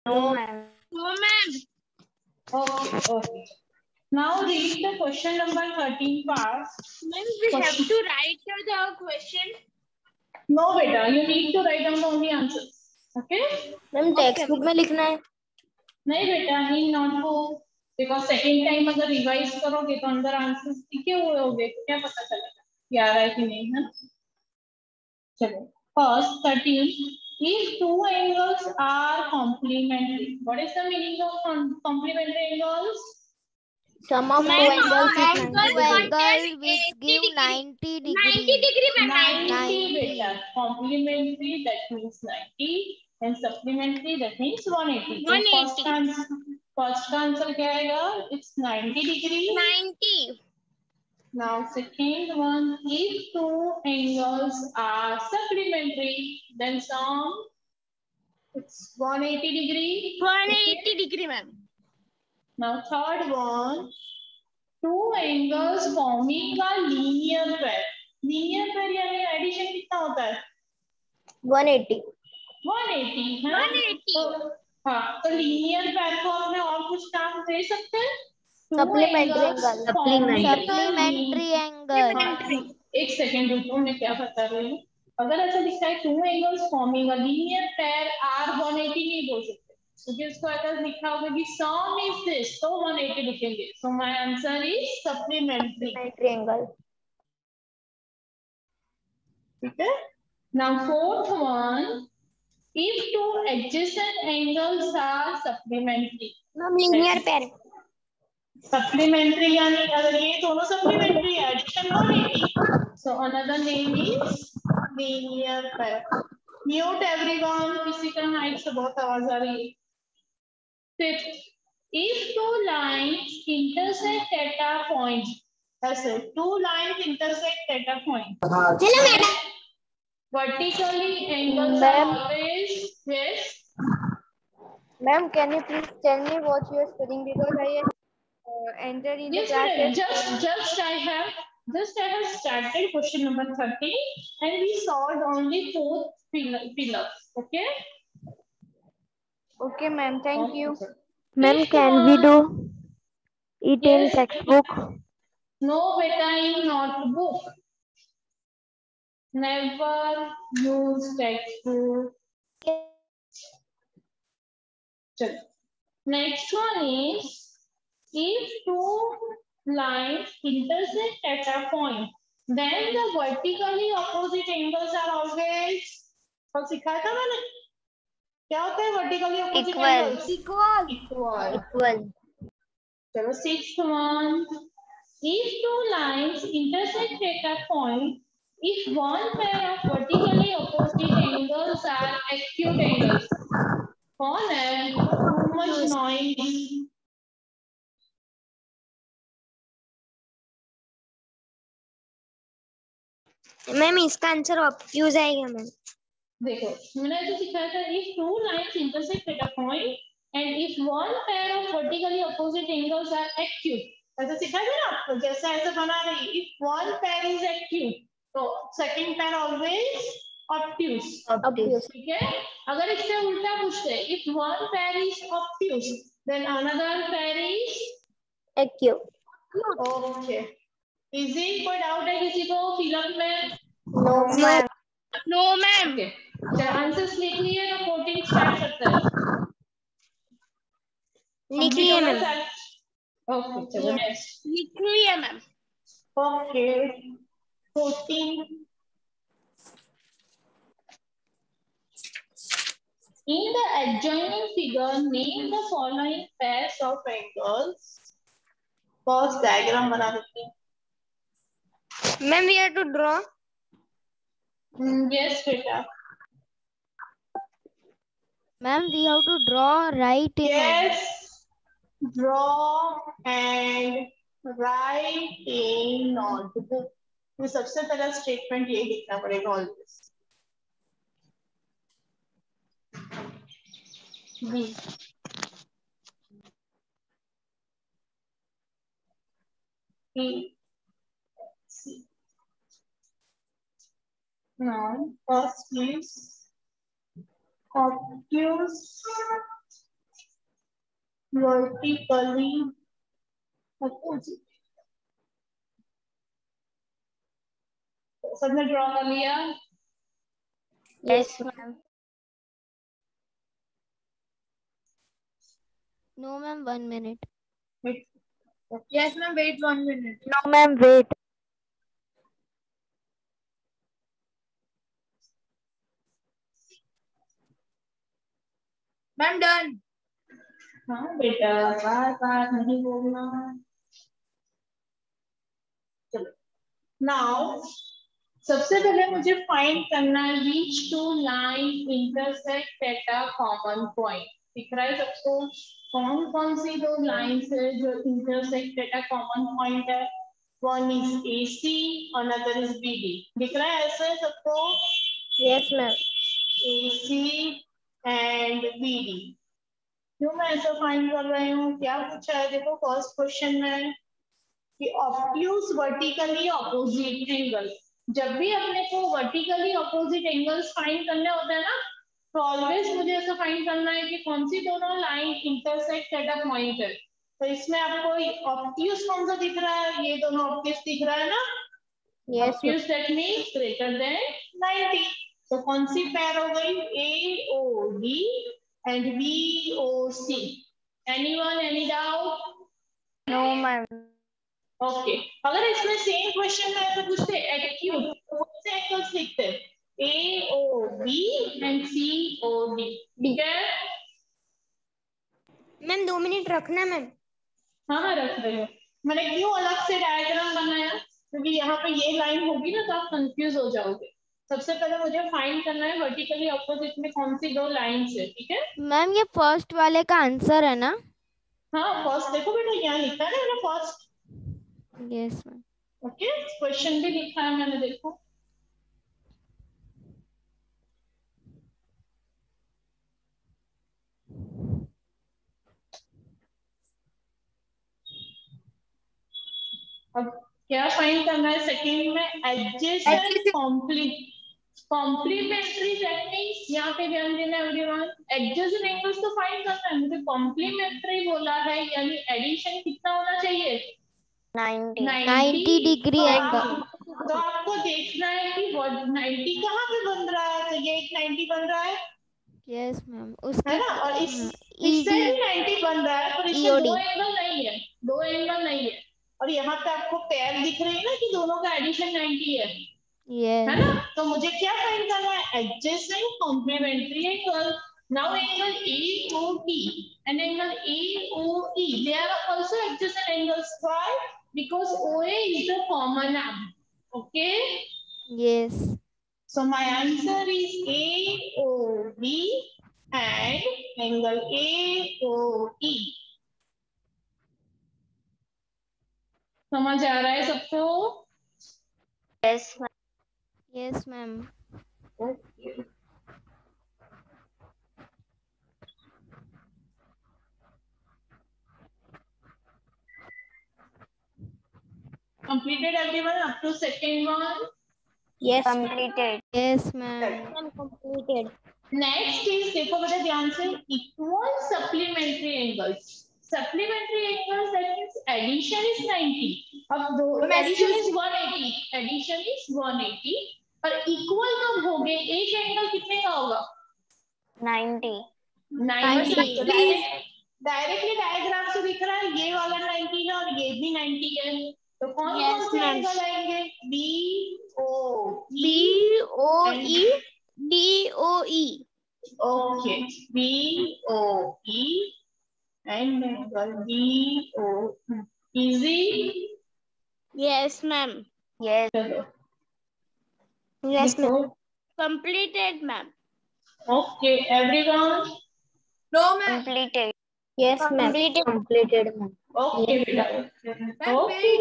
No, ma'am. No, ma'am. Okay, okay. Now read the question number 13 fast. Ma'am, we have to write the question. No, beta, you need to write down the only answers. Okay? Ma'am text book में लिखना है. नहीं बेटा, in notebook, because second time अगर revise करोगे तो अंदर answers लिखे हुए होंगे, क्या पता चलेगा कि आ रहा है कि नहीं, है. चलो, first 13. If two angles are complementary, what is the meaning of complementary angles? Sum of two Ma'am, angles is angle 90 degree. angle which give 90 degree. 90 degree, ma'am. 90 beta. Complementary, that means 90, and supplementary, that means 180. So 180. first answer क्या आएगा? It's 90 degree. 90. Now second one, if two angles are supplementary, then sum it's 180 degree. 180 degree, ma'am. Now third one, two angles forming a linear pair. Linear pair यानी addition कितना होता है? 180. 180 है. 180. हाँ, तो linear pair को हमने और कुछ नाम दे सकते हैं? Supplementary angle. Supplementary angle. एक सेकेंड रुको, मैं क्या बता रही हूँ. अगर ऐसा लिखा है two angles forming a linear pair are 180 नहीं बोल सकते, क्योंकि उसको अगर लिखा होगा कि सम इज दिस तो 180 लिखेंगे. So my answer is supplementary. Supplementary angle. ठीक है. Now fourth one, if two adjacent angles are supplementary. Ma'am linear pair. Supplementary यानी अगर ये दोनों सप्लीमेंट्री है, addition 180, so another name is linear pair. Mute everyone, किसी का माइक से बहुत आवाज आ रही है. Fifth, if two lines intersect at a point, ऐसे two lines intersect at a point. चलो madam. Vertically angles are always, yes. Ma'am, can you please tell me what you are studying, because I entered in the Yes, class. madam. Just I have started question number 30 and we solved only 4 pillars. Okay. Okay, ma'am. Thank you. Ma'am, can we do it in Yes. textbook? No, beta, in notebook. Never use textbook. Chalo. Next one is, if two lines intersect at a point, then the vertically opposite angles are always. कल सिखाया था मैंने. क्या होता है vertically opposite angles? Equal. चलो sixth one. If two lines intersect at a point, if one pair of vertically opposite angles are acute angles. कौन है? Too much noise. मैम इसका आंसर ऑब्ट्यूज आएगा मैम. देखो, मैंने जो सिखाया था, if two lines intersect at a point and if one pair of vertically opposite angles are acute, ऐसा सिखाया था ना आपको, जैसा ऐसा बना रही. if one pair is acute, तो second pair always obtuse. Obtuse. ठीक है. अगर इससे उल्टा पूछते, if one pair is obtuse, then another pair is Acute. okay. Easy. कोई डाउट है किसी को फिलअप में? No, ma'am. No, ma'am. Okay. चलो आंसर्स लिख लिए तो कोटिंग स्टार्ट करते हैं. लिख लिए मैम. ओके, चलो नेक्स्ट. लिख लिया, ma'am. Okay, 14. In the adjoining figure, name the following pairs of angles. First diagram बना देते हैं. Ma'am, we have to draw. Yes, बेटा. Ma'am, we have to draw right in. Yes. Draw and write in notebook. ये सबसे पहला statement ये लिखना पड़ेगा always. B. E. C. Now, first is obtuse vertically opposite. सबने ड्रॉ कर लिया? Yes, ma'am. No, ma'am. 1 minute. Wait. Yes, ma'am. Wait 1 minute. No, ma'am. Wait. Ma'am, done. हाँ बेटा, बार बार नहीं बोलना। चलो, नाउ सबसे पहले मुझे फाइंड करना है which two line intersect at a common point। दिख रहा है सबको? कौन कौन सी दो लाइंस है जो intersect at a common point है? One is AC, another is BD। दिख रहा है ऐसे सबको? Yes, ma'am. AC and BD। क्यों मैं ऐसा फाइंड कर रही हूँ? क्या पूछा है? देखो फर्स्ट क्वेश्चन में कि ऑब्ट्यूज वर्टिकली ऑपोजिट एंगल। जब भी अपने को वर्टिकली ऑपोजिट एंगल्स फाइंड करने होते हैं ना, तो ऑलवेज मुझे ऐसा फाइंड करना है कि कौन सी दोनों line intersect at a point है। तो इसमें आपको ऑब्ट्यूज कौन सा दिख रहा है? ये दोनों ऑब्ट्यूज दिख रहा है ना? Yes, ma'am. Obtuse that means greater than 90। तो कौन सी पेयर हो गई? AOD and VOC। Anyone, any doubt? No, ma'am. Okay अगर इसमें सेम क्वेश्चन में ऐसा पूछते एक्यूट, कौन से एंगल्स लिखते? AOB and COD। ठीक है मैम 2 मिनट रखना मैम। हाँ रख रहे हो। मैंने क्यों अलग से डायग्राम बनाया? क्योंकि यहाँ पे ये लाइन होगी ना तो आप कंफ्यूज हो जाओगे। सबसे पहले मुझे फाइंड करना है वर्टिकली ऑपोजिट में कौन सी दो लाइंस है। ठीक है मैम ये फर्स्ट वाले का आंसर है ना? हाँ फर्स्ट देखो बेटा, यहाँ लिखा है ना मैंने first. Yes ma'am. Okay question भी लिखा है मैंने, देखो। अब क्या फाइंड करना है सेकंड में? Adjacent complementary. दैट मींस यहाँ पे ध्यान देना एवरीवन, एडजेसेंट एंगल्स तो फाइंड करना है मुझे। कॉम्प्लीमेंट्री बोला है यानी एडिशन कितना होना चाहिए? 90 डिग्री एंगल। तो आपको देखना है कि 90 कहाँ पे बन रहा है। तो ये एक 90 बन रहा है, यस मैम। है उसके ना? और इससे ईडी भी 90 बन रहा है, पर इसमें EOD। दो एंगल नहीं है, दो एंगल नहीं है। और यहाँ पे आपको पेयर दिख रही है ना कि दोनों का एडिशन 90 है यस। ना? तो मुझे क्या फाइंड करना है? Adjacent complementary angle. Now angle AOD and angle AOE, they are also adjacent angles. Why? Because OA is the common arm. Okay, yes. so my answer is AOB and angle AOE। समझ आ रहा है सबको? Yes ma'am. Yes ma'am. Okay। Completed everyone up to second one? Yes, completed. Yes, ma'am. Completed. Next is, देखो बेटा ध्यान से, equal supplementary angles. Supplementary angles that means addition is 90। अब दो एडिशन इज 180, एडिशन इज 180 और equal कब होंगे? एक एंगल कितने का होगा? 90। 90। तो डायरेक्टली डायग्राम से दिख रहा है ये वाला 90 है और ये भी 90 है। तो कौन कौन से एंगल आएंगे? BOE DOE। Okay, BOE and angle BOE. Easy? Yes, ma'am. Yes. चलो Yes, ma'am. लिखो। Completed, ma'am. Okay, everyone? No, ma'am. Completed. Yes, ma'am. Completed, ma'am. Okay बेटा, okay।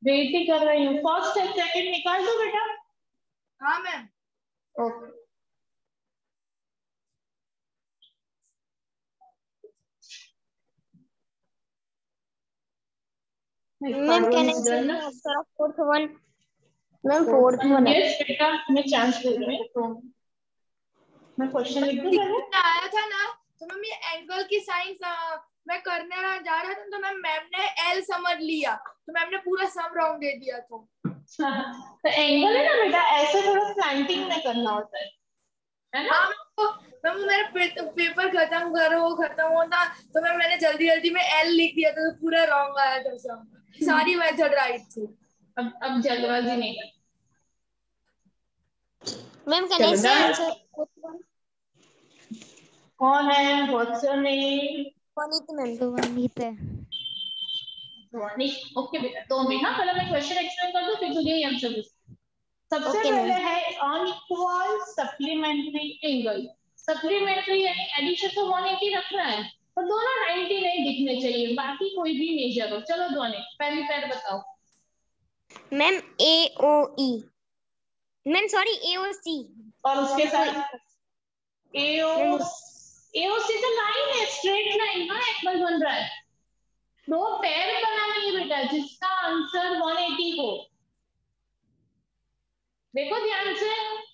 वेट ही कर रही हूँ। फर्स्ट एंड सेकंड निकाल दो बेटा। हाँ ma'am. Okay Ma'am, can I see the answer of fourth one? Ma'am, fourth one. Yes बेटा, मैं चांस दे रही हूँ। मैं क्वेश्चन लिख दूं पहले? आया था ना तो मैम ये एंगल की साइंस मैं करने जा रहा था तो मैम ने एल समझ लिया, तो मैम ने पूरा सम रॉन्ग दे दिया। तो एंगल है ना बेटा, ऐसे थोड़ा स्लैंटिंग में करना होता है ना? मैम मेरा पेपर खत्म होता तो मैंने जल्दी में एल लिख दिया था, तो पूरा रॉन्ग आया था सम। सारी मेथड राइट थी। अब जल्दबाजी नहीं कर। Ma'am can I see answer? कौन है? What's your name? Vaneet ma'am. Vaneet है। ओके बेटा, तो बेटा पहले मैं क्वेश्चन एक्सप्लेन कर दूं, फिर तुझे ये आंसर दूं। सबसे Okay, पहले ma'am. है अनइक्वल सप्लीमेंट्री एंगल। सप्लीमेंट्री यानी एडिशन तो 180 रखना है, पर दोनों 90 नहीं दिखने चाहिए, बाकी कोई भी मेजर हो। चलो दोनों पहली पैर बताओ। Ma'am AOE। Ma'am sorry AOC। और उसके साथ AOC तो लाइन है, स्ट्रेट लाइन ना, एंगल बन रहा है। दो पैर बनानी है बेटा, जिसका आंसर 180 हो। देखो ध्यान से,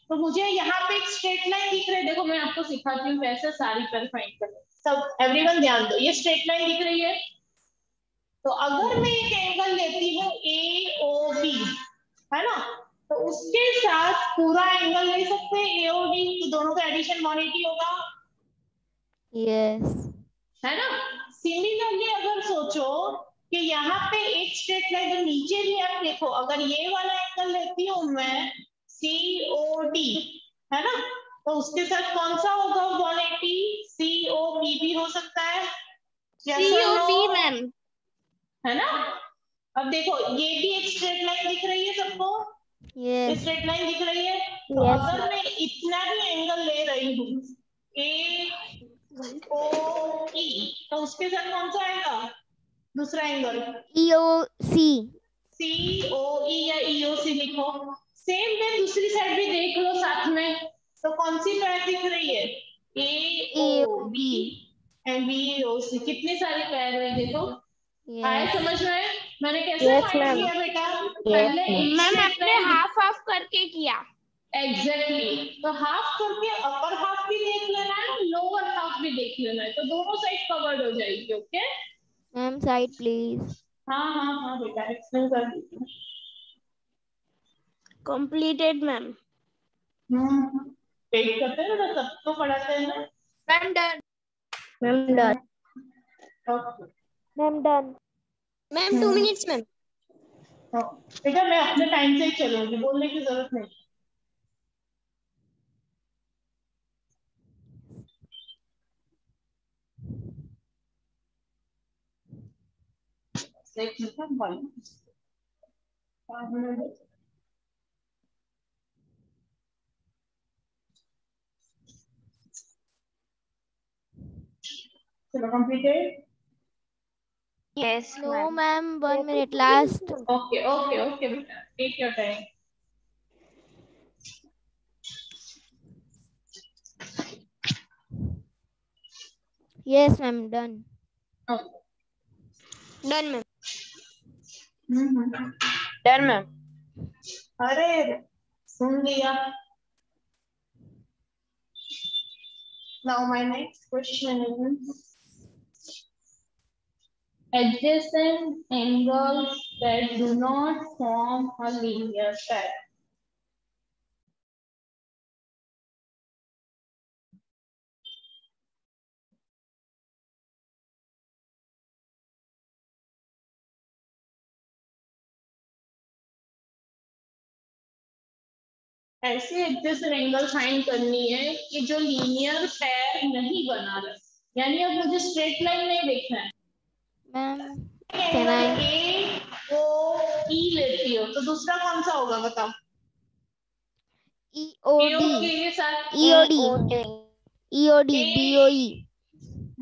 तो मुझे यहाँ पे एक स्ट्रेट लाइन दिख रही है। देखो मैं आपको सिखाती हूँ कैसे सारी पैर फाइंड करना। सब एवरीवन ध्यान दो, ये स्ट्रेट लाइन दिख रही है। तो अगर मैं एक एंगल लेती हूँ AOB, है ना, तो उसके साथ पूरा एंगल ले सकते हैं AOD, तो दोनों का एडिशन 180 होगा। यस। है ना? सिमिलरली अगर सोचो कि यहाँ पे एक स्ट्रेट लाइन, तो नीचे भी आप देखो, अगर ये वाला एंगल लेती हूँ मैं COD, है ना, तो उसके साथ कौन सा होगा 180? COP भी हो सकता है, COP मैम। है ना? अब देखो ये भी एक स्ट्रेट लाइन दिख रही है सबको, ये यस। स्ट्रेट लाइन दिख रही है। तो Yes, अगर मैं इतना भी एंगल ले रही हूँ AOE, तो उसके साथ कौन सा आएगा दूसरा एंगल? EOC। COE या EOC लिखो। सेम वे दूसरी साइड भी देख लो साथ में, तो कौन सी पैर दिख रही है? AOB and BOC। कितनी सारी पैर है देखो। आए यस। समझ में? मैंने कैसे Yes, फाइंड ma'am. किया बेटा? पहले एक मैम स्ट्रेट आपने लाइन, हाफ हाफ करके किया। एग्जैक्टली, तो हाफ करके अपर हाफ भी देख लेना है, लोअर हाफ भी देख लेना है, तो दोनों साइड कवर्ड हो जाएगी। Okay ma'am side please. हाँ बेटा एक्सप्लेन कर दीजिए। Completed ma'am. वेट करते हैं ना, सबको पढ़ाते हैं ना। Ma'am done. Ma'am done. Okay Ma'am done. Ma'am 2 minutes, ma'am. बेटा मैं अपने टाइम से ही चलूंगी, बोलने की जरूरत नहीं। चलो completed. Yes no ma'am. Ma'am 1 Yes, minute 2 minutes, last. ma'am. Okay बेटा take your time. Yes ma'am done. Done, ma'am. हम्म। Done, ma'am. अरे सुन लिया। Now my next question is adjacent angles that do not form a linear pair. ऐसे adjacent angle find करनी है कि जो linear पैर नहीं बना रहे, यानी अब मुझे स्ट्रेट लाइन नहीं देखना है। Ma'am can angle I AOE लेती हो, तो दूसरा कौन सा होगा बताओ? EOD के साथ EOD AOD. EOD DOE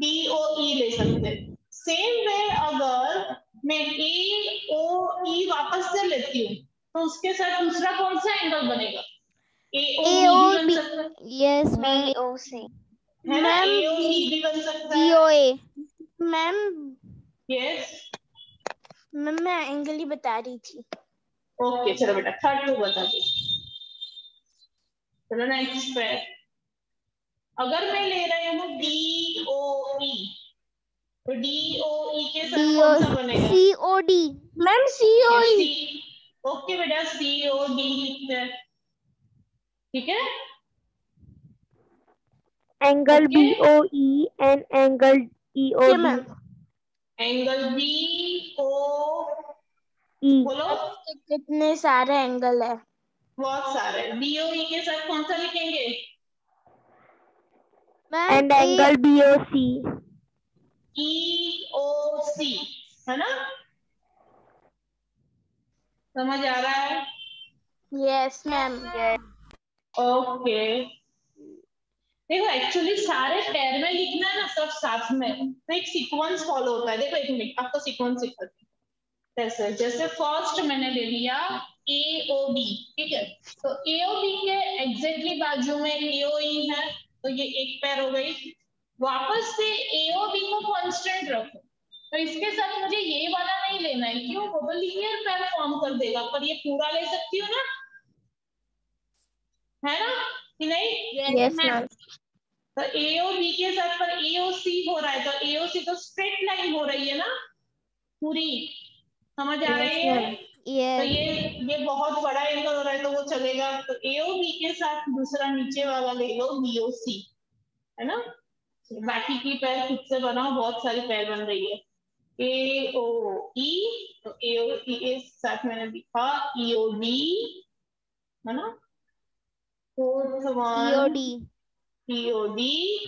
DOE ले सकते। सेम वे अगर मैं AOE वापस से लेती हूँ, तो उसके साथ दूसरा कौन सा एंगल बनेगा? AOB भी बन सकता है, यस BOC. है ना? मैम AOE भी बन सकता है। DOA। मैम यस मैम मैं एंगल ही बता रही थी। ओके चलो बेटा थर्ड टू बता दो। चलो नेक्स्ट पैर। अगर मैं ले रही हूँ DOE, तो DOE के साथ कौन सा बनेगा? COD। Ma'am COD। ओके बेटा, COD लिखते हैं, ठीक है। Angle BOE and angle EOD। Ma'am angle BOE, बोलो। कितने सारे एंगल है? बहुत सारे। DOE के साथ कौन सा लिखेंगे? And angle BOC। EOC, है ना? समझ आ रहा है? Yes ma'am. ओके। देखो एक्चुअली सारे पैर में लिखना है ना, सब साथ में, तो एक सीक्वेंस फॉलो होता है। देखो एक मिनट, आपको सीक्वेंस सिखाती हूँ। जैसे फर्स्ट मैंने ले लिया AOB, ठीक है, तो AOB के एग्जैक्टली बाजू में AOE है, तो ये एक पैर हो गई। वापस से AOB को कांस्टेंट रखो, तो इसके साथ मुझे ये वाला नहीं लेना है, क्यों? वो लीनियर पैर फॉर्म कर देगा, पर ये पूरा ले सकती हूँ ना, है ना कि नहीं? Yes ma'am. तो AOB के साथ पर AOC हो रहा है, तो AOC तो स्ट्रेट लाइन हो रही है ना पूरी, समझ आ रही है? तो ये बहुत बड़ा एंगल हो रहा है, तो वो चलेगा। तो AOB के साथ दूसरा नीचे वाला ले लो BOC, है ना। बाकी की पैर खुद से बनाओ, बहुत सारी पैर बन रही है। AOE, तो AOE के साथ मैंने लिखा EOD, है ना। फोर्थ वन EOD,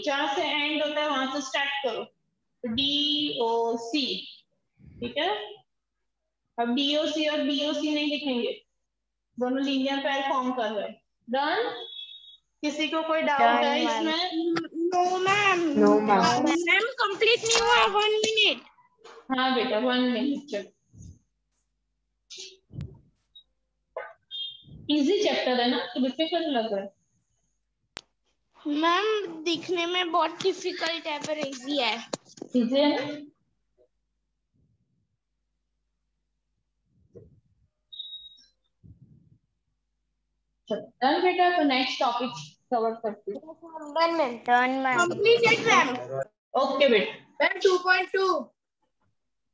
जहां से एंड होता है वहां से स्टार्ट करो, DOC, ठीक है। अब DOC और BOC नहीं लिखेंगे, दोनों लीनियर पैर फॉर्म कर रहे हैं। डन? किसी को कोई डाउट है इसमें? No ma'am. No ma'am. Ma'am complete नहीं हुआ, 1 मिनट। हाँ बेटा 1 मिनट, चलो। इजी चैप्टर है ना, तो डिफिकल्ट लग रहा है? मैम दिखने में बहुत डिफिकल्ट है पर इजी है। इजी है ना? डन बेटा, तो नेक्स्ट टॉपिक कवर करती हूँ। Completed ma'am. ओके बेटा। Ma'am 2.2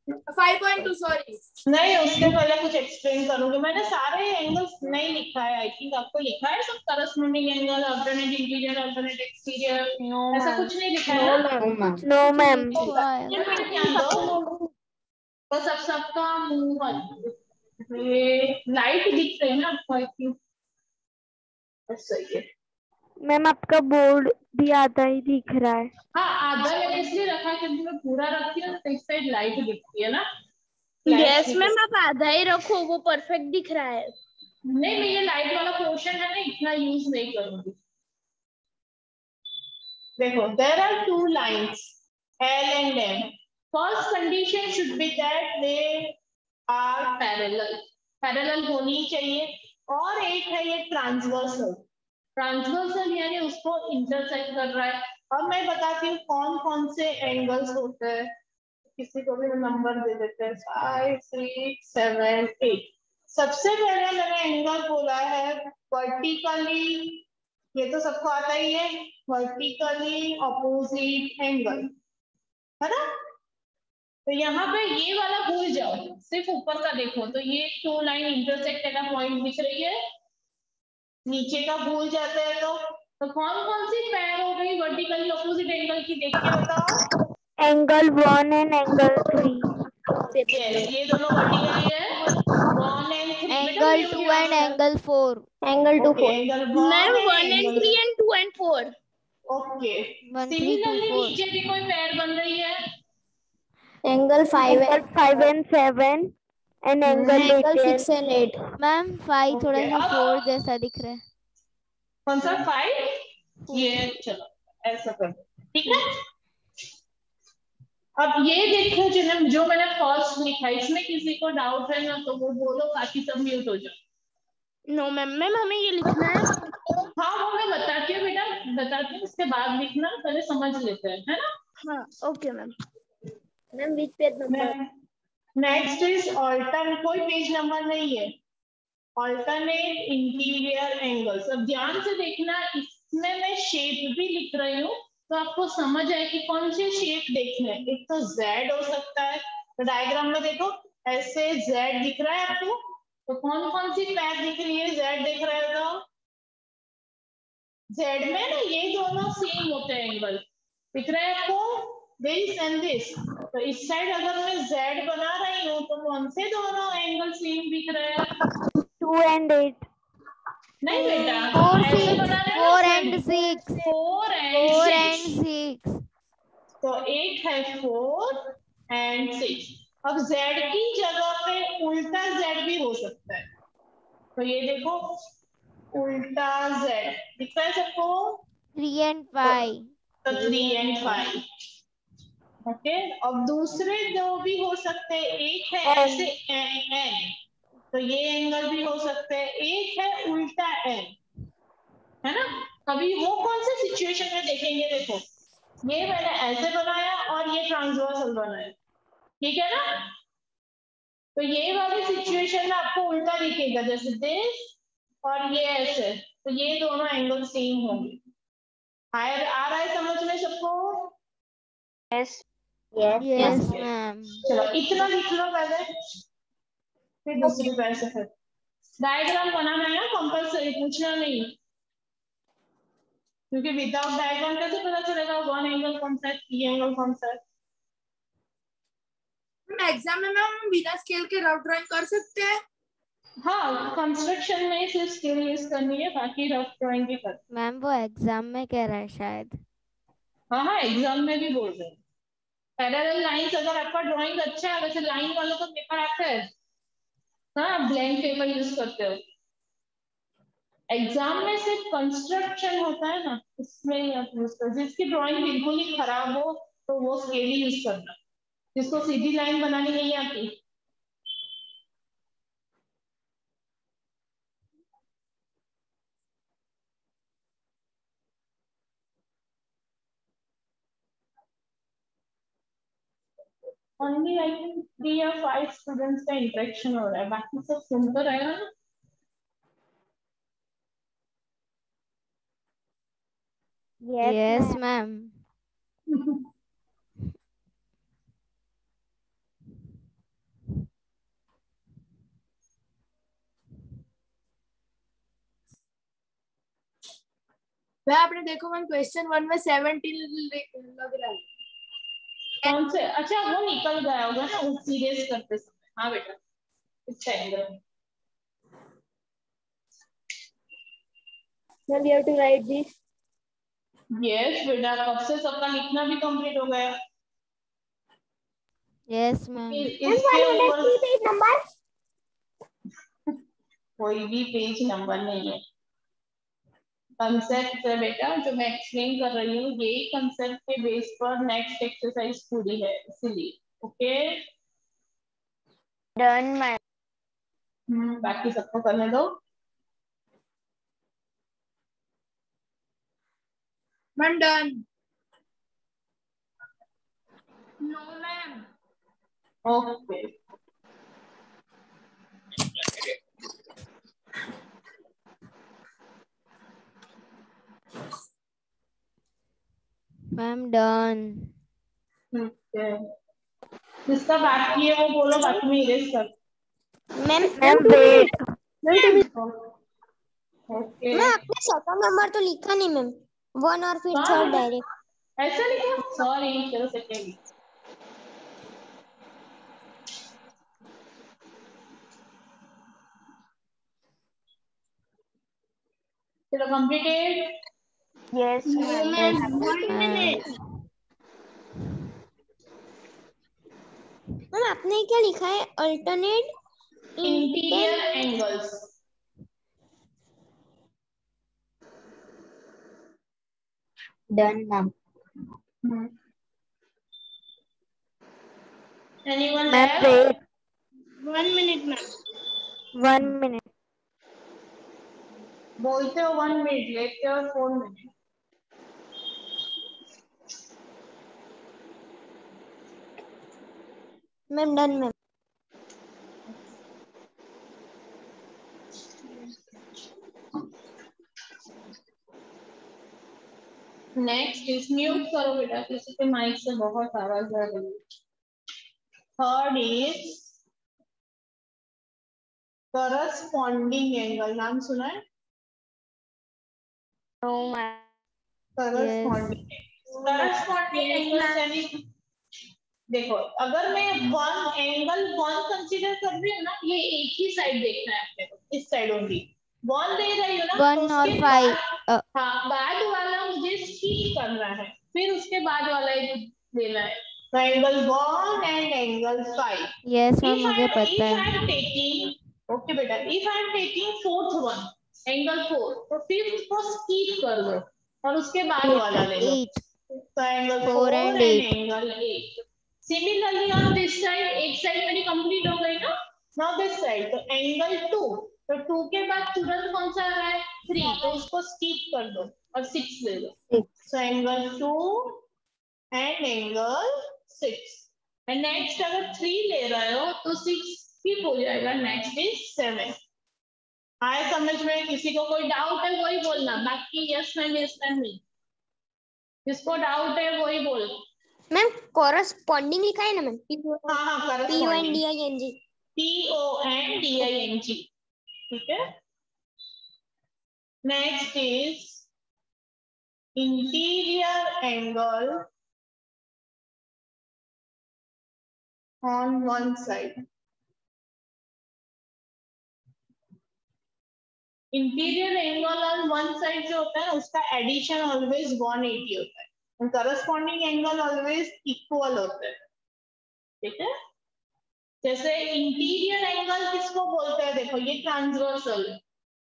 5.2 sorry. नहीं, उसके पहले कुछ एक्सप्लेन करूंगी। मैंने सारे एंगल्स नहीं लिखा है, आई थिंक आपको लिखा है सब, corresponding angle, alternate interior, alternate exterior, ऐसा कुछ नहीं लिखा है ना? No ma'am. ध्यान दो बस। अब सबका मुंह, ये लाइट दिख रही है ना आपको, आई थिंक सही है। मैम आपका बोर्ड भी आधा ही दिख रहा है। हाँ, आधा मैंने इसलिए रखा क्योंकि मैं पूरा रखती हूँ तो इस साइड लाइट दिखती है ना। यस मैम, आप आधा ही रखो, वो परफेक्ट दिख रहा है। नहीं, मैं ये लाइट वाला पोर्शन है ना, इतना यूज नहीं करूंगी। देखो, there are 2 lines L and M. First condition should be that they are parallel. Parallel होनी चाहिए। और एक है ये ट्रांसवर्सल। ट्रांसवर्सल यानी उसको इंटरसेक्ट कर रहा है। अब मैं बताती हूँ कौन कौन से एंगल्स होते हैं। किसी को भी नंबर दे देते हैं, 5, 6, 7, 8। सबसे पहले मैंने एंगल बोला है वर्टिकली, ये तो सबको आता ही है, वर्टिकली ऑपोजिट एंगल, है ना। तो यहाँ पे ये वाला भूल जाओ, सिर्फ ऊपर का देखो, तो ये 2 लाइन इंटरसेक्ट का पॉइंट दिख रही है, नीचे का भूल जाते हैं। तो कौन कौन सी पैर हो गई वर्टिकली ऑपोजिट एंगल की, देख के बताओ। Angle 1 and angle 3। ये दोनों वर्टिकली है, 1 and 3। Angle 2 and angle 4। Angle 2 4 angle ma'am 1 and 3 and 2 and 4। Okay. 1 3 2 similarly 4। नीचे भी कोई पैर बन रही है, angle 5 and 7 and angle 6 and 8। Ma'am 5 थोड़ा Okay, सा अब 4 जैसा दिख रहा है। कौन सा 5? ये चलो ऐसा कर दो, ठीक है। अब ये देखो जो मैंने फर्स्ट लिखा, इसमें किसी को डाउट है ना तो वो बोलो, बाकी सब म्यूट हो जाओ। नो मैम, मैम हमें ये लिखना है। हाँ, वो मैं बताती हूँ बेटा, बताती हूँ, उसके बाद लिखना, पहले समझ लेते हैं, है ना। हाँ okay ma'am. Ma'am which page number? Next is alternate, कोई पेज नंबर नहीं है, ऑल्टरनेट इंटीरियर एंगल्स। अब ध्यान से देखना, इसमें मैं शेप भी लिख रही हूँ तो आपको समझ आए कि कौन से शेप देखने हैं। एक तो जेड हो सकता है, तो डायग्राम में देखो ऐसे जेड दिख रहा है आपको, तो कौन कौन सी पैर दिख रही है, जेड दिख रहा है तो जेड में ना ये दोनों सेम होते हैं एंगल, दिख रहा है आपको दिस एंड दिस। तो इस साइड अगर मैं जेड बना रही हूँ तो कौन से दोनों एंगल सेम दिख रहे हैं? 2 and 8. नहीं बेटा, 4 ऐसे 6. बना रहे हो 4 ना, and 6. 4 and 4 and 6। 6. तो एक है 4 एंड 6। अब z की जगह पे उल्टा z भी हो सकता है, तो ये देखो उल्टा z दिख रहा है सबको, 3 and 5. तो 3 एंड 5। ओके, अब दूसरे दो भी हो सकते हैं, एक है ऐसे n, तो ये एंगल भी हो सकते हैं, एक है उल्टा n, है ना। अभी वो कौन से सिचुएशन में देखेंगे, देखो ये मैंने ऐसे बनाया और ये ट्रांसवर्सल बनाया, ठीक है ना। तो ये वाली सिचुएशन में आपको उल्टा दिखेगा, जैसे दिस और ये ऐसे, तो ये दोनों एंगल सेम होंगे। आ रहा है समझ में सबको? Yes. Yes, ma'am. चलो इतना लिख लो पहले, फिर दूसरी पैर से फिर डायग्राम बनाना है ना, कंपल्सरी, पूछना नहीं, क्योंकि विदाउट डायग्राम कैसे पता चलेगा वन एंगल कौन सा है, थ्री एंगल कौन सा है। एग्जाम में हम बिना स्केल के रफ ड्राइंग कर सकते हैं? हाँ, कंस्ट्रक्शन में सिर्फ स्केल यूज करनी है, बाकी रफ ड्राइंग भी कर। मैम वो एग्जाम में कह रहा है शायद। हाँ हाँ, एग्जाम में भी बोल रहे हैं। पैरेलल लाइंस, अगर आपका ड्राइंग अच्छा है, वैसे लाइन वालों का पेपर आता है, हाँ ब्लैंक पेपर यूज करते हो। एग्जाम में सिर्फ कंस्ट्रक्शन होता है ना, उसमें ही आप यूज कर, जिसकी ड्राइंग बिल्कुल ही खराब हो तो वो स्केल ही यूज करना, जिसको सीधी लाइन बनानी नहीं आती। ओनली आई थिंक 3 या 5 स्टूडेंट्स का इंटरेक्शन हो रहा है, बाकी सब सुन तो रहे हो ना। Yes, ma'am. वह आपने देखो मैम क्वेश्चन 1 में 17 लग रहा है। कौन से? अच्छा वो निकल गया होगा ना सीरियस करते समय। हाँ बेटा, अच्छा angle. Then we have to write this. Yes बेटा, कब से सबका लिखना भी कंप्लीट हो गया। Yes, ma'am. इसके ऊपर पेज नंबर, कोई भी पेज नंबर नहीं है। कंसेप्ट है बेटा, जो मैं एक्सप्लेन कर रही हूँ, यही कंसेप्ट के बेस पर नेक्स्ट एक्सरसाइज पूरी है, इसीलिए। Okay Done, ma'am. बाकी सबको करने दो। Ma'am done. No ma'am. Okay Ma'am done. ठीक है, जिसका बाकी है वो बोलो, बाकी में इरेज कर। Ma'am wait. ओके मैं आपने सेकंड नंबर तो लिखा नहीं मैम, 1 और फिर थर्ड डायरेक्ट। ऐसा लिखा, सॉरी, चलो सेकेंड। चलो कंप्लीटेड। Yes, ma'am. मैम आपने क्या लिखा है, alternate interior angles. Done ma'am. Anyone Ma'am have? wait. 1 minute ma'am. 1 minute. बोलते हो 1 मिनट, लेते हो 4 minute. Ma'am done ma'am. Next is mute करो बेटा, किसी के माइक से बहुत आवाज आ रही है। थर्ड इज करस्पॉन्डिंग एंगल, नाम सुना है? करस्पॉन्डिंग एंगल यानी देखो, अगर मैं एंगल वन कंसीडर कर रही हूँ ना, ये एक ही साइड देखना है अपने को, इस साइड ओनली वन दे रही हूँ ना, 1 और 5 हाँ बाद वाला मुझे स्कीप करना है, फिर उसके बाद वाला देना है। तो angle 1 and angle 5। Yes ma'am मुझे पता है। ओके बेटा, if I am taking fourth one, angle 4, तो फिफ्थ को स्कीप कर दो और उसके बाद वाला ले लो। 8 तो angle 4 4 and and 8 angle 8। Similarly on this side, एक साइड मेरी कंप्लीट हो गई ना, नाउ दिस साइड, तो एंगल 2, तो 2 के बाद तुरंत कौन सा आ रहा है? 3, तो उसको स्किप कर दो और 6 ले लो। So angle 2 and angle 6। And next अगर 3 ले रहे हो तो 6 स्किप हो जाएगा, नेक्स्ट इज 7। आए समझ में? किसी को कोई डाउट है वही बोलना, बाकी यस मैम नहीं। जिसको डाउट है वही बोल। मैम कॉरस्पॉन्डिंग लिखा है ना मैम? हाँ PONDING PONDING, ठीक है। Next is interior angle on one side. Interior angle on one side जो होता है उसका एडिशन ऑलवेज 180 होता है, करस्पॉन्डिंग एंगल ऑलवेज इक्वल होता है, ठीक है। जैसे इंटीरियर एंगल किसको बोलते हैं? देखो ये ट्रांसवर्सल है,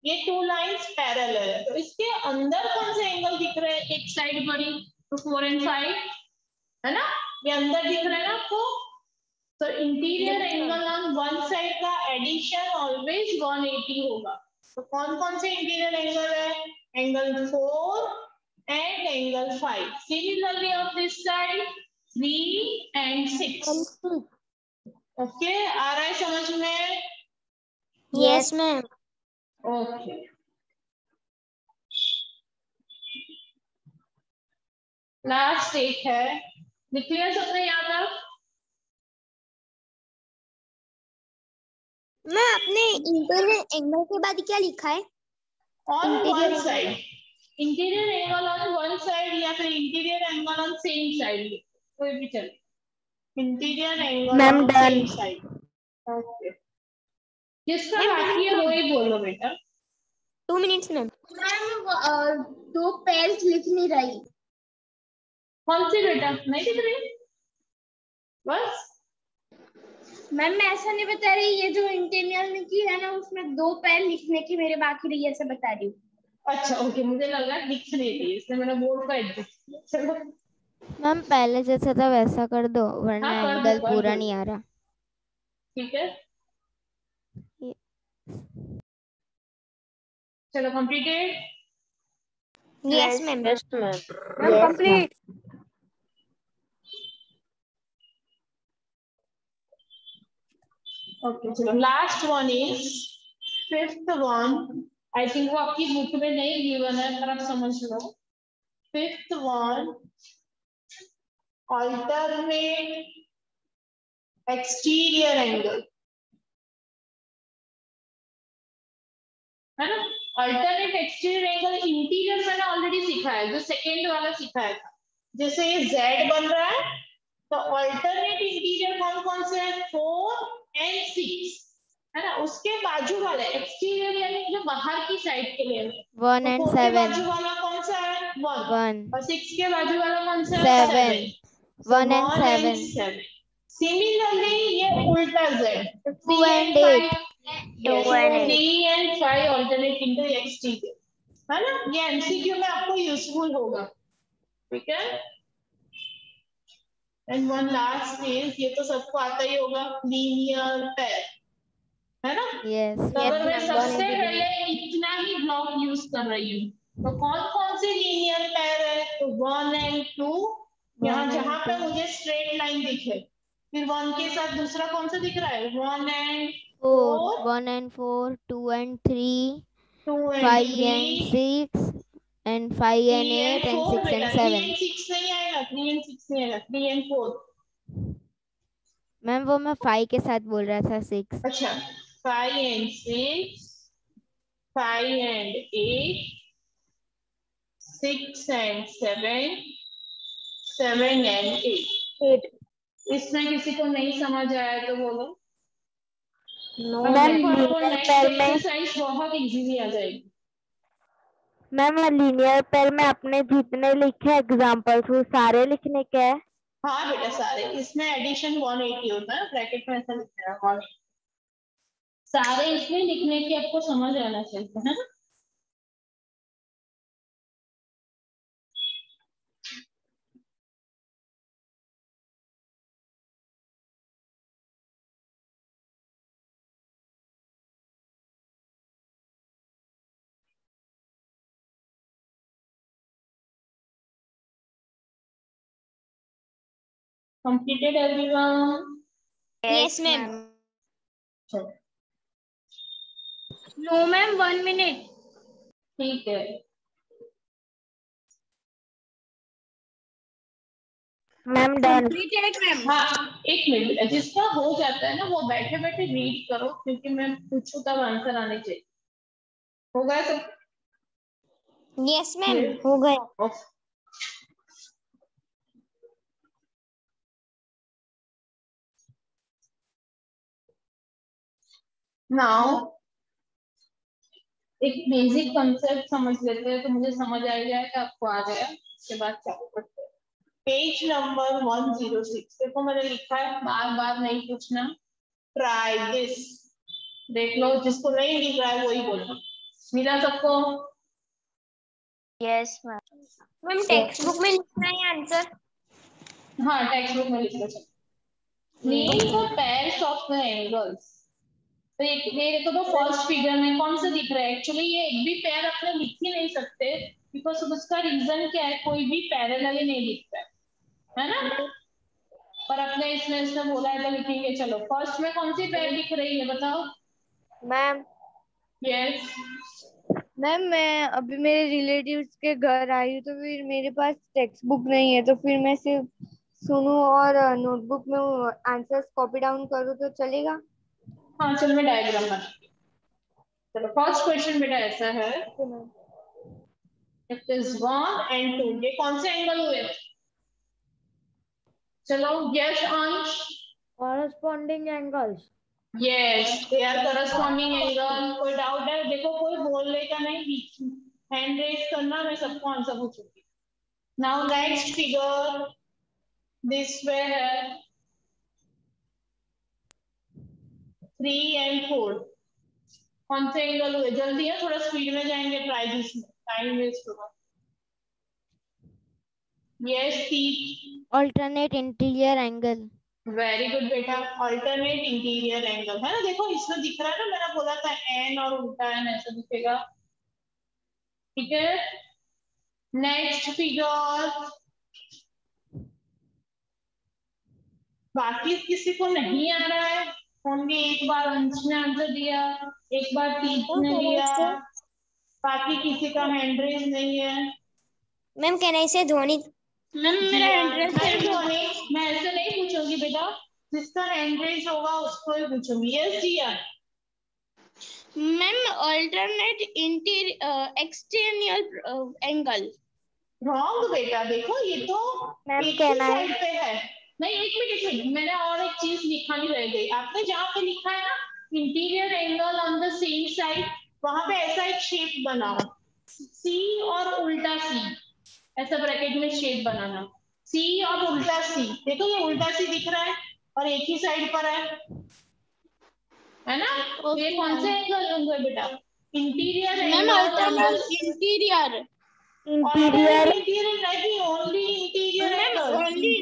ये 2 लाइंस पैरेलल है, तो इसके अंदर कौन से एंगल दिख रहे हैं? एक साइड बड़ी, तो 4 and 5 है ना, ये अंदर दिख रहा है ना आपको। तो interior angle on one side का एडिशन ऑलवेज 180 होगा। तो कौन कौन से इंटीरियर एंगल है? Angle 4 and angle 5. Similarly on this side 3 and 6. Okay, आ रहा है समझ में? Yes ma'am. Okay. लास्ट एक है, लिख लिया सबने यहाँ तक? मैं अपने इंटीरियर एंगल के बाद क्या लिखा है? On one side. Interior angle on one side या फिर interior angle on same side, कोई भी चले। Interior angle on same side. Okay, जिसका बाकी है वही बोलो बेटा। 2 मिनट्स मैम। मैम 2 पेयर्स लिख नहीं रही। कौन सी बेटा? नहीं दिख रही? बस मैम मैं ऐसा नहीं बता रही, ये जो इंटीरियर में की है ना उसमें 2 पेयर लिखने की मेरे बाकी रही है, ऐसा बता रही हूँ। अच्छा ओके, मुझे लगा दिख नहीं रही इसलिए मैंने बोर्ड का एडजस्ट किया। चलो मैम पहले जैसा था वैसा कर दो, वरना हाँ, कर दो, एंगल कर पूरा दो। नहीं आ रहा। ठीक है, चलो completed. Yes ma'am. Yes, complete. Okay चलो, last one is fifth one. I think वो आपकी बुक में नहीं गिवन है, पर आप समझ लो। Fifth one, alternate exterior angle, है ना। अल्टरनेट एक्सटीरियर एंगल इंटीरियर मैंने ऑलरेडी सीखा है, जो सेकेंड वाला सिखाया था। जैसे ये Z बन रहा है, तो अल्टरनेट इंटीरियर कौन कौन से है? 4 and 6, है ना। उसके बाजू वाले एक्सटीरियर यानी जो बाहर की साइड के लिए 1 and 7 बाजू वाला कौन सा है? 1 और 6 के बाजू वाला कौन सा है? 7 1 and 7 सिमिलरली ये उल्टा Z, 2 and 8 3 and 5 alternate into exterior, है ना। ये एमसीक्यू में आपको यूजफुल होगा, ठीक है। एंड वन लास्ट इज, ये तो सबको आता ही होगा, लीनियर पेयर, है ना। यस तो अगर मैं सबसे पहले इतना ही ब्लॉक यूज कर रही हूँ, तो कौन कौन से लीनियर पेयर है? तो 1 and 2, यहाँ जहां पे मुझे स्ट्रेट लाइन दिखे। फिर 1 के साथ दूसरा कौन सा दिख रहा है? 1 and 4, 1 and 4 2 and 3 2 and 5 3, and 6 and 5 and 8 and 4 6 बेटा, and 3 7. and 6 नहीं आएगा, 3 and 6 नहीं आएगा, 3 and 4. मैम वो मैं 5 के साथ बोल रहा था 6. अच्छा, 5 and 6, 5 and 8, 6 and 7, 7 and 8. इसमें किसी को नहीं समझ आया तो बोलो. मैम देखो आपको लीनियर नेक्स्ट पेयर में एक्सरसाइज बहुत इजीली आ जाएगी. मैम लीनियर पेयर में अपने जितने लिखे एग्जांपल्स वो सारे लिखने के हैं. हाँ बेटा, सारे. इसमें एडिशन 180 होता है, ब्रैकेट में ऐसा लिखा है 180. सारे इसमें लिखने की आपको समझ आना चाहिए, है ना. Completed everyone? Yes, ma'am. No, ma'am, 1 minute. ठीक है. Ma'am done. Completed, ma'am. हाँ, एक मिनट. जिसका हो जाता है ना वो बैठे बैठे रीड करो, क्योंकि मैं पूछूं तब आंसर आने चाहिए. हो गया सब? Yes, ma'am. हो गया. नाउ एक बेसिक कंसेप्ट समझ लेते हैं, तो मुझे समझ आ जाएगा, आपको आ गया. उसके बाद चालू करते हैं. Page number 106. देखो मैंने लिखा है, बार बार नहीं पूछना. Try this. देख लो, जिसको नहीं लिख रहा है वही बोलना. मिला सबको? Yes, ma'am. Ma'am text book में लिखना है आंसर. हाँ, टेक्स्ट बुक में लिख लो. Name the pairs of the angles. तो ये देखो, तो फर्स्ट फिगर में कौन सा दिख रहा है? एक्चुअली ये एक भी पेयर अपने लिख ही नहीं सकते, बिकॉज उसका रीजन क्या है, कोई भी पैरेलली नहीं दिखता है ना. पर अपने इसमें बोला है तो लिखेंगे. चलो, फर्स्ट में कौन सी पेयर दिख रही है बताओ. Ma'am yes. मैम मैं अभी मेरे रिलेटिव्स के घर आई हूँ, तो फिर मेरे पास टेक्स्ट बुक नहीं है, तो फिर मैं सिर्फ सुनूं और नोटबुक में आंसर्स कॉपी डाउन करूँ तो चलेगा? हाँ, चलो मैं डायग्राम बना. चलो, फर्स्ट क्वेश्चन बेटा ऐसा है. It is 1 and 2. ये कौन से एंगल हुए? चलो, yes Ansh. Corresponding angles. Yes, they are corresponding angle. कोई डाउट है? देखो, कोई बोलने का नहीं, हैंड रेज करना, मैं सबको आंसर पूछूंगी. Now next figure this way है. 3 and 4. कौन से एंगल हुए? जल्दी है, थोड़ा स्पीड में जाएंगे. ट्राई दिस में टाइम वेस्ट होगा. Yes, C. Alternate interior angle. Very good बेटा. अल्टरनेट इंटीरियर एंगल है ना. देखो इसमें दिख रहा है ना, मैंने बोला था एन और उल्टा एन ऐसा दिखेगा. ठीक है. Next figure. बाकी किसी को नहीं आ रहा है? होंगे. एक बार अंश ने आंसर दिया, एक बार तीज ने दिया, बाकी किसी का हैंड रेज नहीं है. मैम कैन आई से धोनी. मैम मेरा एड्रेस मैं ऐसे नहीं पूछूंगी बेटा, जिसका हैंड रेज होगा उसको ही पूछूंगी. Yes Jiya. Ma'am alternate interior external angle. Wrong बेटा. देखो ये तो मैम एक ही कैन आई साइड पे है. नहीं, एक मिनट, मैंने और एक चीज लिखानी रह गई. आपने जहाँ पे लिखा है ना interior angle on the same side, वहां पे ऐसा एक शेप बनाओ. सी और उल्टा सी, ऐसा ब्रैकेट में शेप बनाना. सी और उल्टा सी. देखो ये उल्टा सी दिख रहा है और एक ही साइड पर है ना. ये कौन से एंगल होंगे बेटा? Interior ma'am angle. Alternate interior. Interior नहीं, only interior ma'am angle. Only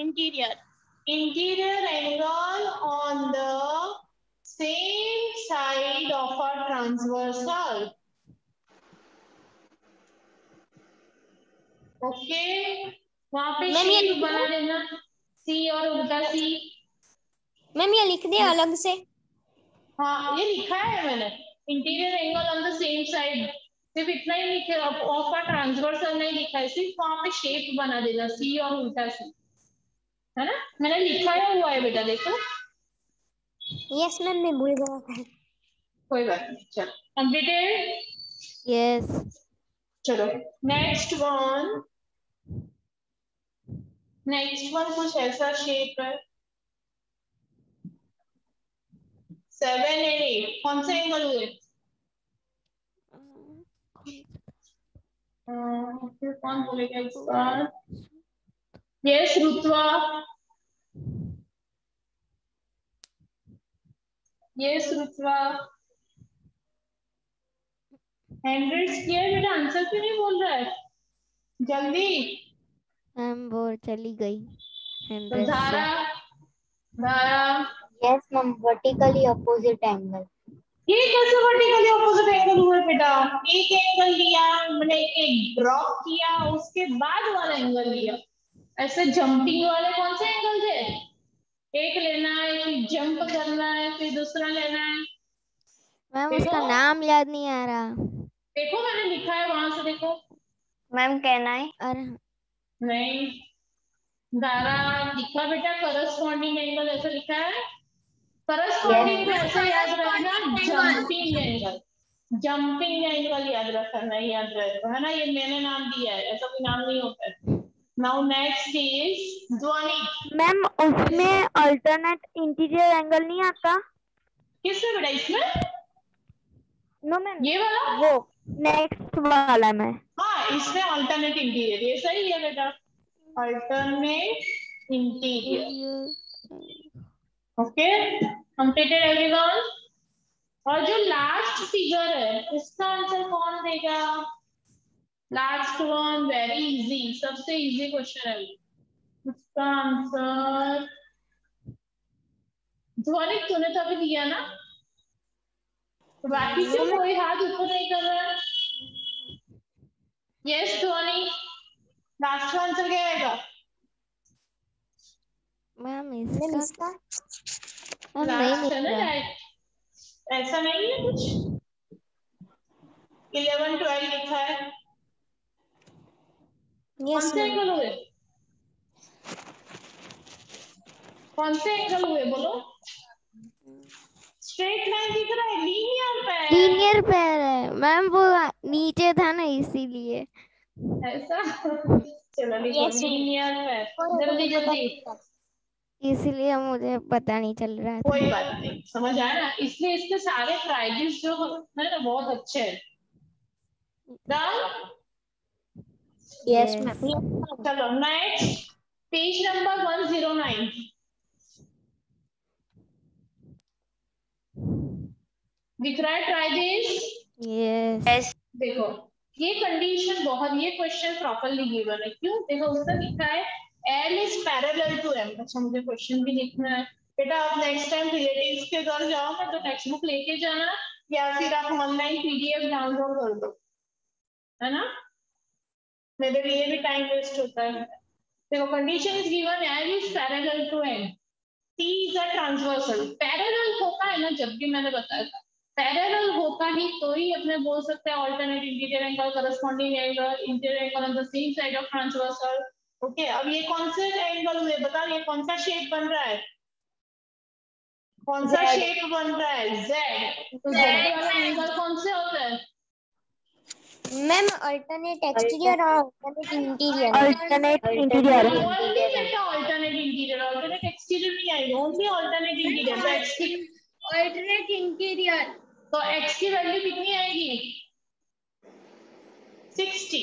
interior. Interior angle on the same side of a transversal. Okay, वहां पे मैम ये शेप बना देना. सी और उल्टा सी. मैम ये लिख दे अलग से. हाँ, ये लिखा है मैंने. Interior angle on the same side. सिर्फ इतना ही लिखे, ऑफ का ट्रांसवर्सल नहीं लिखा है, सिर्फ वहां पे शेप बना देना सी और उल्टा सी, है ना। मैंने लिखाया हुआ है बेटा, देखो। यस मैम, मैं भूल गया था। कोई बात नहीं, चलो कंप्लीटेड। यस चलो नेक्स्ट वन, नेक्स्ट वन कुछ ऐसा शेप है, 7 and 8 कौन से एंगल हुए? फिर कौन बोलेगा इसका? यस रुतवा, यस रुतवा, हैंड्रेड्स किया है बेटा, आंसर क्यों नहीं बोल रहा है जल्दी? मैम वो चली गई तो 100 धारा, से। धारा yes ma'am, vertically opposite angle. ये कैसे वर्टिकली ऑपोजिट एंगल हुए बेटा? एक एंगल लिया, मैंने एक ड्रॉप किया, उसके बाद वाला एंगल लिया। ऐसे जंपिंग वाले कौन से एंगल थे? एक लेना है, फिर जंप करना है, फिर दूसरा लेना है। मैम देखो, उसका नाम याद नहीं आ रहा। देखो मैंने लिखा है वहां से, देखो। मैम कहना है अरे नहीं, धारा लिखा बेटा, करस्पॉन्डिंग एंगल ऐसा लिखा है। करस्पॉन्डिंग को ऐसे याद रखना, जंपिंग एंगल, जंपिंग एंगल याद रखना, याद रखो, है ना। ये मैंने नाम दिया है, ऐसा कोई नाम नहीं होता है। नाउ नेक्स्ट इज ध्वनि। मैम उसमें अल्टरनेट इंटीरियर एंगल नहीं आता? किसमें बेटा? इसमें? नो मैम, ये वाला? वो नेक्स्ट वाला में। हाँ, इसमें अल्टरनेट इंटीरियर, ये सही है बेटा, alternate interior. Okay, completed everyone. और जो लास्ट फिगर है, इसका आंसर कौन देगा? लास्ट वन वेरी इजी, सबसे इजी क्वेश्चन है। इसका आंसर ध्वनिक तूने तो अभी दिया ना, तो बाकी से कोई हाथ ऊपर नहीं कर रहा है। यस ध्वनि, लास्ट आंसर क्या आएगा? मैम मैम इसका इसका मैम नहीं लास्ट है मिल ना, रहा। ऐसा नहीं है कुछ? 11 12 लिखा है, कौन यस से मैम, एंगल हुए? कौन से एंगल हुए बोलो? स्ट्रेट लाइन दिख रहा है, लीनियर पैर। लीनियर पैर है मैम, वो नीचे था ना इसीलिए। ऐसा चलो लिखो यस लीनियर पैर, जल्दी जल्दी। इसीलिए मुझे पता नहीं चल रहा था। कोई बात नहीं, समझ आया ना, इसलिए इसके सारे प्राइजेस जो है ना बहुत अच्छे हैं। डन? Yes yes ma'am. चलो नेक्स्ट, पेज नंबर 109। दिख रहा है? Try this. यस देखो, ये कंडीशन बहुत, ये क्वेश्चन प्रॉपरली गिवन है, क्यों? देखो उसने लिखा है L is parallel to M। अच्छा, मुझे क्वेश्चन भी लिखना है बेटा। आप नेक्स्ट टाइम रिलेटिव्स के घर जाओ ना, तो टेक्स्ट बुक लेके जाना, या फिर आप ऑनलाइन PDF डाउनलोड कर दो, है ना, मेरे लिए भी टाइम वेस्ट होता है। देखो, condition is given L is parallel to M, T is a transversal. Parallel होता है ना, जब भी मैंने बताया था पैरेलल होता ही तो ही अपने बोल सकते हैं alternate interior angle, corresponding angle, interior angle on the same side of transversal. Okay, अब ये कौन से एंगल हुए बताओ, ये कौन सा शेप बन रहा है? कौन सा शेप बन रहा है? Z। तो Z वाला एंगल कौन से होता है? मैम अल्टरनेट एक्सटीरियर और alternate interior. Alternate interior. Only बेटा ऑल्टरनेट इंटीरियर, ऑल्टरनेट एक्सटीरियर नहीं आएगा, ओनली ऑल्टरनेट इंटीरियर। तो x की, अल्टरनेट इंटीरियर, तो x की वैल्यू कितनी आएगी? 60।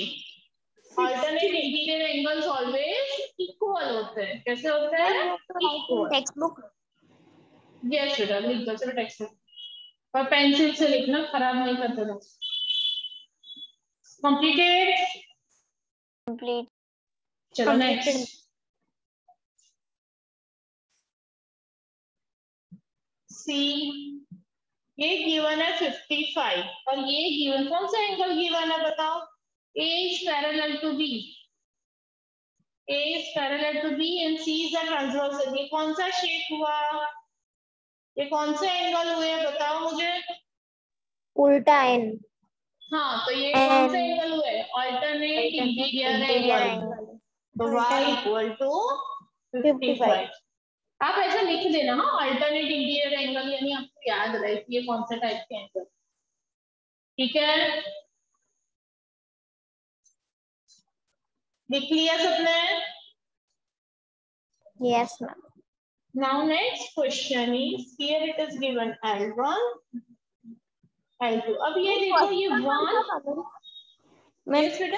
Alternate interior angles always equal होते हैं। कैसे होते हैं? इक्वल। Text book. यस बेटा, लिख दो, चलो टेक्स्ट बुक और पेंसिल से लिखना, खराब नहीं करते रहो। कंप्लीटेड? कंप्लीट। चलो नेक्स्ट, सी। ये गिवन है 55, और ये गिवन, कौन सा एंगल गिवन है बताओ? A is parallel to B, A is parallel to B and C is a transversal। ये कौन सा शेप हुआ? ये कौन से एंगल हुए बताओ मुझे? उल्टा एन। हाँ, तो ये कौन से एंगल हुए? Alternate interior angle. तो y इक्वल टू 55। आप ऐसा लिख देना, हाँ, अल्टरनेट इंटीरियर एंगल, यानी आपको याद रहे कि ये कौन सा टाइप के एंगल। ठीक है, लिख लिया सबने? Yes, ma'am. Now next question is, here it is given L1, L2. अब ये देखो, ये 1, yes बेटा,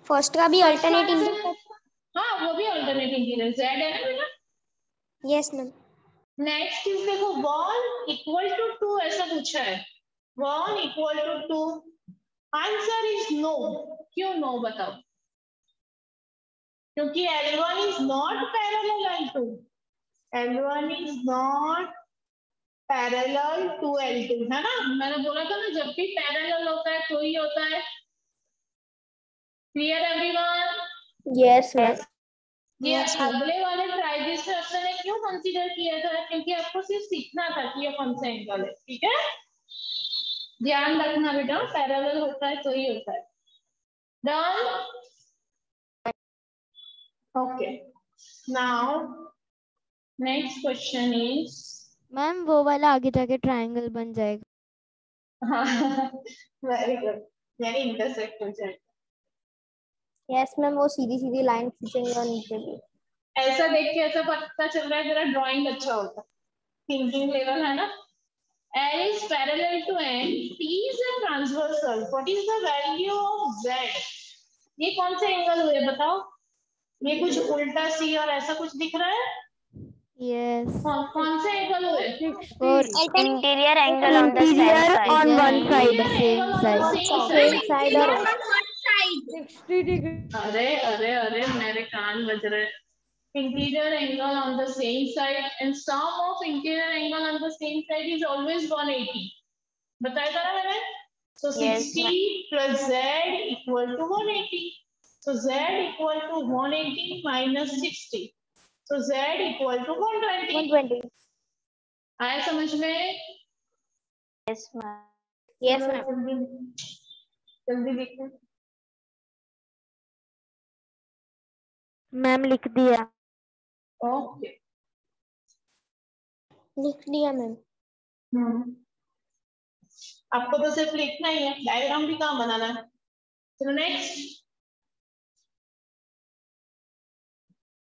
फर्स्ट का भी अल्टरनेट इंटीरियर। हाँ वो भी अल्टरनेट इंटीरियर Z है ना बेटा। Yes ma'am. नेक्स्ट इज देखो 1 इक्वल टू 2 ऐसा पूछा है, 1 equal to 2। Answer is no. क्यों नो बताओ? क्योंकि L1 is not parallel L2, L1 is not parallel to L2, है ना। मैंने बोला था ना, जब भी पैरेलल होता है तो ही होता है। Clear everyone? Yes ma'am. ये अगले वाले ट्राइजेस ने क्यों कंसीडर किया था? क्योंकि आपको सिर्फ सीखना था कि ये कौन सा एंगल है। ठीक है, ध्यान रखना बेटा, पैरेलल होता है तो ही होता है। Done? Okay, now next question is, ma'am वो वाला आगे जाके ट्रायंगल बन जाएगा। हाँ वेरी गुड, यानी इंटरसेक्ट हो जाएगा। यस मैम, वो सीधी सीधी लाइन खींचेंगे और नीचे भी। ऐसा देख के ऐसा पता चल रहा है तेरा ड्राइंग अच्छा होता है, थिंकिंग लेवल है ना। L is parallel to N, T is a transversal. What is the value of Z? ये कौन से एंगल हुए बताओ? ये कुछ उल्टा सी और ऐसा कुछ दिख रहा है? यस। कौन से एंगल हुए? Interior angle on the interior on one side, same same side और 60 डिग्री। अरे अरे अरे मेरे कान बज रहे। Interior angle on the same side and sum of interior angle on the same side is always 180. बताया था ना मैंने? So 60 plus Z equal to 180. So Z equal to 180 minus 60. So Z equal to 120. आया समझ में? Yes ma'am. Yes ma'am. जल्दी लिखो। Ma'am लिख दिया। ओके, लिख दिया मैम। आपको तो सिर्फ लिखना ही है, डायग्राम भी कहाँ बनाना है। चलो नेक्स्ट,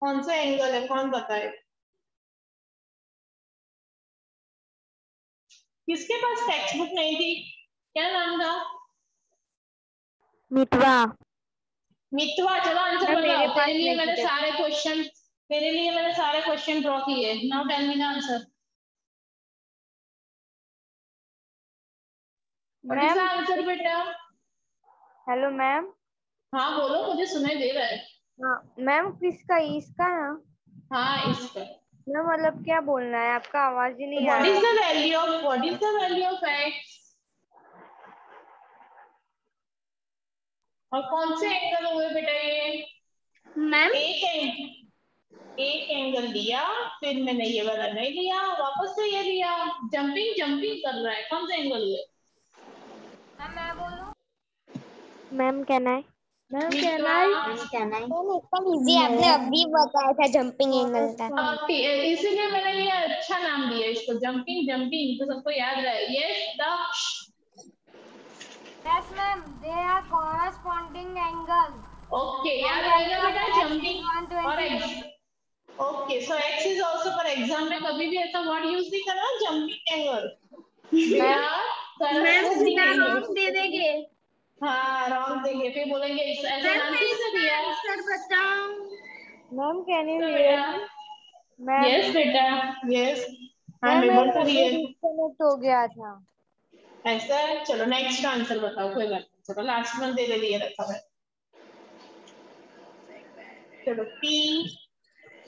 कौन सा एंगल है, कौन बताए? किसके पास टेक्स्ट बुक नहीं थी? क्या नाम था? मितवा। मितवा, चलो आंसर मेरे बताओ। पास तेरे लिए नहीं मैंने थे। सारे क्वेश्चन ड्रॉ किए। Now tell me the answer. What is the answer बेटा? Hello ma'am. हाँ बोलो, मुझे सुनाई दे रहा है। हाँ मैम, किसका? इसका ना? हाँ इसका। मैम मतलब क्या बोलना है? आपका आवाज ही नहीं आ व्हाट रहा। Is the value of x? और कौन से एंगल हुए बेटा ये? मैम एक एंगल लिया, फिर मैंने ये वाला नहीं लिया, वापस से ये लिया। जंपिंग कर रहा है। कौन से एंगल हुए? मैम कहना है। मैम कहना है। एकदम इजी, आपने अभी बताया था जंपिंग एंगल था। इसीलिए मैंने ये अच्छा नाम दिया इसको, जंपिंग, तो सबको याद रहे। Yes Daksh. Yes, ma'am. They are corresponding angles. ओके, याद रहेगा बेटा, जंपिंग और 120. X. Okay, so X is also, पर एग्जाम में कभी भी ऐसा वर्ड यूज नहीं करना, जंपिंग एंगल। रॉन्ग दे देंगे। हाँ रॉन्ग देंगे, फिर बोलेंगे ऐसा नाम किसने दिया? आंसर बताओ। मैम कैन यू तो हियर? मैम यस बेटा, yes I ma'am am able मेरा टू हियर। डिस्कनेक्ट हो गया था। ऐसा है, चलो नेक्स्ट आंसर बताओ। कोई बात नहीं, चलो लास्ट में दे दिए रखा है। चलो P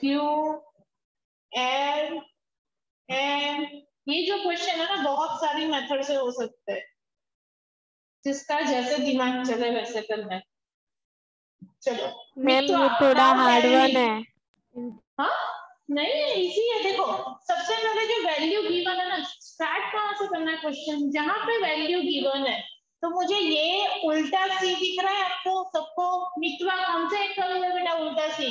Q L M, ये जो क्वेश्चन है ना, बहुत सारी मेथड से हो सकते हैं, जिसका जैसे दिमाग चले वैसे करना है। चलो मैम ये थोड़ा हार्ड वन है। हाँ नहीं, इजी है। देखो सबसे पहले जो वैल्यू गिवन है ना, स्टार्ट कहाँ से करना है क्वेश्चन? जहां पे वैल्यू गिवन है तो मुझे ये उल्टा सी दिख रहा है आपको सबको। मितवा कौन से एंगल हुए बेटा उल्टा सी?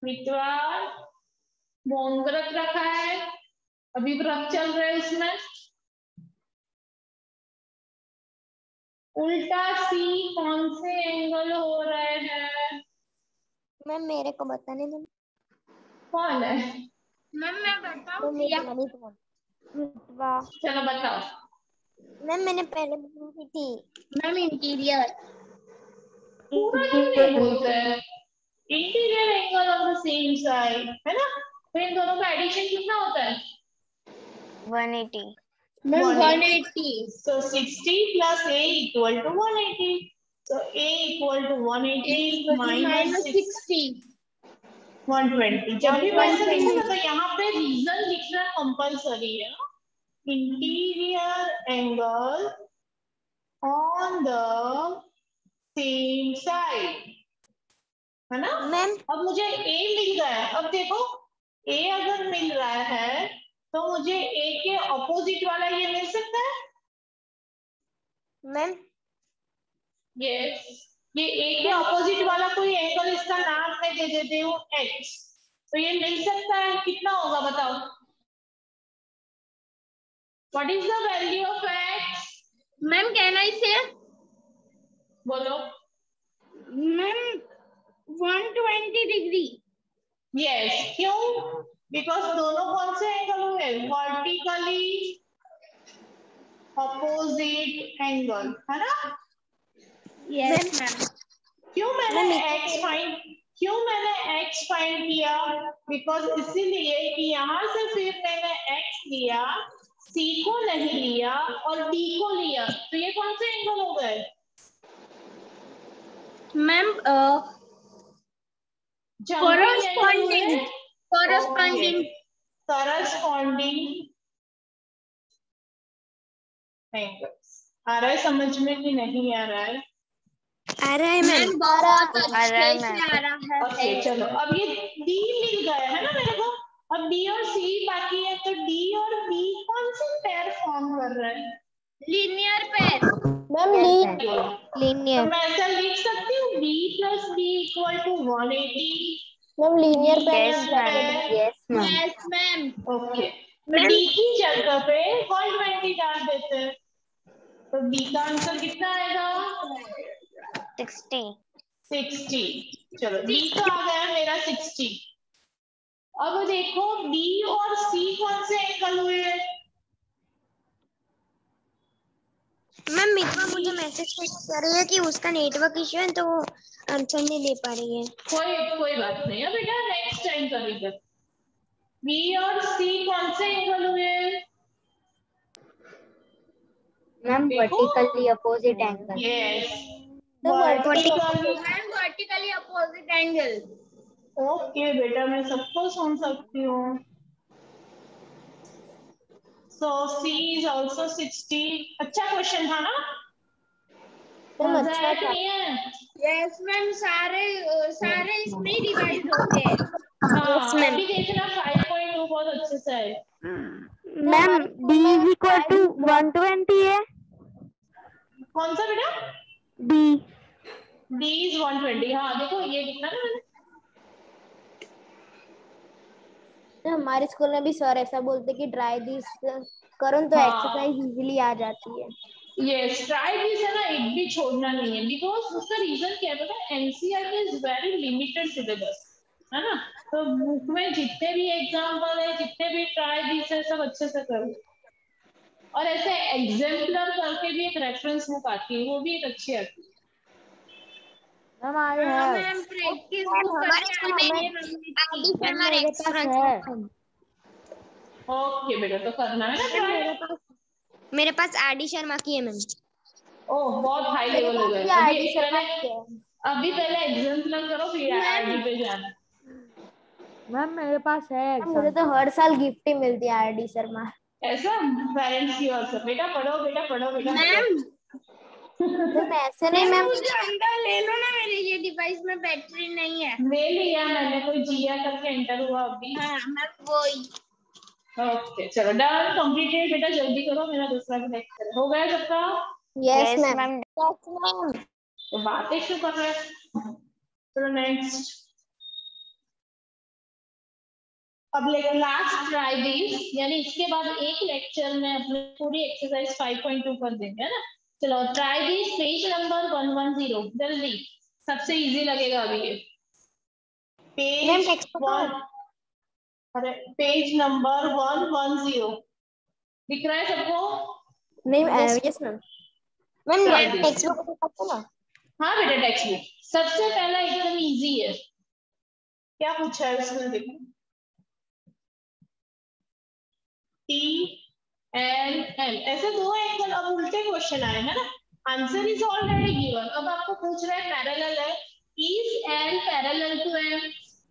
मितवा मौन व्रत रखा है, अभी व्रत चल रहा है इसमें। उल्टा सी कौन से एंगल हो रहे हैं? मैम मेरे को बताने दो। कौन है? मैम मैं बताऊं मितवा। चलो बताओ। मैम मैंने पहले पूछी थी। Ma'am interior. पूरा क्यों नहीं बोलते हैं? Interior angle of the same side है ना। तो इन दोनों का एडिशन कितना होता है? 180। Ma'am 180। 180। So 60 plus A equal to 180. So A equal to 180 minus 60। 120. जब भी वैसे लिखो ना तो यहाँ पे रीजन लिखना कंपलसरी है ना। Interior angle on the same side है ना। मैम अब मुझे A मिल गया है। अब देखो A अगर मिल रहा है तो मुझे A के ऑपोजिट वाला ये मिल सकता है। मैम यस, ये A के ऑपोजिट वाला कोई एंगल इसका नाम मैं दे देती हूँ X। तो ये मिल सकता है। कितना होगा बताओ? What is the value of X? Ma'am can आई से? बोलो। Ma'am 120 degree. यस, क्यों? बिकॉज दोनों कौन से एंगल हुए? वर्टिकली ऑपोजिट एंगल है ना। Yes ma'am. क्यों मैंने x फाइंड किया? बिकॉज इसीलिए कि यहाँ से फिर मैंने x लिया, c को नहीं लिया और d को लिया। तो ये कौन से एंगल हो गए? Ma'am corresponding angles. आ रहा है समझ में कि नहीं आ रहा है? आ रहा है मैम। बहुत आ रहा है अच्छे से आ रहा है। ओके चलो, अब ये D मिल गया है ना मेरे को। अब B और C बाकी है। तो D और B कौन से पेयर फॉर्म कर रहे हैं? Linear pair. मैम तो लीनियर। मैं ऐसा लिख सकती हूँ B plus B equal to 180। Ma'am linear Yes, ma'am. Yes ma'am. Yes ma'am. Okay, तो D की जगह पे 120 डाल देते हैं। तो D का आंसर कितना आएगा? 60। 60। चलो D तो आ गया मेरा 60। अब देखो B और C कौन से एंगल हुए? मैम मितवा मुझे मैसेज कर रही है कि उसका नेटवर्क इश्यू है तो वो आंसर नहीं दे पा रही है। कोई बात नहीं है बेटा, नेक्स्ट टाइम करेंगे। B और C कौन से एंगल हुए? Ma'am vertically opposite angle. Yes, ma'am vertically opposite angle. Okay बेटा, मैं सबको सुन सकती हूँ। So C is also 60। अच्छा क्वेश्चन था ना? मजा आया कि नहीं है? यस मैम, सारे इसमें डिवाइड होते हैं। हाँ, अभी देखना 5.2 बहुत अच्छे से है। Ma'am D is equal to 120 है। कौन सा बेटा? D। D is 120। हाँ देखो ये लिखना ना मैंने। हमारे स्कूल में भी सर ऐसा बोलते कि ट्राई दिस करो तो एक्सरसाइज इजीली आ जाती है। यस, ट्राई दिस है ना, एक भी छोड़ना नहीं है। बिकॉज उसका रीजन क्या है पता है? NCERT is very limited syllabus है ना। तो बुक में जितने भी एग्जाम्पल है, जितने भी ट्राई दिस है, सब अच्छे से करो। और ऐसे एग्जाम्पलर करके भी एक रेफरेंस बुक आती है, वो भी एक अच्छी आती है। मैम प्रैक्टिस बुक ओके बेटा, तो करना है ना ट्राई। मेरे पास आरडी शर्मा की है मैम। ओह, बहुत हाई लेवल हो गए। अभी पहले एग्जाम्पलर करो, फिर आरडी पे जाना। मैम मेरे पास है। मुझे तो हर साल गिफ्ट ही मिलती है आरडी शर्मा। ऐसा पेरेंट्स की ओर से, बेटा पढ़ो बेटा पढ़ो बेटा। मैम ऐसे नहीं मैम, मुझे अंदर ले लो ना, मेरे ये डिवाइस में बैटरी नहीं है। ले लिया मैंने, कोई जिया करके एंटर हुआ अभी। हाँ मैम वही। ओके चलो डन कंप्लीटेड बेटा, जल्दी करो, मेरा दूसरा भी नेक्स्ट करो। हो गया सबका? Yes ma'am. तो बातें क्यों कर रहे हैं? चलो नेक्स्ट। अब लास्ट ट्राई दिस, यानी इसके बाद एक लेक्चर में अपनी पूरी एक्सरसाइज 5.2 कर देंगे, है ना। चलो ट्राई दिस पेज नंबर 110, जल्दी, सबसे इजी लगेगा अभी ये पेज 1। अरे पेज नंबर 110 दिख रहा है सबको? नहीं yes ma'am. Ma'am text book दिखाते ना। हाँ बेटा टेक्स्ट बुक सबसे पहला एकदम इजी है। क्या पूछा है उसमें देखो, TNM ऐसे दो एंगल। अब उल्टे क्वेश्चन आए हैं ना, आंसर इज ऑलरेडी गिवन। अब आपको पूछ रहा है पैरेलल है, is L parallel to M,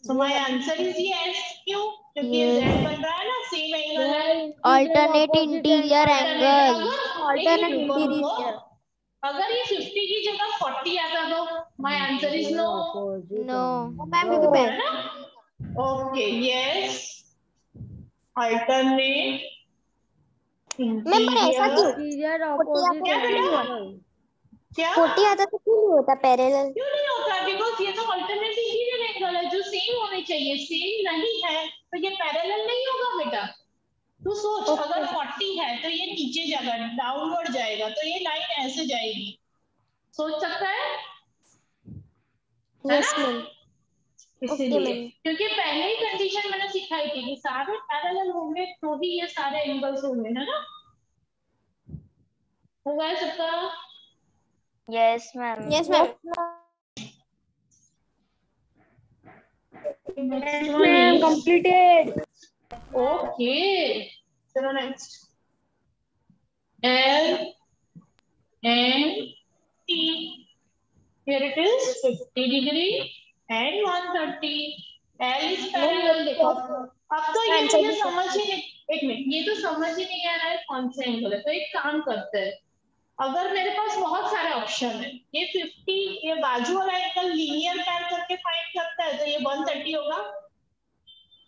तो माय आंसर इज यस। क्यों? क्योंकि ये z बन रहा है ना, सेम एंगल है। Alternate interior angle. Alternate interior. अगर ये 50 की जगह 40 आता तो my answer is no. No है ना? Okay yes alternate interior opposite क्या बेटा? क्या 40 आता तो क्यों नहीं होता पैरेलल? क्यों नहीं होता? बिकॉज ये तो अल्टरनेट इंटीरियर एंगल है जो सेम होने चाहिए, सेम नहीं है तो ये पैरेलल नहीं होगा बेटा। तू सोच अगर 40 है तो ये नीचे जाएगा, डाउनवर्ड जाएगा, तो ये लाइन ऐसे जाएगी। सोच सकता है यस मैम। इसीलिए क्योंकि पहले ही कंडीशन मैंने सिखाई थी कि सारे पैरेलल होंगे तो ही ये सारे एंगल्स होंगे, है ना। होगा सबका? Yes ma'am. Yes ma'am. Completed. Okay चलो next. L and T, here it is 50 degree and 130. L is parallel। देखो अब तो ये मुझे समझ ही नहीं, एक मिनट, ये तो समझ ही नहीं आ रहा है कौन सा एंगल है। तो एक काम करते हैं, अगर मेरे पास बहुत सारे ऑप्शन है, ये 50 ये बाजू वाला एंगल लीनियर पैर करके फाइंड करता है तो ये 130 होगा,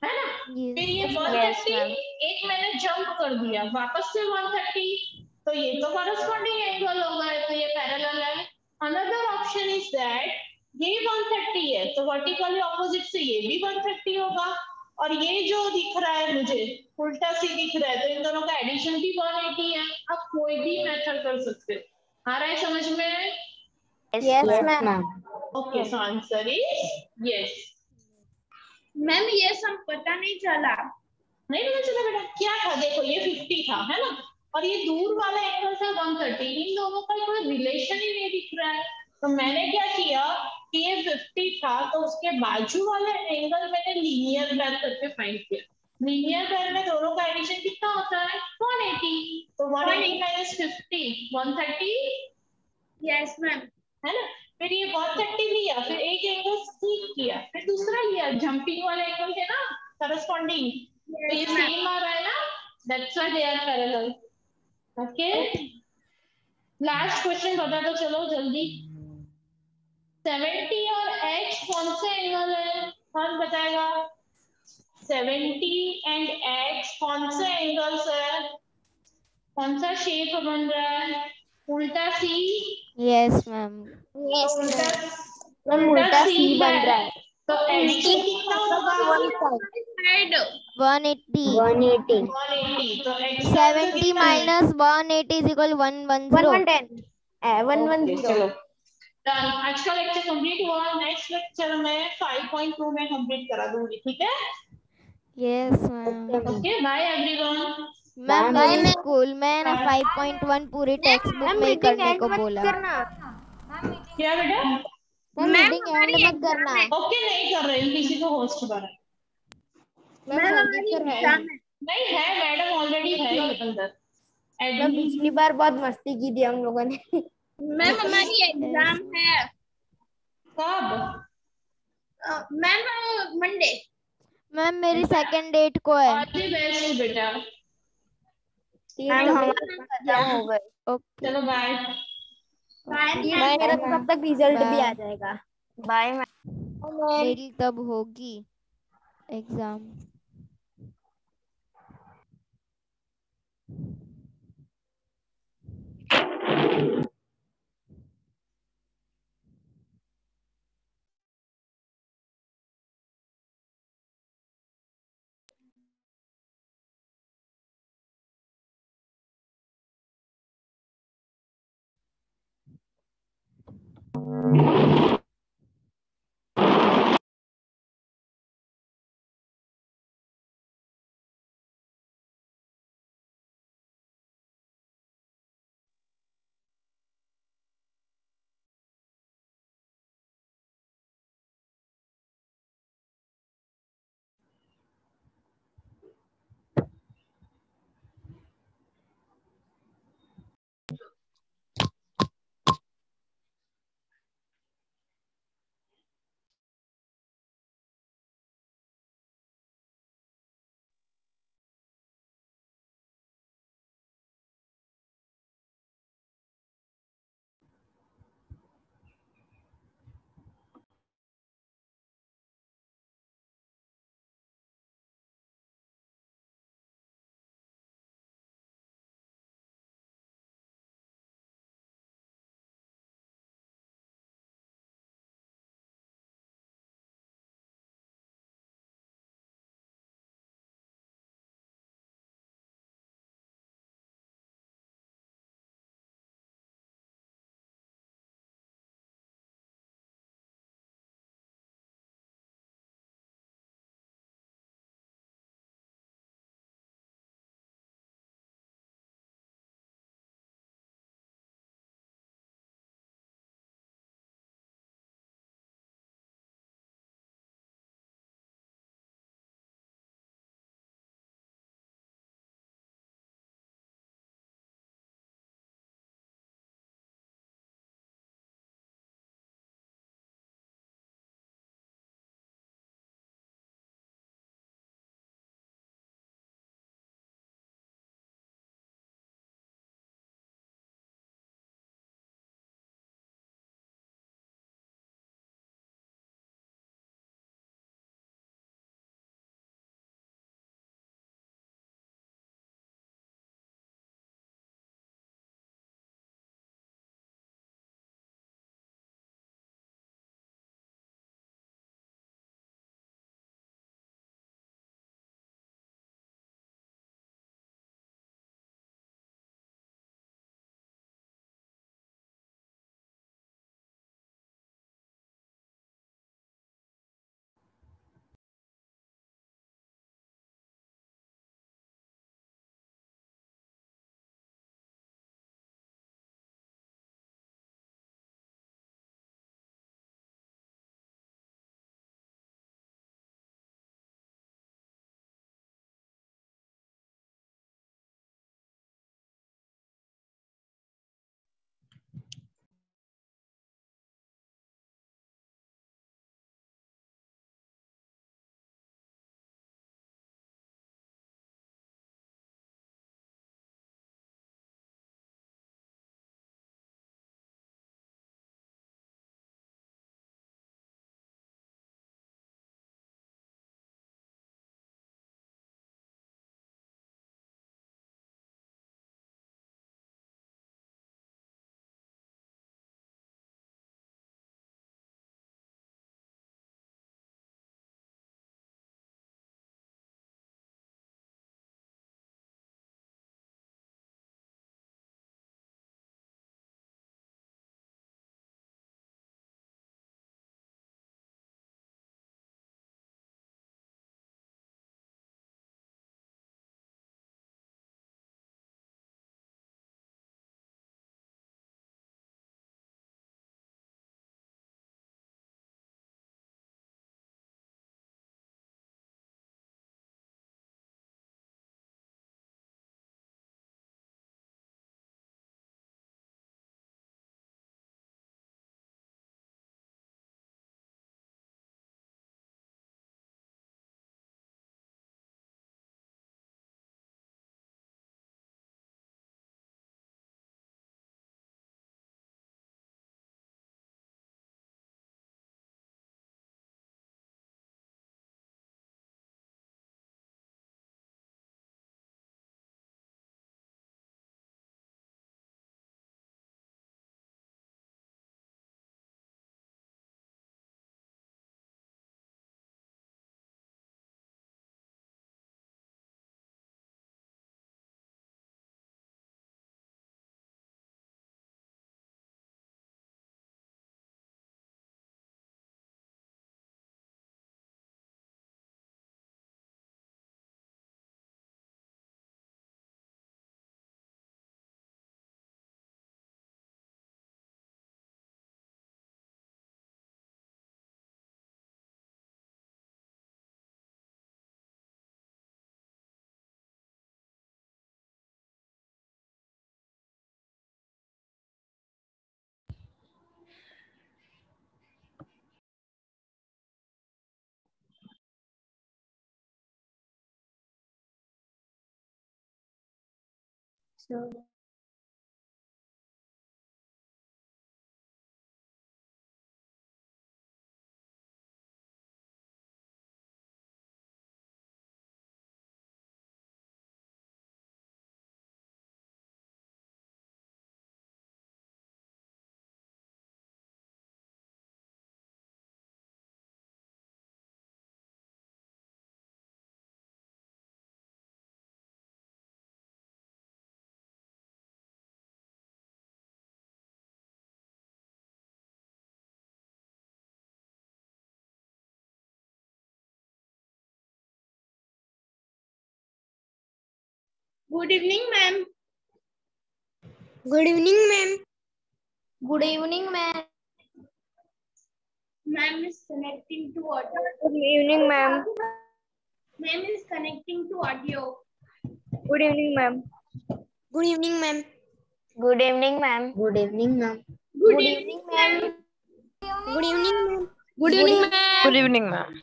है ना। फिर ये 130 एक मैंने जंप कर दिया वापस से 130, तो ये तो कॉरेस्पॉन्डिंग एंगल होगा, तो ये पैरेलल है। अनदर ऑप्शन इज दैट ये 130 है तो वर्टिकली ऑपोजिट से ये भी 130 होगा, और ये जो दिख रहा है मुझे उल्टा सी दिख रहा है तो इन दोनों का एडिशन भी 180 है। आप कोई भी मेथड कर सकते हो। आ रहा है समझ में? Yes ma'am. Okay so answer is yes. Ma'am ये सब पता नहीं चला। नहीं पता चला बेटा? क्या था देखो, ये 50 था, है ना, और ये दूर वाला एंगल था 130, इन दोनों का कोई रिलेशन ही नहीं दिख रहा है। तो मैंने क्या किया कि ये 50 था तो उसके बाजू वाले एंगल मैंने लीनियर पैर करके फाइंड किया। लीनियर पैर में दोनों का एडिशन कितना होता है? 180, तो 180 माइनस 50 130। Yes ma'am. है ना। फिर ये 130 लिया, फिर एक एंगल ठीक किया, फिर दूसरा लिया, जंपिंग वाले एंगल है ना करस्पॉन्डिंग, तो ये सेम आ रहा है ना, that's why they are parallel. Okay last question बता दो चलो जल्दी। 70 और H कौन से एंगल है? कौन बताएगा? 70 एंड H कौन से एंगल्स है? कौन सा शेप बन रहा है? उल्टा C. Yes ma'am. Yes ma'am उल्टा सी बन रहा है तो एडिशन कितना होगा? 180। 180 तो 70 माइनस 180 इज इक्वल 110। 110। चलो डन। आज का लेक्चर कंप्लीट हुआ, नेक्स्ट लेक्चर में 5.2 में कंप्लीट करा दूंगी, ठीक है? Yes ma'am. Okay bye everyone. Ma'am मेरे स्कूल में ना 5.1 पूरी टेक्स्ट बुक में ही करने को बोला। क्या बेटा? मीटिंग एंड मत करना। ओके नहीं कर रहे, किसी को होस्ट बना नहीं है, मैडम ऑलरेडी है ही अंदर। पिछली बार बहुत मस्ती की थी हम लोगों ने। मैम हमारी एग्जाम है कब? Ma'am Monday. मैम मेरी 2nd डेट को है। ऑल द बेस्ट बेटा। मैम हमारे खत्म हो गए। ओके चलो बाय। मेरा तो कब तक रिजल्ट भी आ जाएगा। Bye ma'am. मेरी तब होगी exam. Good evening, ma'am. Good evening ma'am. Good evening, ma'am. Ma'am is connecting to audio. Good evening, ma'am. Ma'am is connecting to audio. Good evening, ma'am. Good evening ma'am. Good evening, ma'am. Good evening ma'am. Good evening, ma'am. Good evening ma'am. Good evening, ma'am. Good evening ma'am.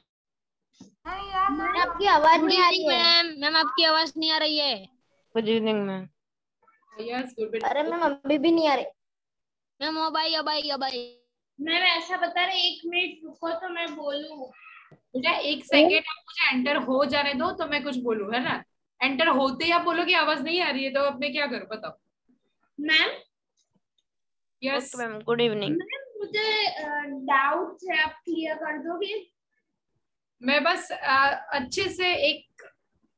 आपकी आवाज नहीं आ रही है। Ma'am आपकी आवाज नहीं आ रही है। Good evening ma'am. Yes good. अरे मैम अभी भी नहीं आ रही। मैम अबाई अबाई अबाई। मैम ऐसा बता रहे 1 मिनट रुको तो मैं बोलूं। बेटा 1 सेकेंड आप मुझे एंटर हो जाने दो तो मैं कुछ बोलूं, है ना। एंटर होते ही आप बोलोगे आवाज नहीं आ रही है तो अब मैं क्या करूं बताओ। Ma'am yes okay ma'am. Good evening. Ma'am मुझे डाउट है, आप क्लियर कर दोगे? मैं बस अच्छे से एक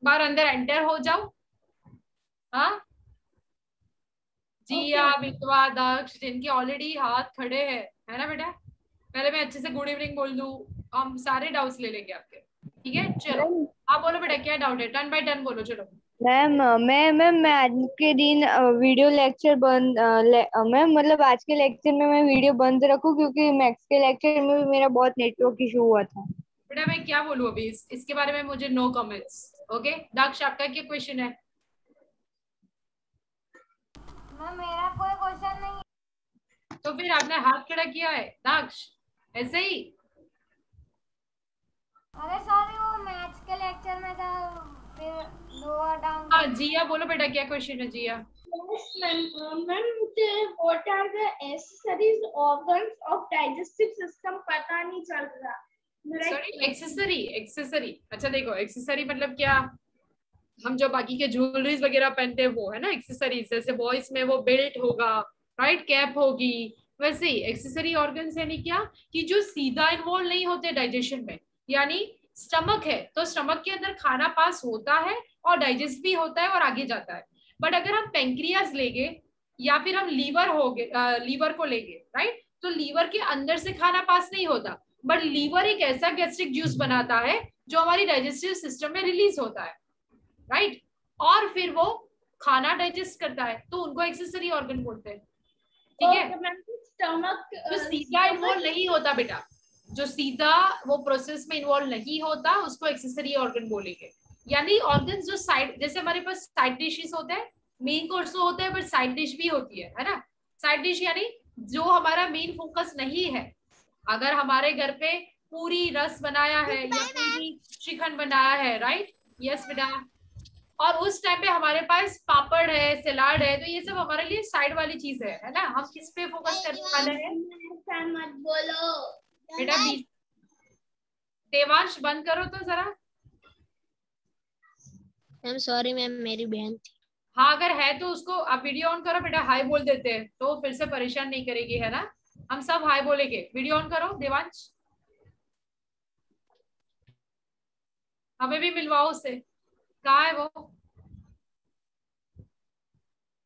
बार अंदर एंटर हो जाऊं। हाँ जिया, वितवा, दक्ष जिनके ऑलरेडी हाथ खड़े हैं, है ना बेटा। पहले मैं अच्छे से गुड इवनिंग बोल दूं, हम सारे डाउट्स ले लेंगे आपके। ठीक है चलो आप बोलो बेटा क्या डाउट है, टर्न बाय टर्न बोलो चलो। मैं आज के दिन वीडियो लेक्चर बंद मैम मतलब आज के लेक्चर में मैं वीडियो बंद रखूं क्योंकि मैथ्स के लेक्चर में भी मेरा बहुत नेटवर्क इशू हुआ था। बेटा मैं क्या बोलूं अभी इसके बारे में, मुझे नो कमेंट्स। ओके दक्ष आपका क्या क्वेश्चन है? मैम मेरा कोई क्वेश्चन नहीं। तो फिर आपने हाथ खड़ा किया है दक्ष ऐसे ही? अरे सॉरी वो मैथ्स के लेक्चर में था फिर लोअर डाउन। हाँ जिया बोलो बेटा क्या क्वेश्चन है जिया? Yes, ma'am. Ma'am, मुझे what are the accessories organs of digestive system पता नहीं चल रहा। Sorry accessory. अच्छा देखो एक्सेसरी मतलब क्या, हम जो बाकी के ज्वेलरीज वगैरह पहनते हैं वो है ना एक्सेसरीज। जैसे बॉयज में वो बेल्ट होगा, राइट, कैप होगी, वैसे ही एक्सेसरी ऑर्गन्स यानी क्या कि जो सीधा इन्वॉल्व नहीं होते डाइजेशन में। यानी स्टमक है तो स्टमक के अंदर खाना पास होता है और डाइजेस्ट भी होता है और आगे जाता है। बट अगर हम पेंक्रियाज लेंगे या फिर हम लीवर को लेंगे, राइट, तो लीवर के अंदर से खाना पास नहीं होता, बट लीवर एक ऐसा गैस्ट्रिक जूस बनाता है जो हमारी डाइजेस्टिव सिस्टम में रिलीज होता है, राइट, और फिर वो खाना डाइजेस्ट करता है, तो उनको एक्सेसरी ऑर्गन बोलते हैं। ठीक है, स्टमक जो सीधा इन्वॉल्व नहीं होता बेटा, जो सीधा वो प्रोसेस में इन्वॉल्व नहीं होता उसको एक्सेसरी ऑर्गन बोलेंगे। यानी ऑर्गन जो साइड, जैसे हमारे पास साइड डिशेस होते हैं, मेन कोर्स तो होता है बट साइड डिश भी होती है ना। साइड डिश यानी जो हमारा मेन फोकस नहीं है। अगर हमारे घर पे पूरी रस बनाया है या पूरी श्रीखंड बनाया है, राइट, यस बेटा, और उस टाइम पे हमारे पास पापड़ है, सलाद है, तो ये सब हमारे लिए साइड वाली चीज है ना। हम किस पे फोकस करने वाले हैं? मत बोलो बेटा देवांश बंद करो तो जरा। मैम सॉरी मैम मेरी बहन थी। हाँ अगर है तो उसको आप वीडियो ऑन करो बेटा, हाई बोल देते हैं तो फिर से परेशान नहीं करेगी, है ना। हम सब हाई बोलेंगे। वीडियो ऑन करो देवांश, हमें भी मिलवाओ उससे। कहाँ है वो?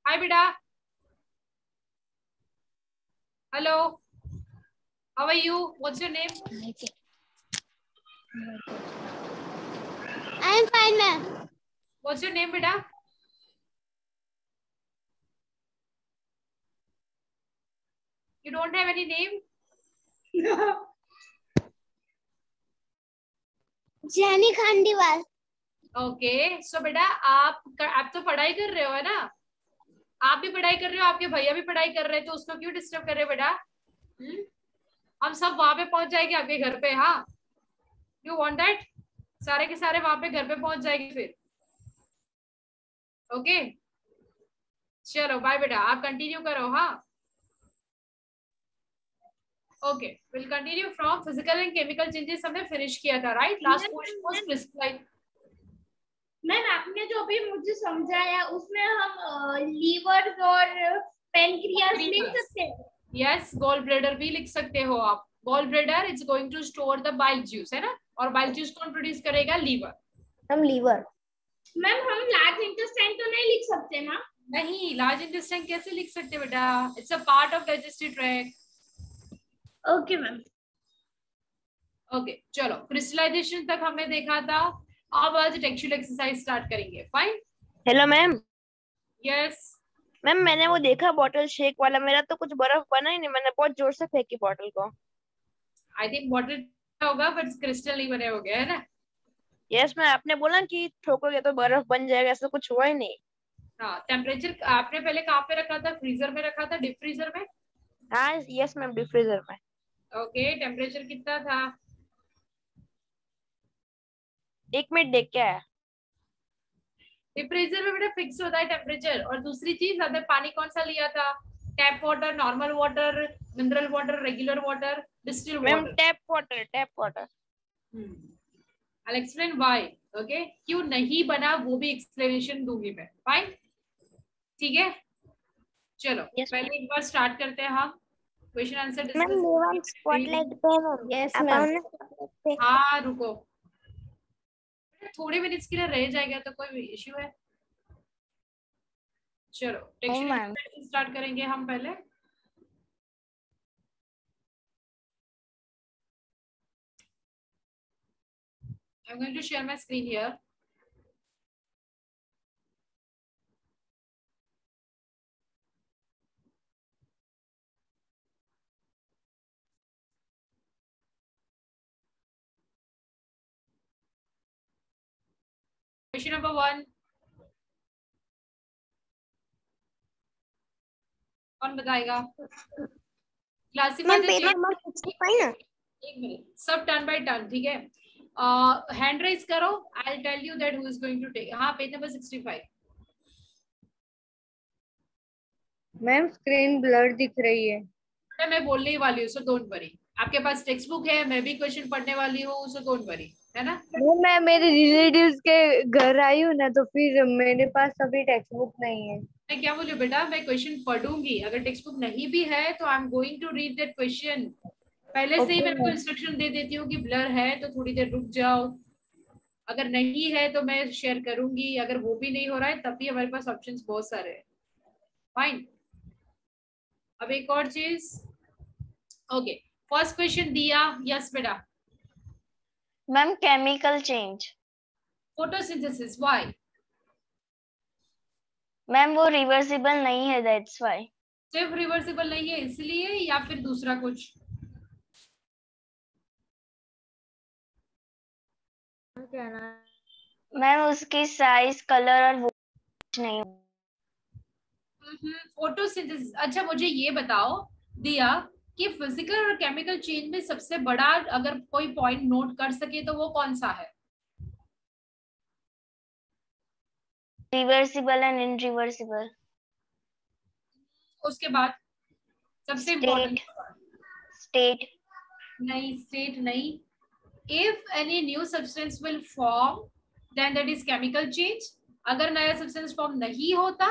हाय बेटा, hello, how are you, what's your name? I am fine ma'am. What's your name बेटा? You don't have any name? Jenny Khandiwal. Okay so बेटा आप तो पढ़ाई कर रहे हो, है ना। आप भी पढ़ाई कर रहे हो, आपके भैया भी पढ़ाई कर रहे हैं, तो उसको क्यों डिस्टर्ब कर रहे हो बेटा? हम सब वहां पे पहुंच जाएंगे आपके घर पे। हाँ यू वांट दैट? सारे के सारे वहां पे घर पे पहुंच जाएंगे फिर। ओके चलो बाय बेटा, आप कंटिन्यू करो। हाँ okay, will continue from physical and chemical changes हमने फिनिश किया था, right? Last portion was crystalline. Ma'am आपने जो भी मुझे समझाया उसमें हम लीवर्स और पेनक्रियास लिख सकते हैं? यस, गॉल ब्लैडर भी लिख सकते हो आप। Gall bladder is going to store the bile juice, है ना? और बाइल जूस कौन प्रोड्यूस करेगा? लीवर। हम लीवर। मैम हम लार्ज इंटेस्टाइन तो नहीं लिख सकते ना? नहीं, लार्ज इंटेस्टाइन कैसे लिख सकते बेटा? It's a part of digestive tract. Okay ma'am. Okay चलो, क्रिस्टलाइजेशन तक हमने देखा था। अब आज टेक्सचुअल एक्सरसाइज स्टार्ट करेंगे। Fine. Hello ma'am. Yes ma'am मैंने वो देखा बॉटल शेक वाला, मेरा तो कुछ बर्फ बना ही नहीं, मैंने बहुत जोर से फेंकी बॉटल को। आई थिंक बॉटल होगा बट क्रिस्टल नहीं बने होंगे, है ना? यस मैम, आपने बोला कि ठोकोगे तो बर्फ बन जाएगा, ऐसा कुछ हुआ ही नहीं। हाँ, टेम्परेचर आपने पहले कहाँ पे रखा था? फ्रीजर में रखा था? डीप फ्रीजर में? हाँ यस मैम, डीप फ्रीजर में। ओके, टेम्परेचर कितना था? 1 मिनट देख के आया। डीप फ्रीजर में बेटा फिक्स होता है टेम्परेचर। और दूसरी चीज, आपने पानी कौन सा लिया था? Tap water, normal water, mineral water, regular water, distilled ma'am water? Tap water, tap water. I'll explain why. Okay? क्यों नहीं बना वो भी एक्सप्लेनेशन दूंगी मैं। फाइन, ठीक है? चलो Yes, पहले एक बार स्टार्ट करते हैं हम क्वेश्चन आंसर मैम लेवन स्पॉटलाइट डिस्कस। पे मैम। यस आप मैम। हमने हाँ रुको, थोड़े मिनट्स के लिए रह जाएगा तो कोई इश्यू है? चलो टेक्सचर स्टार्ट करेंगे हम पहले। I'm going to share my screen here. Question number 1. कौन बताएगा? क्लासिफाई द पेज नंबर 65 ना। एक मिनट, सब टर्न बाय टर्न, ठीक है? हैंड रेज करो, I will tell you that who is going to take. हाँ, page number 65। Ma'am screen blur दिख रही है। मैं बोलने ही वाली हूँ, सो डोंट वरी। आपके पास टेक्स्ट बुक है, मैं भी क्वेश्चन पढ़ने वाली हूँ, सो डोंट वरी, है ना? मैं मेरे रिलेटिव्स के घर आई हूँ ना, तो फिर मेरे पास अभी टेक्स्ट बुक नहीं है। मैं क्या बोलूं बेटा, मैं क्वेश्चन पढ़ूंगी, अगर टेक्स्ट बुक नहीं भी है तो I am going to read that question. पहले से ही मैं आपको इंस्ट्रक्शन दे देती हूँ कि ब्लर है तो थोड़ी देर रुक जाओ, अगर नहीं है तो मैं शेयर करूंगी, अगर वो भी नहीं हो रहा है तब भी हमारे पास ऑप्शंस बहुत सारे हैं। फाइन, अब एक और चीज। ओके, फर्स्ट क्वेश्चन दिया। यस बेटा। Ma'am chemical change. Photosynthesis, why? Ma'am वो रिवर्सिबल नहीं है, दैट्स व्हाई। सिर्फ रिवर्सिबल नहीं है इसलिए, या फिर दूसरा कुछ? मैम उसकी साइज, कलर और वो नहीं। फोटोसिंथेसिस। अच्छा मुझे ये बताओ दिया कि फिजिकल और केमिकल चेंज में सबसे बड़ा अगर कोई पॉइंट नोट कर सके तो वो कौन सा है? Reversible and irreversible. उसके बाद सबसे इम्पोर्टेंट स्टेट। नहीं, स्टेट नहीं। If any new substance will form then that is chemical change. अगर नया सब्सटेंस फॉर्म नहीं होता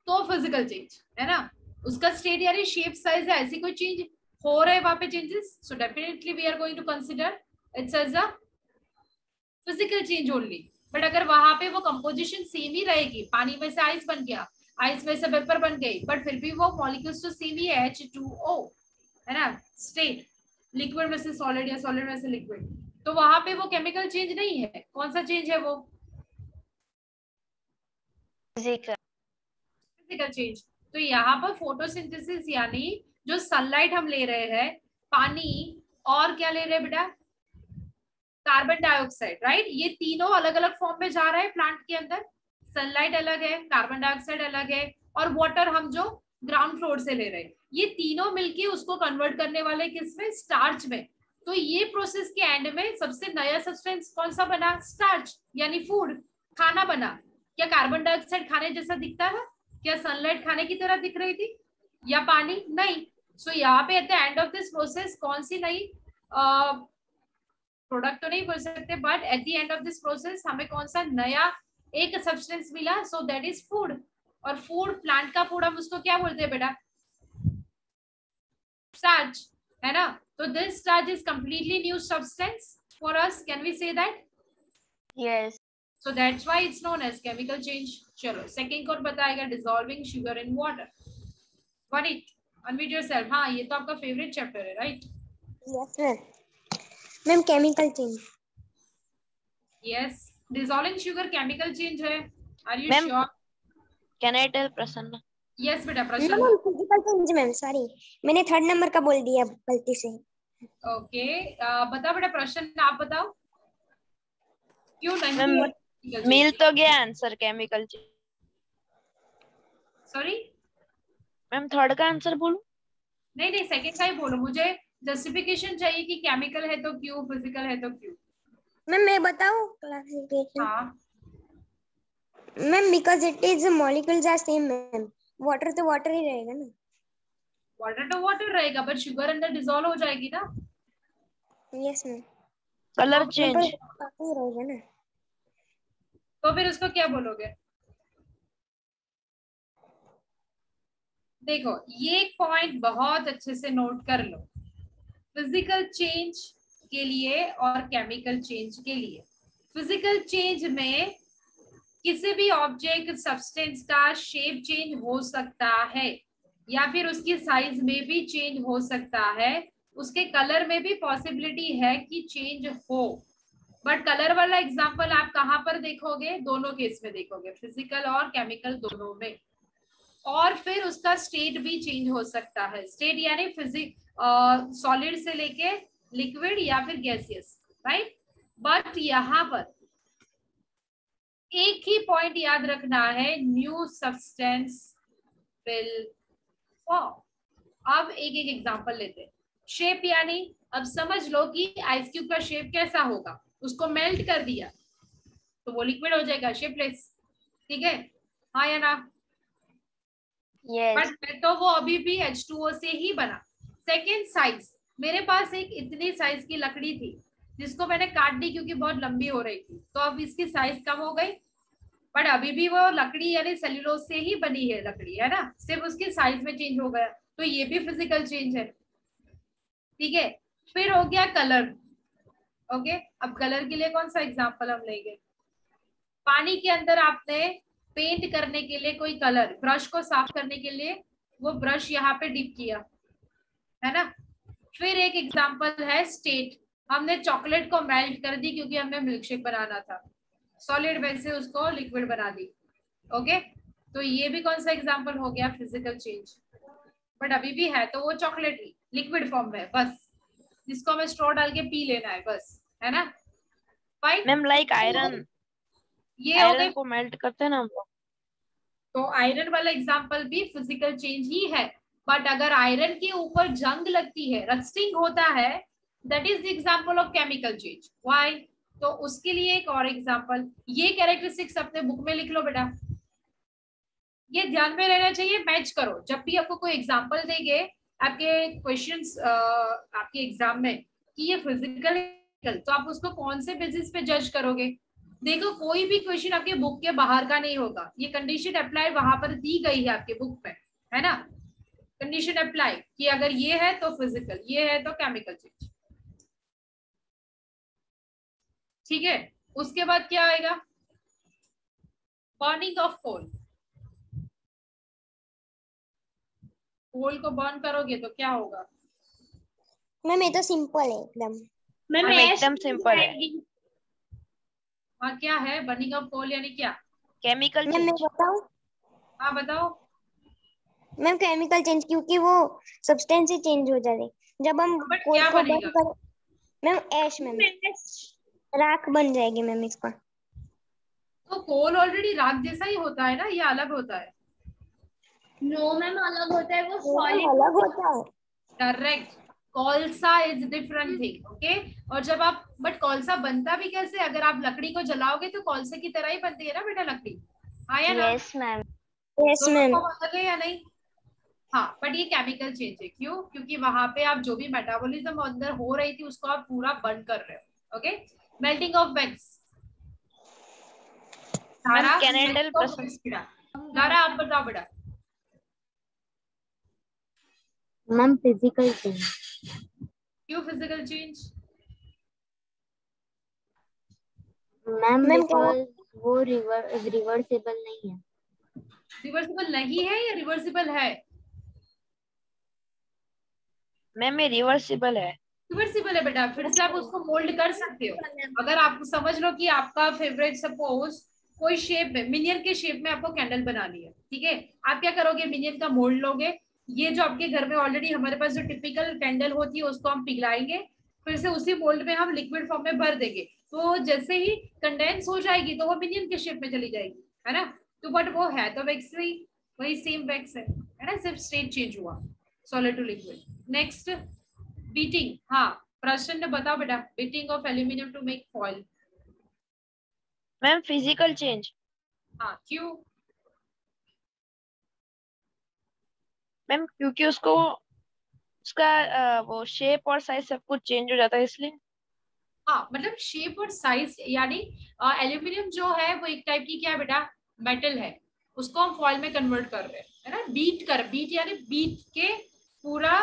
तो फिजिकल चेंज, है ना? उसका स्टेट यानी शेप, साइज है, ऐसी कोई चेंज हो रहा है वहां पे changes, so definitely we are going to consider it's as a physical change only. But अगर वहां पे वो कंपोजिशन सेम ही रहेगी, पानी में से आइस बन गया, आइस में से वेपर बन गई, बट फिर भी वो मॉलिक्यूल्स तो सेम ही है, H2O, है ना? स्टेट, लिक्विड में से सॉलिड या सॉलिड में से लिक्विड, तो वहां पे वो केमिकल चेंज नहीं है। कौन सा चेंज है वो? Physical change. तो यहाँ पर फोटोसिंथेसिस यानी जो सनलाइट हम ले रहे हैं, पानी और क्या ले रहे हैं बेटा? Carbon dioxide, right? ये तीनों अलग अलग फॉर्म में जा रहा है प्लांट के अंदर। सनलाइट अलग है, कार्बन डाइऑक्साइड अलग है, और वाटर हम जो ग्राउंड फ्लोर से ले रहे हैं, ये तीनों मिलके उसको कन्वर्ट करने वाले किसमें? स्टार्च में। तो ये प्रोसेस के एंड में सबसे नया सब्सटेंस कौन सा बना? स्टार्च, यानी फूड, खाना बना। क्या कार्बन डाइऑक्साइड खाने जैसा दिखता है? क्या सनलाइट खाने की तरह दिख रही थी या पानी? नहीं। सो यहाँ पे at the end of this process कौन सी नई प्रोडक्ट तो नहीं बोल सकते, but at the end of this process हमें कौन सा नया एक सब्सटेंस मिला, सो दैट इज फूड। और फूड, प्लांट का फूड, हम उसको क्या बोलते हैं बेटा? स्टार्च, है ना? तो this starch is completely new substance for us, can we say that? Yes. So that's why it's known as chemical change. चलो सेकंड कौन बताएगा? Dissolving sugar in water. Vanit, unmute yourself. हाँ, ये तो आपका फेवरेट चैप्टर है, right? Yes ma'am. Ma'am chemical change. Yes, dissolving sugar chemical change है। Are you Ma'am. Sure? Can I tell Prasanna? Yes बेटा, मैम प्रश्न। फिजिकल चेंज मैम, सॉरी मैंने 3rd number का बोल दिया गलती से। ओके, बता बेटा प्रश्न, आप बताओ क्यों नहीं? Ma'am, मिल तो गया answer chemical change. Sorry ma'am, third का आंसर बोलूं? नहीं नहीं, सेकंड का ही बोलो। मुझे जस्टिफिकेशन चाहिए कि केमिकल है तो क्यों, फिजिकल है तो क्यों। मैम मैं बताऊं क्लासिफिकेशन? हाँ, ma'am because it is molecules are same ma'am. Water तो वाटर ही रहेगा ना। वाटर तो वाटर रहेगा, बट शुगर अंदर डिसॉल्व हो जाएगी ना। Yes ma'am. Colour change. रहेगा ना। तो फिर उसको क्या बोलोगे? देखो, ये पॉइंट बहुत अच्छे से नोट कर लो। फिजिकल चेंज के लिए और केमिकल चेंज के लिए, फिजिकल चेंज में किसी भी ऑब्जेक्ट सब्सटेंस का शेप चेंज हो सकता है, या फिर उसकी साइज में भी चेंज हो सकता है, उसके कलर में भी पॉसिबिलिटी है कि चेंज हो। बट कलर वाला एग्जांपल आप कहाँ पर देखोगे? दोनों केस में देखोगे, फिजिकल और केमिकल दोनों में। और फिर उसका स्टेट भी चेंज हो सकता है। स्टेट यानी सॉलिड से लेके लिक्विड या फिर गैसियस, राइट? बट यहाँ पर एक ही पॉइंट याद रखना है, न्यू सब्सटेंस विल फॉर्म। अब एक एक एग्जांपल लेते हैं। शेप यानी अब समझ लो कि आइस क्यूब का शेप कैसा होगा, उसको मेल्ट कर दिया तो वो लिक्विड हो जाएगा, शेपलेस। ठीक है, हाँ या ना? Yes. बट तो वो अभी भी H2O से ही बना। Second, size. मेरे पास एक इतनी साइज की लकड़ी थी जिसको मैंने काट दी क्योंकि बहुत लंबी हो रही थी, तो अब इसकी साइज कम हो गई, बट अभी भी वो लकड़ी यानी सेल्यूलोज से ही बनी है लकड़ी, है ना? सिर्फ उसकी साइज में चेंज हो गया, तो ये भी फिजिकल चेंज है। ठीक है, फिर हो गया कलर। ओके, अब कलर के लिए कौन सा एग्जांपल हम लेंगे? पानी के अंदर आपने पेंट करने के लिए कोई कलर, ब्रश को साफ करने के लिए वो ब्रश यहाँ पे डिप किया, है ना? फिर एक एग्जांपल है स्टेट। हमने चॉकलेट को मेल्ट कर दी क्योंकि हमें मिल्कशेक बनाना था, सॉलिड में से उसको लिक्विड बना दी। ओके, तो ये भी कौन सा एग्जांपल हो गया? Physical change. बट अभी भी है तो वो चॉकलेट ही लिक्विड फॉर्म में, बस जिसको हमें स्ट्रॉ डाल के पी लेना है, बस, है ना? फाइन। Ma'am, like iron. ये हो गई। आयरन को मेल्ट करते हैं ना हम लोग। तो आयरन वाला एग्जांपल भी फिजिकल चेंज ही है। बट अगर आयरन के ऊपर जंग लगती है, रस्टिंग होता है, that is the example of chemical change. Why? तो उसके लिए एक और एग्जांपल, ये कैरेक्टरिस्टिक्स अपने बुक में लिख लो बेटा। ये ध्यान में रहना चाहिए, मैच करो। जब भी आपको कोई एग्जांपल देंगे आपके क्वेश्चंस आपके एग्जाम में कि ये फिजिकल, तो आप उसको कौन से बेसिस पे जज करोगे? देखो, कोई भी क्वेश्चन आपके बुक के बाहर का नहीं होगा। ये कंडीशन अप्लाई वहां पर दी गई है आपके बुक में, है ना? कंडीशन अप्लाई कि अगर ये है तो फिजिकल, ये है तो केमिकल चेंज। ठीक है, उसके बाद क्या आएगा? Burning of coal. कोल को बर्न करोगे तो क्या होगा? मैम ये तो सिंपल है एकदम। मैम, एकदम सिंपल है। हाँ, क्या है बर्निंग ऑफ कोल यानी क्या? केमिकल मैम मैं चेंज। बताऊं? हाँ बताओ। मैम केमिकल चेंज, क्योंकि वो सब्सटेंस ही चेंज हो जाए जब हम बट कोल क्या को बनेगा? बर्न करें। मैम ऐश, मैम राख बन जाएगी मैम इसका। तो कोल ऑलरेडी राख जैसा ही होता है ना, ये अलग होता है? नो मैम, अलग होता है वो सॉलिड। अलग होता है। करेक्ट, कोलसा इज डिफरेंट थिंग। ओके, और जब आप, बट कोलसा बनता भी कैसे? अगर आप लकड़ी को जलाओगे तो कोलसे की तरह ही बनती है ना बेटा लकड़ी, हाँ या ना? Yes, ma'am. यस दोनों मैम। फॉर्म अलग है या नहीं? हाँ, बट ये केमिकल चेंज है। क्यों? क्योंकि वहां पे आप जो भी मेटाबॉलिज्म अंदर हो रही थी उसको आप पूरा बंद कर रहे हो। Okay, melting of wax. Ma'am Lara, candle melting of wax बेटा। लारा आप बताओ बेटा। Ma'am physical change. क्यों physical change? Ma'am ma'am because वो रिवर्सिबल नहीं है। रिवर्सिबल नहीं है या रिवर्सिबल है? मैम ये रिवर्सिबल है। रिवर्सिबल है बेटा, फिर से आप उसको मोल्ड कर सकते हो। अगर आप समझ लो कि आपका फेवरेट सपोज कोई शेप में, मिनियन के शेप में आपको कैंडल बनानी है, ठीक है, आप क्या करोगे? मिनियन का मोल्ड लोगे। ये जो आपके घर में ऑलरेडी हमारे पास जो टिपिकल कैंडल होती है उसको हम पिघलाएंगे, फिर से उसी मोल्ड में हम लिक्विड फॉर्म में भर देंगे। तो जैसे ही कंडेंस हो जाएगी तो वो मिनियन के शेप में चली जाएगी, है ना। तो बट वो है तो वैक्स वही सेम वैक्स है ना, सिर्फ स्टेट चेंज हुआ, solid to liquid. Next, beating. हाँ, प्रश्न ने बताओ बेटा, beating of aluminium to make foil. Ma'am physical change. हाँ, क्यों? मैम क्योंकि उसका वो शेप और साइज सब कुछ चेंज हो जाता है इसलिए। हाँ, मतलब शेप और साइज, यानी एल्यूमिनियम जो है वो एक टाइप की क्या है बेटा? मेटल है, उसको हम फॉइल में कन्वर्ट कर रहे हैं, है ना। बीट यानी बीट के पूरा,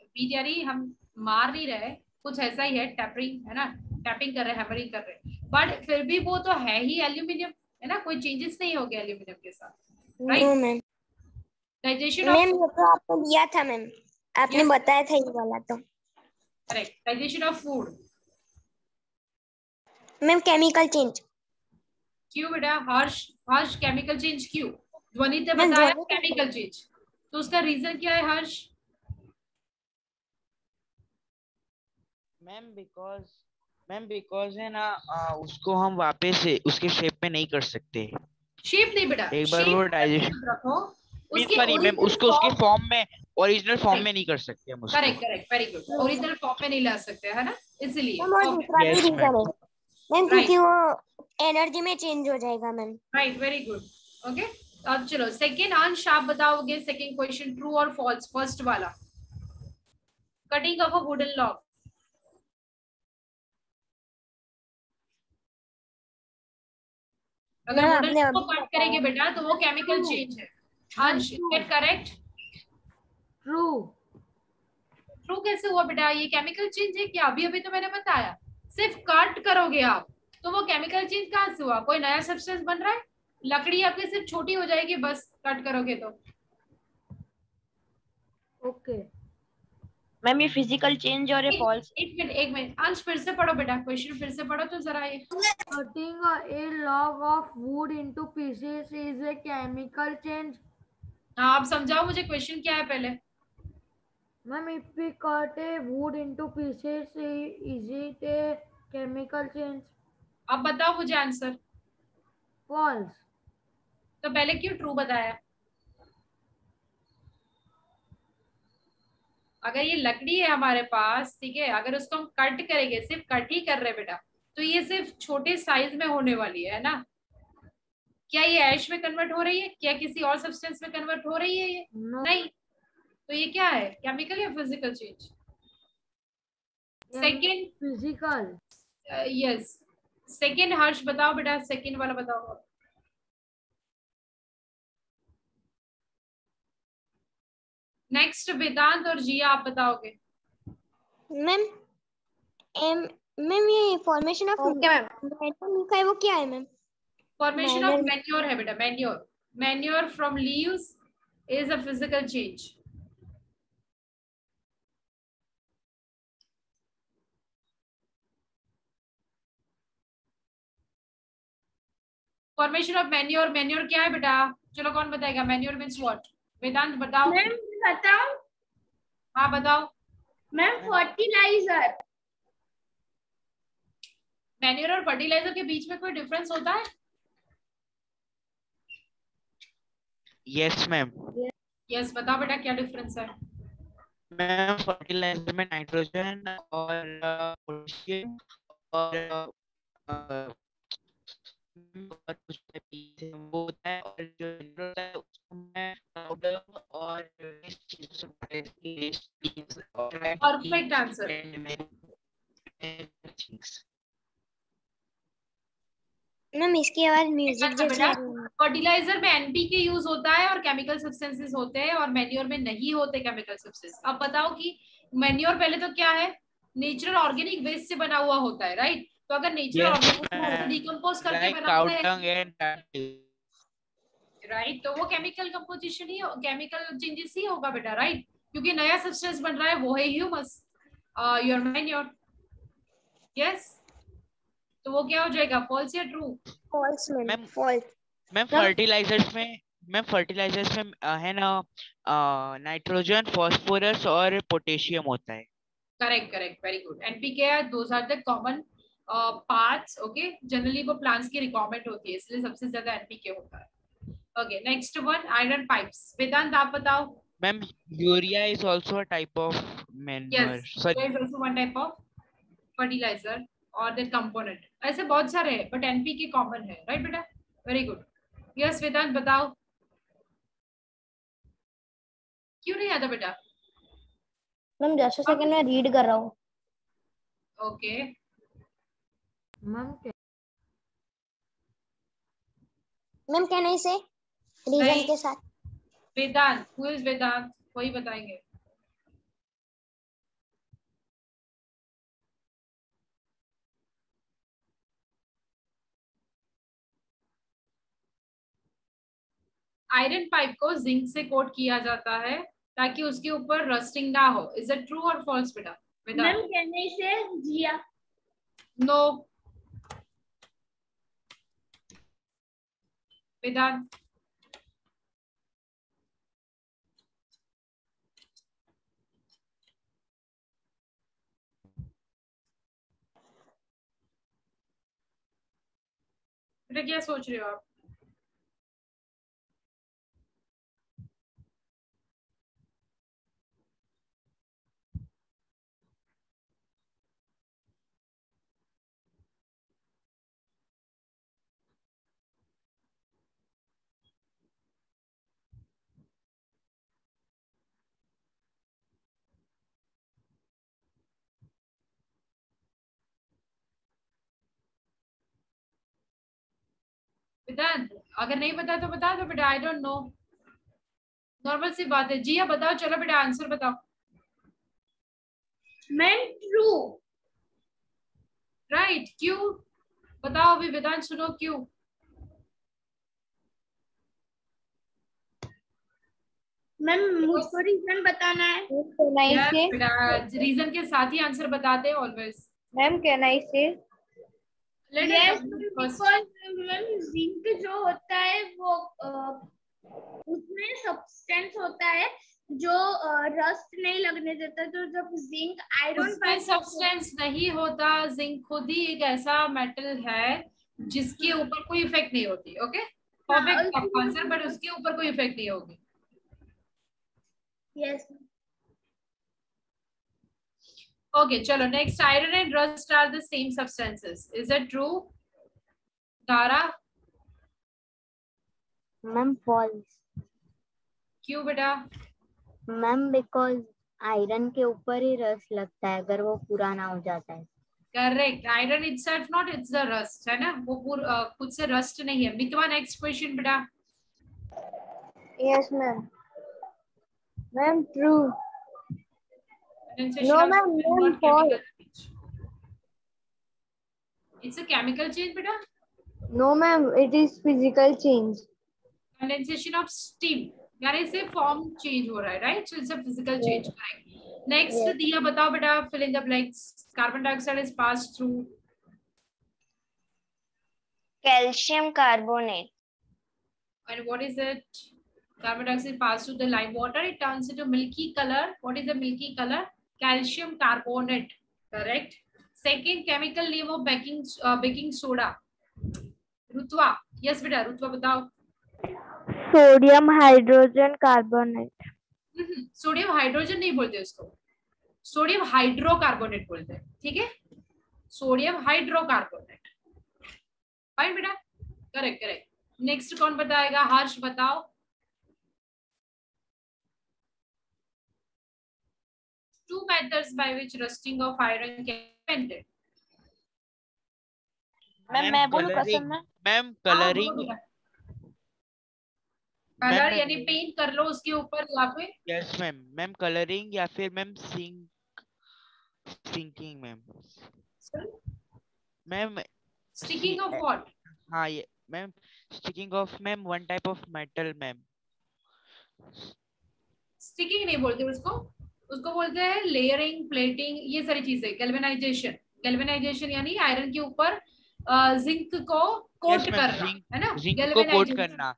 बीट यानी हम मार नहीं रहे, कुछ ऐसा ही है, टैपिंग है ना, टैपिंग कर रहे हैं, हैमरिंग कर रहे हैं, बट फिर भी वो तो है ही एल्यूमिनियम, है ना, कोई चेंजेस नहीं हो गया एल्यूमिनियम के साथ, no ma'am. Digestion ma'am of, ये तो आपने दिया था मैम, आपने Yes. बताया था ये वाला तो। Correct, digestion of food. Ma'am chemical change. क्यों बेटा? हर्ष, हर्ष केमिकल चेंज क्यों? ध्वनि ने मैम बताया ध्वनि केमिकल चेंज, तो उसका रीजन क्या है हर्ष? मैम बिकॉज है ना, उसको हम वापस से उसके शेप में नहीं कर सकते। शेप नहीं बेटा, एक बार वो शेप डाइजेशन रखो, उसके सॉरी मैम, ओरिजिनल उसको उसके फॉर्म। फॉर्म में, ओरिजिनल फॉर्म में नहीं कर सकते हम उसको। Correct correct, very good, original form में नहीं ला सकते, है ना, इसलिए। मैम और दूसरा भी Yes, रीजन है ma'am. मैम, क्योंकि वो एनर्जी में चेंज हो जाएगा ma'am. Right, very good. Okay, अब चलो सेकेंड अंश आप बताओगे, सेकेंड क्वेश्चन ट्रू और फॉल्स, फर्स्ट वाला, cutting of a wooden log. अगर मैम वुडन आपने लॉग को अभी कट करेंगे बेटा तो वो केमिकल चेंज है। अंश, गेट करेक्ट। ट्रू। ट्रू कैसे हुआ बेटा? ये केमिकल चेंज है क्या? अभी अभी तो मैंने बताया, सिर्फ कट करोगे आप तो वो केमिकल चेंज कहाँ से हुआ? कोई नया सब्सटेंस बन रहा है? लकड़ी आपकी सिर्फ छोटी हो जाएगी बस कट करोगे तो। ओके मैम ये फिजिकल चेंज और ये फॉल्स। एक मिनट अंश, फिर से पढ़ो बेटा, क्वेश्चन फिर से पढ़ो तो जरा ये। cutting a log of wood into pieces is a chemical change. हाँ, आप समझाओ मुझे क्वेश्चन क्या है पहले। Ma'am, if we cut a wood into pieces, is it a chemical change? अब बताओ मुझे आंसर। False. तो पहले क्यों ट्रू बताया? अगर ये लकड़ी है हमारे पास, ठीक है, अगर उसको हम कट करेंगे, सिर्फ कट ही कर रहे हैं बेटा, तो ये सिर्फ छोटे साइज में होने वाली है ना। क्या ये ऐश में कन्वर्ट हो रही है? क्या किसी और सब्सटेंस में कन्वर्ट हो रही है ये? No. नहीं। तो ये क्या है, केमिकल या physical change? Second, Physical. Yes, second Harsh बताओ बेटा, सेकेंड वाला बताओ। नेक्स्ट वेदांत और जिया आप बताओगे। मैम मैम ये फॉर्मेशन ऑफ ओके मैम। लिखा है वो क्या है मैम? फॉर्मेशन ऑफ मैन्योर है बेटा, manure, manure from leaves is a physical change. Formation of manure, manure क्या है बेटा? चलो कौन बताएगा? Manure means what? वेदांत बताओ। मैम बताओ। हाँ बताओ। Ma'am fertiliser. मैन्योर और फर्टिलाइजर के बीच में कोई डिफरेंस होता है? Yes ma'am. यस, बताओ बेटा क्या डिफरेंस है? मैम फर्टिलाइजर में नाइट्रोजन और पोटेशियम और और उसमें पीछे वो होता है, और जो मिनरल होता है उसको मैं पाउडर और इस चीज से परफेक्ट आंसर। मैम इसकी आवाज म्यूजिक जैसी आ रही है। फर्टिलाइजर में एनपीके यूज होता है और केमिकल सब्सटेंसेस होते हैं, और मैन्योर में नहीं होते केमिकल सब्सटेंस। अब बताओ कि मैन्योर पहले तो क्या है, नेचुरल ऑर्गेनिक वेस्ट से बना हुआ होता है, राइट? तो अगर नेचुरल ऑर्गेनिक डिकम्पोज करके बनाते हैं, राइट, तो वो केमिकल कंपोजिशन ही, केमिकल चेंजेस ही होगा बेटा, राइट? क्योंकि नया सब्सटेंस बन रहा है, वो है ह्यूमस, योर मैन्योर। यस, तो वो क्या हो जाएगा, फॉल्स या true? False ma'am, false. Ma'am fertilizers में है ना नाइट्रोजन, फास्फोरस और पोटेशियम होता है। Correct correct, very good. NPK those are the common parts, okay. Generally वो प्लांट्स की रिक्वायरमेंट होती है, इसलिए सबसे ज्यादा एनपीके होता है। Okay, next one, iron pipes. Vedant आप बताओ। Ma'am urea is also a type of manure, sorry, is also one type of fertilizer और द कंपोनेंट। ऐसे बहुत सारे हैं, बट एनपीके कॉमन है, राइट बेटा? Very good. यस वेदांत बताओ। क्यों नहीं आता बेटा? मैम 10 सेकंड में रीड कर रहा हूँ। ओके मैम क्या नहीं से रीजन के साथ? वेदांत, हु इज वेदांत? वही बताएंगे। आयरन पाइप को जिंक से कोट किया जाता है ताकि उसके ऊपर रस्टिंग ना हो। इज इट ट्रू और फॉल्स बेटा? मैम कहने से जिया। नो। वेदांत? बेटा क्या सोच रहे हो आप? वेदांत अगर नहीं पता तो बता दो बेटा, आई डोंट नो, नॉर्मल सी बात है। जी हाँ बताओ, चलो बेटा आंसर बताओ। Ma'am true. राइट, क्यों बताओ अभी, वेदांत सुनो क्यों? मैम मुझको रीजन बताना है। रीजन के साथ ही आंसर बताते हैं ऑलवेज। मैम कैन आई से? यस, बिकॉज मैम जिंक जो होता है वो उसमें सब्सटेंस होता है जो रस्ट नहीं लगने देता। तो जब जिंक आयरन उसमें सब्सटेंस नहीं होता, जिंक खुद ही एक ऐसा मेटल है जिसके ऊपर कोई इफेक्ट नहीं होती। ओके, परफेक्ट आंसर, बट उसके ऊपर कोई इफेक्ट नहीं होगी। Yes. Okay, chalo next, iron and rust are the same substances. Is that true? Tara? Ma'am false. क्यों बेटा? मैम बिकॉज आयरन के ऊपर ही रस्ट लगता है अगर वो पुराना हो जाता है। Correct, iron itself not, it's the rust, है ना? वो खुद से रस्ट नहीं है। मितवा नेक्स्ट क्वेश्चन बेटा। Yes ma'am. Ma'am true. No ma'am, false. It's a chemical change beta? No ma'am, it is physical change. Condensation of steam, यानी से form change हो रहा है, right? So it's a physical change, correct? Next, दिया बताओ बेटा, fill in the blanks. Carbon dioxide is passed through calcium carbonate. And what is it? Carbon dioxide passed through the lime water, it turns into milky color. What is the milky color? Calcium carbonate, correct? Second chemical name of baking soda. Rutwa, yes बेटा, रुतवा बताओ। Sodium hydrogen carbonate. Sodium hydrogen नहीं बोलते उसको, sodium hydrocarbonate बोलते हैं, ठीक है? Sodium hydrocarbonate, fine बेटा। Correct correct. नेक्स्ट कौन बताएगा? हर्ष बताओ। Two methods by which rusting of iron can be prevented. Ma'am मैं बोलूं कसम में? Ma'am colouring. कलर यानी पेंट कर लो उसके ऊपर या फिर? Yes ma'am. मैम कलरिंग या फिर ma'am sinking ma'am. Ma'am sticking of what? हाँ ये ma'am sticking of ma'am one type of metal ma'am. Sticking नहीं बोलते उसको, उसको बोलते हैं लेयरिंग, प्लेटिंग, ये सारी चीजें। गैल्वेनाइजेशन, गैल्वेनाइजेशन यानी आयरन के ऊपर जिंक को कोट करना, है ना? जिंक को कोट करना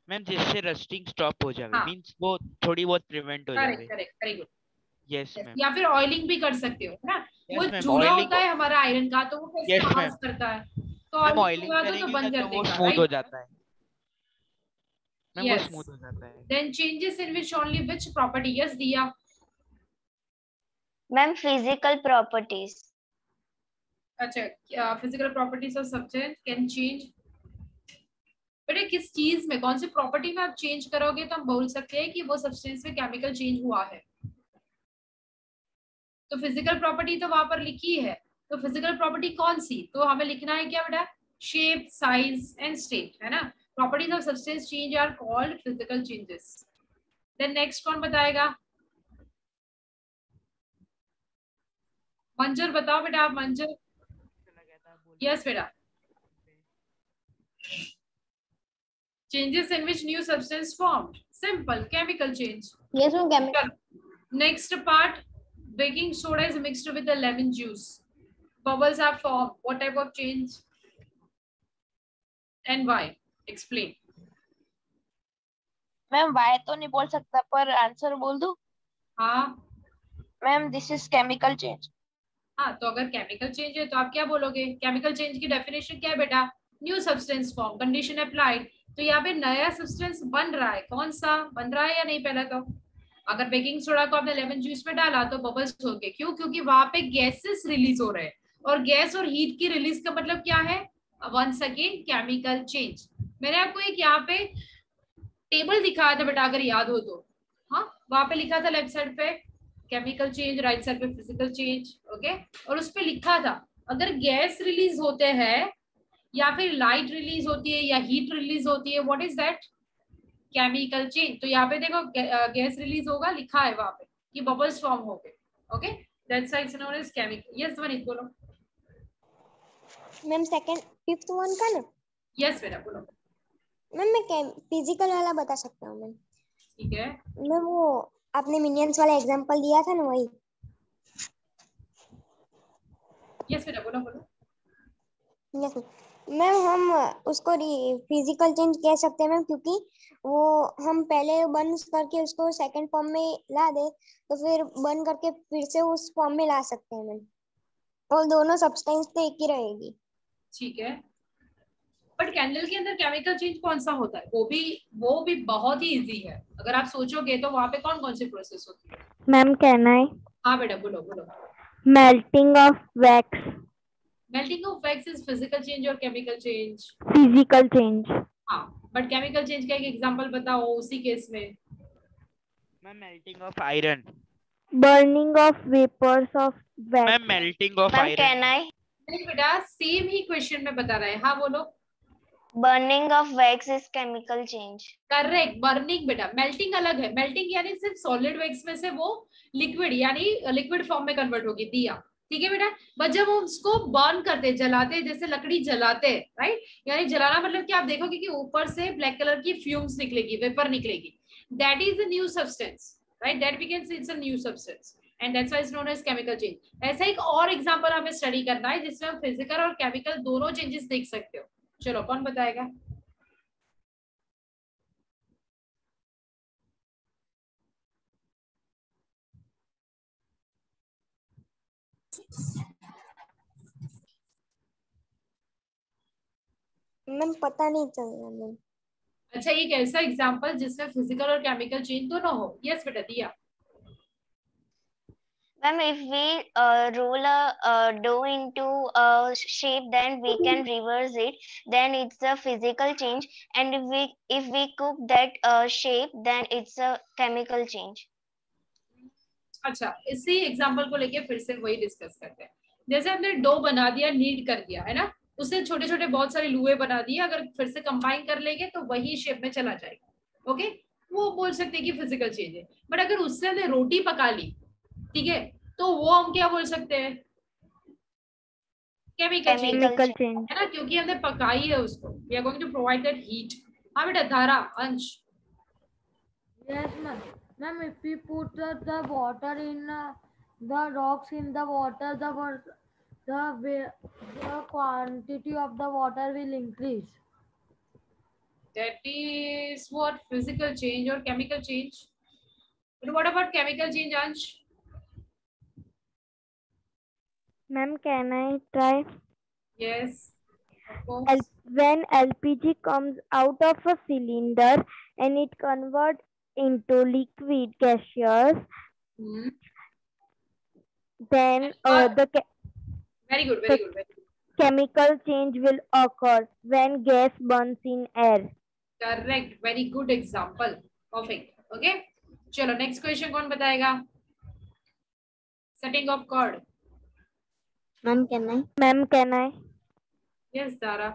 मैम, जिससे रस्टिंग स्टॉप हो जाए। मींस वो थोड़ी बहुत प्रिवेंट हो जाए। Correct correct, very good. Yes ma'am. या फिर ऑयलिंग भी कर सकते हो, है ना? वो चूल्हा होता है हमारा आयरन का, तो वो कैसे आवाज करता है, तो ऑयलिंग करेंगे तो बंद कर देगा, स्मूथ हो जाता है मैम। Yes. वो स्मूथ हो जाता है। Then changes in which only which property? Yes, Diya. Ma'am physical properties. अच्छा, physical properties of substance can change. बेटे किस चीज में, कौन सी प्रॉपर्टी में आप चेंज करोगे तो हम बोल सकते हैं कि वो सब्सटेंस में केमिकल चेंज हुआ है। तो फिजिकल प्रॉपर्टी तो वहां पर लिखी है, तो फिजिकल प्रॉपर्टी कौन सी? तो हमें लिखना है क्या बेटा? शेप, साइज एंड स्टेट, है ना? Properties of substance change are called physical changes. Then next कौन बताएगा? मंजर बताओ बेटा, आप मंजर। यस बेटा। Changes in which new substance formed? Simple, chemical change. Yes, ma'am, chemical. Next part, baking soda is mixed with the lemon juice. Bubbles are formed. What type of change? And why? Explain. Ma'am Y तो नहीं बोल सकता, पर answer बोल दूं? हाँ ma'am this is chemical change. हाँ, तो अगर केमिकल चेंज है तो आप क्या बोलोगे? केमिकल चेंज की डेफिनेशन क्या है बेटा? New substance form, condition applied. तो यहाँ पे नया सब्सटेंस बन रहा है, कौन सा बन रहा है या नहीं? पहले तो अगर बेकिंग सोडा को आपने लेमन जूस में डाला तो बबल्स हो गए। क्यों? क्योंकि वहां पे गैसेस रिलीज हो रहे हैं, और गैस और हीट की रिलीज का मतलब क्या है? Once again chemical change. मैंने आपको एक यहाँ पे टेबल दिखाया था बेटा, अगर याद हो तो। हाँ, वहां पे लिखा था लेफ्ट साइड पे केमिकल चेंज, राइट साइड पे फिजिकल चेंज। ओके, और उस पे लिखा था अगर गैस रिलीज होते हैं या फिर लाइट रिलीज होती है या हीट रिलीज होती है, what is that? Chemical change. तो यहाँ पे देखो गैस रिलीज होगा, लिखा है वहां पे कि बबल्स फॉर्म हो गए। Okay, that's why it's known as chemical. Yes Vanit बोलो। मैम सेकंड फिफ्थ वन का ना? यस बेटा बोलो। मैम मैं फिजिकल वाला बता सकता हूँ मैम। ठीक है मैम, वो आपने मिनियंस वाला एग्जांपल दिया था ना, वही। यस बेटा बोलो बोलो। यस मैम, हम उसको फिजिकल चेंज कह सकते हैं मैम, क्योंकि वो हम पहले बर्न करके उसको सेकंड फॉर्म में ला दे तो फिर बर्न करके फिर से उस फॉर्म में ला सकते हैं मैम, और दोनों सब्सटेंस तो एक ही रहेगी। ठीक है, बट कैंडल के अंदर केमिकल चेंज कौन सा होता है? वो भी बहुत ही इजी है। अगर आप सोचोगे तो वहां पे कौन कौन सी प्रोसेस होती है? मैम कहना है? हाँ बेटा बोलो बोलो। Melting of wax. Melting of wax is physical change और केमिकल चेंज? Physical change. हाँ, बट केमिकल चेंज का एक एग्जांपल बताओ उसी केस में। Ma'am melting of iron. Burning of vapours of wax. Ma'am melting of iron. कहना है नहीं बेटा, सेम ही क्वेश्चन में बता रहे हैं। हाँ बोलो। Burning of wax is chemical change. Correct, burning बेटा। मेल्टिंग अलग है, मेल्टिंग यानी सिर्फ सॉलिड वैक्स में से वो लिक्विड यानी लिक्विड फॉर्म में कन्वर्ट होगी, दिया। ठीक है बेटा, बट जब हम उसको बर्न करते, जलाते, जैसे लकड़ी जलाते, राइट, यानी जलाना मतलब कि आप देखोगे कि ऊपर से ब्लैक कलर की फ्यूम्स निकलेगी, वेपर निकलेगी, that is a new substance, right, that we can say it's a new substance and that's why it's known as chemical change. ऐसा एक और एग्जांपल हमें स्टडी करना है जिसमें हम फिजिकल और केमिकल दोनों चेंजेस देख सकते हो। चलो कौन बताएगा? मैम पता नहीं चल रहा मैम। अच्छा, एक ऐसा एग्जांपल जिसमें फिजिकल और केमिकल चेंज दोनों हो। यस बेटा दिया। Ma'am, if we roll a dough into a shape, then we can reverse it. Then it's a physical change. And if we cook that shape, then it's a chemical change. अच्छा, इसी example को लेके फिर से वही discuss करते हैं। जैसे हमने डो बना दिया, नीड कर दिया है ना, उससे छोटे छोटे बहुत सारे लुए बना दिए, अगर फिर से कंबाइन कर लेंगे तो वही शेप में चला जाएगा। ओके, वो बोल सकते हैं कि फिजिकल चेंज है। बट अगर उससे हमने रोटी पका ली, ठीक है, तो वो हम क्या बोल सकते हैं? केमिकल चेंज है ना, क्योंकि हमने पकाई है उसको। We are going to provide that heat. हाँ बेटा, धारा, अंश। Yes, ma'am. Ma'am, if we put the water in the rocks in the water, the quantity of the water will increase. That is what physical change or chemical change. But what about chemical change, Ansh? Ma'am, can I try? Yes, of course. When LPG comes out of a cylinder and it converts into liquid gaseous, then very good, very good, very good. Chemical change will occur when gas burns in air. Correct, very good example. Perfect. Okay, चलो next question कौन बताएगा? Setting of chord. Ma'am, can I? Ma'am, can I? Yes, Dara.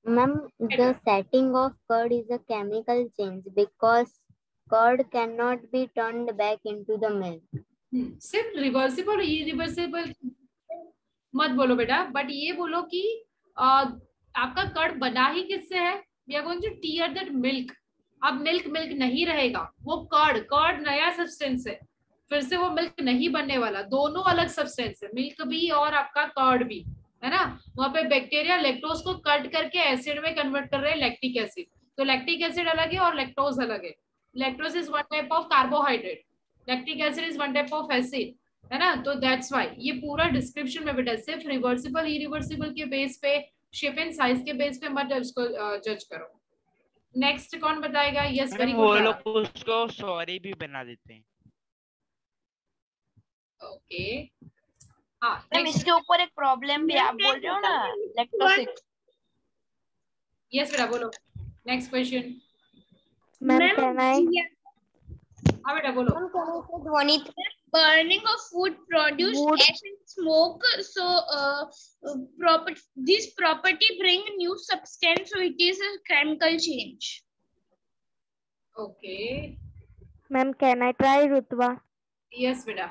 Ma'am, the setting of curd is a chemical change because curd cannot be turned back into the milk. सिर्फ reversible और irreversible मत बोलो बेटा, but ये बोलो कि आपका curd बना ही किससे है? We are going to tear that milk. अब मिल्क नहीं रहेगा, वो कर्ड नया सब्सटेंस है, फिर से वो मिल्क नहीं बनने वाला। दोनों अलग सब्सटेंस है, मिल्क भी और आपका कर्ड भी, है ना। वहां पे बैक्टीरिया लैक्टोज को कट करके एसिड में कन्वर्ट कर रहे हैं, लैक्टिक एसिड। तो लैक्टिक एसिड अलग है और लैक्टोज अलग है। Lactose is one type of carbohydrate, lactic acid is one type of acid, है ना। तो दैट्स व्हाई ये पूरा डिस्क्रिप्शन में बेटा सिर्फ रिवर्सिबल इरिवर्सिबल के बेस पे, शेप एंड साइज के बेस पे मत उसको जज करो। नेक्स्ट कौन बताएगा? Yes, very good. वो लोग उसको सॉरी भी बना देते हैं। ओके, हाँ, मैम इसके ऊपर एक प्रॉब्लम भी आप बोल रहे हो ना, लैक्टोसिस। यस बेटा, बोलो नेक्स्ट क्वेश्चन। मैम, कैन आई? हाँ बेटा, बोलो। Burning of food produce ash and smoke, so this property bring new substance, so it is a chemical change. Okay. Ma'am, can I try, Rutva? Yes beta.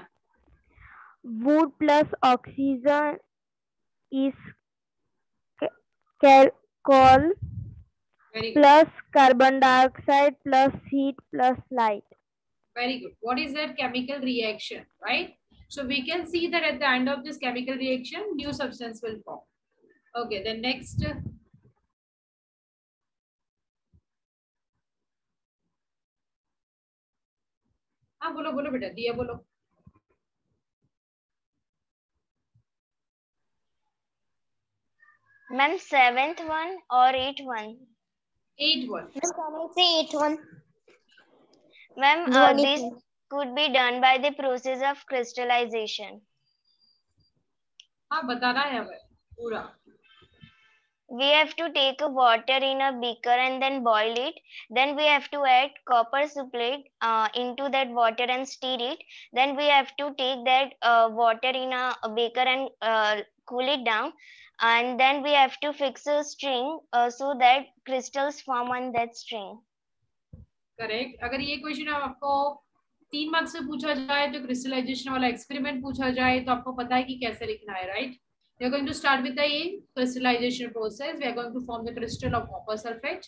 Wood plus oxygen is charcoal plus carbon dioxide plus heat plus light. Very good. What is that chemical reaction, right? So we can see that at the end of this chemical reaction, new substance will form. Okay, then next. हाँ बोलो बोलो बेटा, दिया बोलो। Ma'am 7th one or 8th one? 8th one. Can I say 8th one? Ma'am, this could be done by the process of crystallization. हाँ बताना है हमें पूरा। We have to take water in a beaker and then boil it. Then we have to add copper sulfate into that water and stir it. Then we have to take that water in a beaker and cool it down. And then we have to fix a string so that crystals form on that string. Correct. अगर ये question आपको 3 marks से पूछा जाए तो crystallisation वाला experiment पूछा जाए तो आपको पता है कि कैसे लिखना है, right? We are going to start with the crystallization process. We are going to form the crystal of copper sulfate.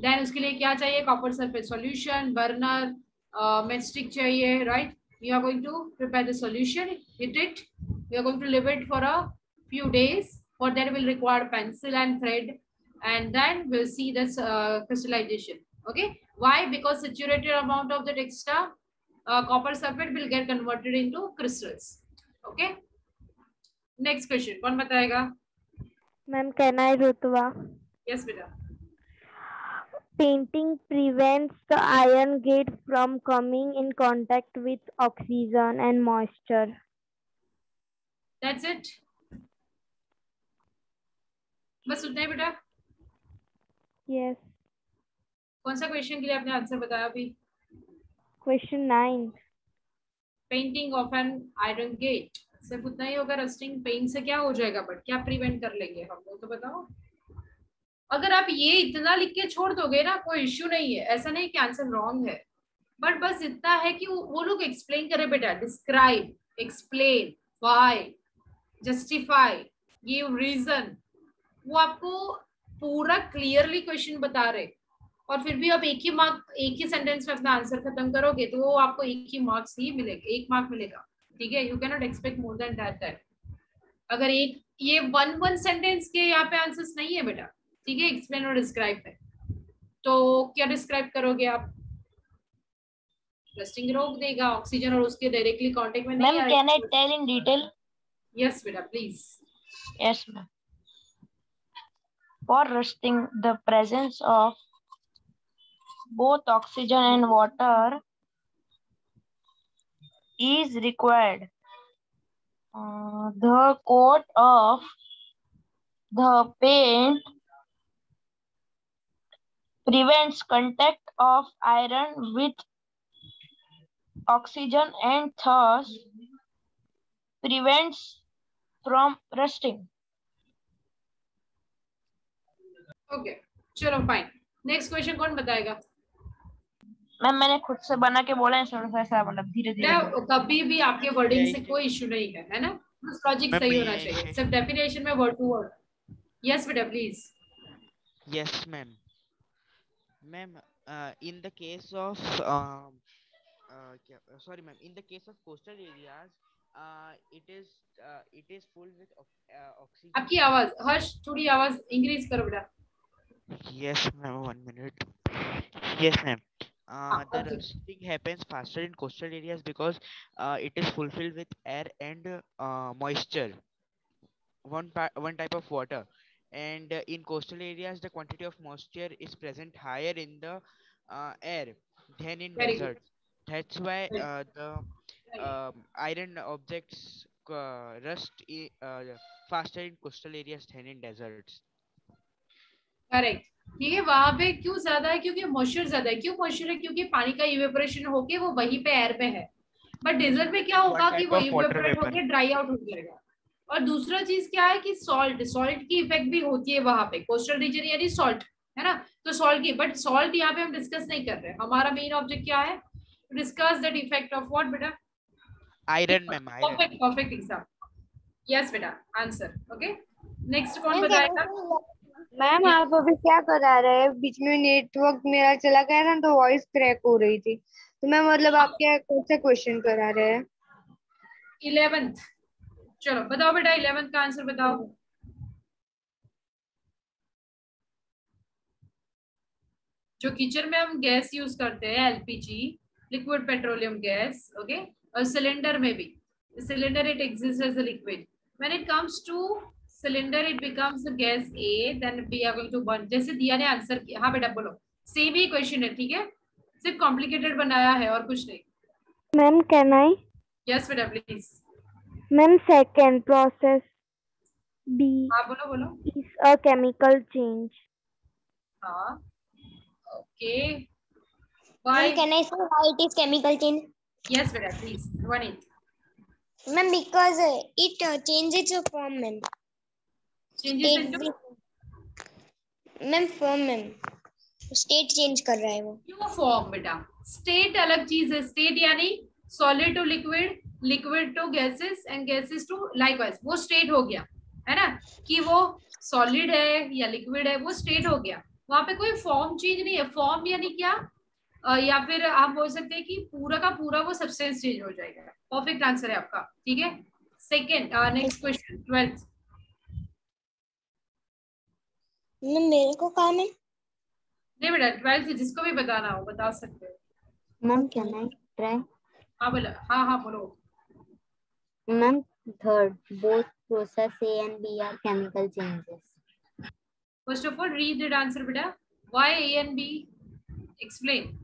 Then उसके लिए क्या चाहिए? Copper sulfate solution, burner, matchstick चाहिए, right? We are going to prepare the solution, heat it. We are going to leave it for a few days. For that we'll require pencil and thread, and then we'll see this crystallization. Okay? Why? Because saturated amount of that extra copper sulfate will get converted into crystals. Okay? Next question कौन बताएगा? Ma'am, can I, Rutva? Yes बेटा। Painting prevents the iron gate from coming in contact with oxygen and moisture. That's it. बस उतना ही बेटा. Yes. कौन सा question के लिए आपने आंसर बताया अभी? Question 9. Painting of an iron gate. सिर्फ उतना ही होगा. रस्टिंग पेंट से क्या हो जाएगा, बट क्या प्रिवेंट कर लेंगे हम लोग, तो बताओ. अगर आप ये इतना लिख के छोड़ दोगे ना, कोई इश्यू नहीं है. ऐसा नहीं कि आंसर रॉन्ग है, बट बस इतना है कि वो लोग एक्सप्लेन करे बेटा. Describe, explain, why, justify, give reason. वो आपको पूरा क्लियरली क्वेश्चन बता रहे, और फिर भी आप एक ही सेंटेंस में अपना आंसर खत्म करोगे तो वो आपको एक ही मार्क्स ही मिलेगा, 1 मार्क मिलेगा. ठीक है. You can not expect more than that. अगर एक ये वन सेंटेंस के यहाँ पे आंसर्स नहीं है बेटा. ठीक है. एक्सप्लेन और डिस्क्राइब है, तो क्या डिस्क्राइब करोगे आप? रस्टिंग रोक देगा, ऑक्सीजन और उसके डायरेक्टली कांटेक्ट में नहीं आएगा. Ma'am can I tell in detail? Yes बेटा please. Yes ma'am. For rusting, the presence of both oxygen and water is required. The coat of the paint prevents contact of iron with oxygen and thus prevents from rusting. Okay चलो fine. Next question कौन बताएगा? Ma'am मैंने खुद से बना के बोला है, थोड़ा सा मतलब धीरे धीरे. कभी भी आपके वर्डिंग से कोई इश्यू नहीं है ना. लॉजिक सही होना चाहिए. सिर्फ डेफिनेशन में वर्ड टू वर्ड. यस बेटा please. Yes, ma'am. Ma'am, in the case of sorry, ma'am. In the case of coastal areas, it is full with oxygen. आपकी आवाज हर्ष थोड़ी आवाज इंक्रीज करो बेटा. Yes, ma'am. 1 minute. Yes, ma'am. The okay. rusting happens faster in coastal areas because it is fulfilled with air and moisture, one type of water. And in coastal areas, the quantity of moisture is present higher in the air than in Very good. deserts. That's why Right. the iron objects rust faster in coastal areas than in deserts. Correct. ठीक है. वहां पे क्यों ज्यादा है? क्योंकि moisture ज्यादा है. क्यों मॉइस्चर है? क्योंकि पानी का इवेपोरेशन होके वो वहीं पे एयर पे है. बट डेजर्ट में क्या होगा कि वो इवेपोरेट होके ड्राई आउट हो जाएगा. और दूसरा चीज क्या है कि सॉल्ट की इफेक्ट भी होती है वहां पे. कोस्टल रीजन यानी सॉल्ट है ना, तो सॉल्ट की. बट सॉल्ट यहाँ पे हम डिस्कस नहीं कर रहे. हमारा मेन ऑब्जेक्ट क्या है? Discuss that effect of what बेटा? Iron, ma'am. Iron. Perfect exam. Yes बेटा आंसर. ओके नेक्स्ट कौन बताएगा? मैम आप अभी क्या करा रहे हैं? बीच में नेटवर्क मेरा चला गया था तो वॉइस क्रैक हो रही थी. तो मैं मतलब आप क्या कौन सा क्वेश्चन करा रहे हैं? 11th. चलो बताओ बेटा 11th का आंसर बताओ. जो किचन में हम गैस यूज करते हैं LPG, liquid petroleum gas. Okay. और सिलेंडर में भी. Cylinder it exist as a liquid. When it comes to cylinder it becomes the gas A, then we are going to burn. जैसे दिया ने आंसर किया. हाँ बेटा बोलो. सेम ही क्वेश्चन है. ठीक है. सिर्फ कॉम्प्लिकेटेड बनाया है और कुछ नहीं. Ma'am can I? यस बेटा please. Ma'am second process B हाँ बोलो. is a chemical change. हाँ okay. Ma'am, can I say why it is chemical change? Yes बेटा please. 1-8. Ma'am, because it changes its form, ma'am. Changes into ma'am form ma'am state change कर रहा है वो. क्यों form बेटा? State अलग चीज है. स्टेट यानी solid to liquid, liquid to gases and gases to likewise. वो स्टेट हो गया है ना, कि वो सॉलिड है या लिक्विड है, वो स्टेट हो गया. वहां पे कोई फॉर्म चेंज नहीं है. फॉर्म यानी क्या? या फिर आप बोल सकते हैं कि पूरा का पूरा वो सब्सटेंस चेंज हो जाएगा. परफेक्ट आंसर है आपका. ठीक है. Second next question 12th. मेरे को काम है. नहीं बेटा 12th जिसको भी बताना हो बता सकते हो. Ma'am can I try? हाँ बोला. हाँ बोलो. Ma'am third, both process A and B are chemical changes. First of all read the answer बेटा. Why A and B? Explain.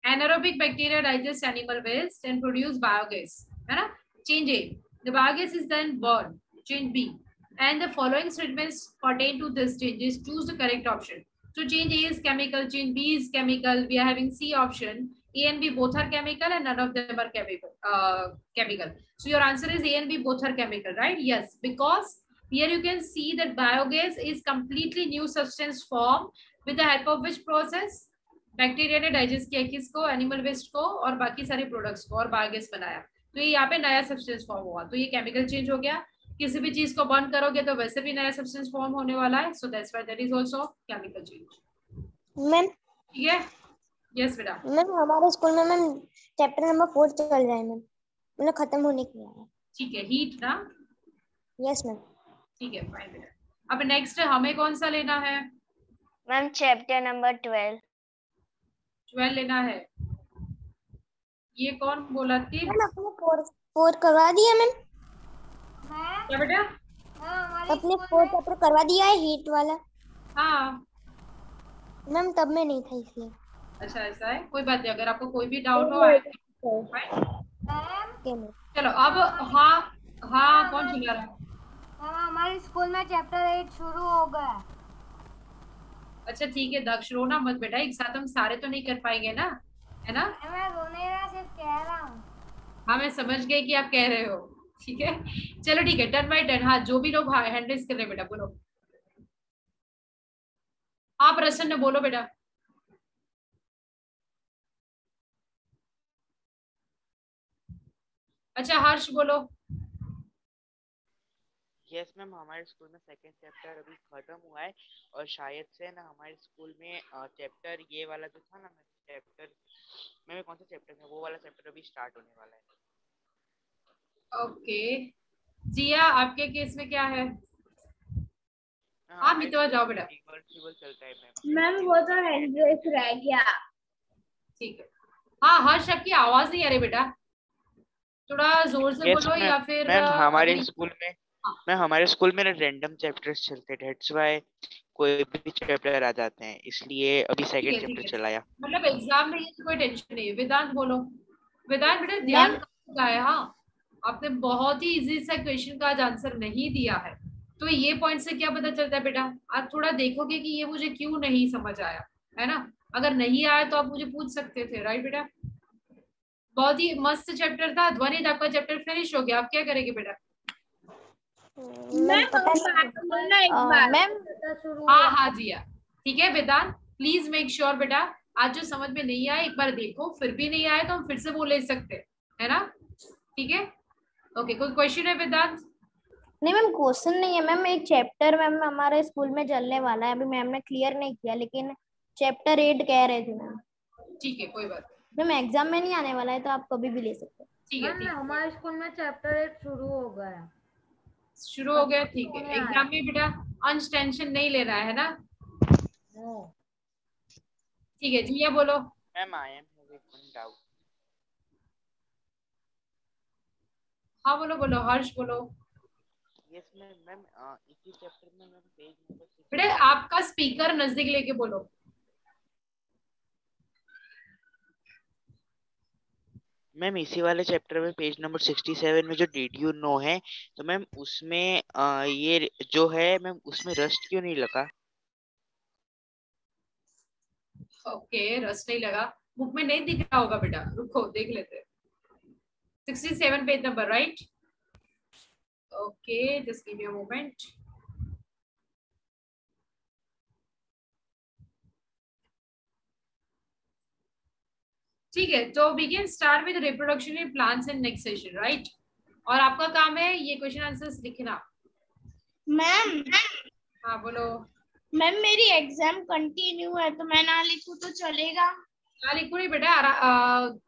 Anaerobic bacteria digest animal waste and produce biogas. है ना? Change A. The biogas is then burned. Change B. And the following statements pertain to this changes. Choose the correct option. So change A is chemical, change B is chemical. We are having C option. A and B both are chemical and none of them are chemical. So your answer is A and B both are chemical, right? Yes, because here you can see that biogas is completely new substance formed with the help of which process? Bacteria ने digest किया किसको? Animal waste को और बाकी सारे products को और biogas बनाया। तो ये यहाँ पे नया सब्सटेंस फॉर्म हुआ, तो ये केमिकल चेंज हो गया। किसी भी चीज को बर्न करोगे तो वैसे भी नया सब्सटेंस फॉर्म होने वाला है, so that's why that is also chemical change. Ma'am ठीक है? यस बेटा। मैम हमारे स्कूल में मैम चैप्टर नंबर 4 चल रहा है मैम, मतलब खत्म होने के लिए है। ठीक है, हीट ना? Yes ma'am. ठीक है, फाइन बेटा। अब नेक्स्ट हमें कौन सा लेना है? मैम चैप्टर नंबर 12 लेना है। ये कौन बोला थी? मैम अपने 4 करवा दिया मैम। क्या बेटा? अपने 4 चैप्टर करवा दिया है हीट वाला। हाँ मैम तब मैं नहीं था इसलिए। अच्छा ऐसा है, कोई बात नहीं, अगर आपको कोई भी डाउट हो चलो। अब हाँ कौन चिल्ला रहा है? हमारे स्कूल में चैप्टर 8 शुरू हो गया। अच्छा ठीक है दक्ष, रोना मत बेटा, एक साथ हम सारे तो नहीं कर पाएंगे ना, है ना? मैं रो नहीं रहा, सिर्फ कह रहा हूँ। हाँ मैं समझ गई कि आप कह रहे हो। ठीक है चलो ठीक है, टर्न बाय टर्न। हाँ जो भी लोग हैंड रेज कर रहे बेटा बोलो। आप प्रसन्न बोलो बेटा। अच्छा हर्ष बोलो। यस मैम, हमारे स्कूल में सेकंड चैप्टर अभी खत्म हुआ है और शायद से ना हमारे स्कूल में चैप्टर ये वाला जो था ना चैप्टर में कौन सा चैप्टर था वो वाला चैप्टर अभी स्टार्ट होने वाला है। ओके जिया आपके केस में क्या है? आप मितवा जाओ बेटा। चलता है मैम वो तो हैंड रेस रह गया। ठीक है। हाँ हर्ष आपकी आवाज नहीं आ रही बेटा, थोड़ा जोर से बोलो या फिर। मैम हमारे स्कूल में हमारे स्कूल में रैंडम चैप्टर्स चलते हैं, दैट्स व्हाई कोई भी चैप्टर आ जाते हैं, इसलिए अभी सेकंड चैप्टर चलाया। मतलब एग्जाम में कोई टेंशन नहीं है। वेदांत बोलो। वेदांत बेटा ध्यान का है। हाँ आपने बहुत ही इजी सा क्वेश्चन का आज आंसर नहीं दिया है, तो ये पॉइंट से क्या पता चलता है बेटा? आप थोड़ा देखोगे कि ये मुझे क्यों नहीं समझ आया, है ना? अगर नहीं आया तो आप मुझे पूछ सकते थे, राइट बेटा? बहुत ही मस्त चैप्टर था। ध्वनि आपका चैप्टर फिनिश हो गया, आप क्या करेंगे बेटा? मैम हाँ जिया ठीक है। वेदांत प्लीज मेक श्योर बेटा आज जो समझ में नहीं आया एक बार देखो, फिर भी नहीं आया तो हम फिर से वो ले सकते है ना? ठीक है ओके। कोई क्वेश्चन है वेदांत? नहीं मैम क्वेश्चन नहीं है मैम, एक चैप्टर मैम हमारे स्कूल में चलने वाला है, अभी मैम ने क्लियर नहीं किया लेकिन चैप्टर 8 कह रहे थे मैम। ठीक है कोई बात मैम एग्जाम में नहीं आने वाला है तो आप कभी भी ले सकते हैं। ठीक है हमारे स्कूल में चैप्टर 8 शुरू हो गया। शुरू हो गया ठीक है। एग्जाम में बेटा अंश टेंशन नहीं ले रहा है ना? ठीक है जिया बोलो। Ma'am I am having one doubt. हाँ बोलो बोलो हर्ष बोलो। यस मैम इसी चैप्टर में मैम पेज नंबर बेटा आपका स्पीकर नजदीक लेके बोलो। मैम इसी वाले चैप्टर में पेज नंबर 67 में जो डिड यू नो है, तो मैम उसमें ये जो है मैम उसमें रस्ट क्यों नहीं लगा? ओके रस्ट नहीं लगा, बुक में नहीं दिख रहा होगा बेटा, रुको देख लेते। 67 page number right? Okay just give me a moment. ठीक है तो we can start with reproduction in plants in next session right? और आपका काम है ये क्वेश्चन आंसर्स लिखना। मैम हाँ बोलो। मैम मेरी एग्जाम कंटिन्यू है तो मैं ना लिखूं तो चलेगा? ना लिखो नहीं बेटा,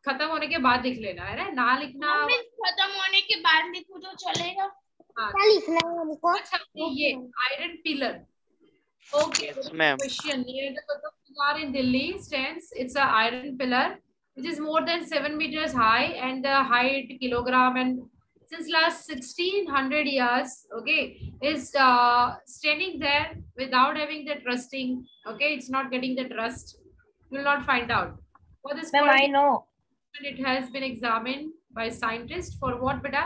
खत्म होने के बाद लिख लेना है ना, ना लिखना। खत्म होने के बाद लिखूं तो चलेगा? हाँ क्या लिखना है हमको? अच्छा ये iron pillar. Okay, yes, ma'am. Question. Near the Qutub Minar in Delhi stands. It's a iron pillar which is more than 7 meters high and the height kilogram and since last 1600 years, okay, is standing there without having that rusting. Okay, it's not getting that rust. You will not find out what is Ma'am, I know. It has been examined by scientists for what beta,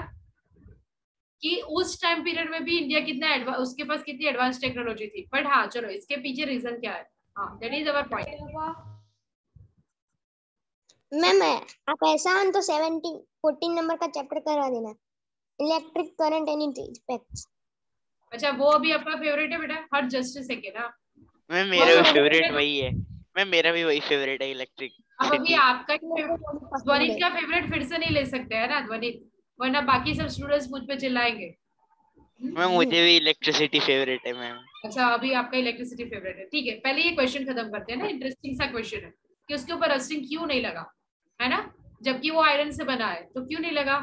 कि उस time period में भी India कितना उसके पास कितनी advance technology थी. But हाँ चलो इसके पीछे रीजन क्या है. हाँ that is our point. Ma'am आप ऐसा तो 14 नंबर का चैप्टर करा देना, electric current and it's effects. अच्छा वो अभी आपका फेवरेट है बेटा. हर जस्ट अ सेकंड. हाँ मैम मेरा भी फेवरेट वही है. मैम मेरा भी वही फेवरेट है, इलेक्ट्रिक. अब अभी आपका ध्वनित का फेवरेट फिर से नहीं ले सकते है ना ध्वनित, वरना बाकी सब स्टूडेंट्स मुझ पे चिल्लाएंगे. मैम मुझे भी इलेक्ट्रिसिटी फेवरेट है मैम. अच्छा अभी आपका इलेक्ट्रिसिटी फेवरेट है. ठीक है पहले ये क्वेश्चन खत्म करते हैं ना. इंटरेस्टिंग सा क्वेश्चन है कि उसके ऊपर रस्टिंग क्यों नहीं लगा है ना, जबकि वो आयरन से बना है, तो क्यों नहीं लगा.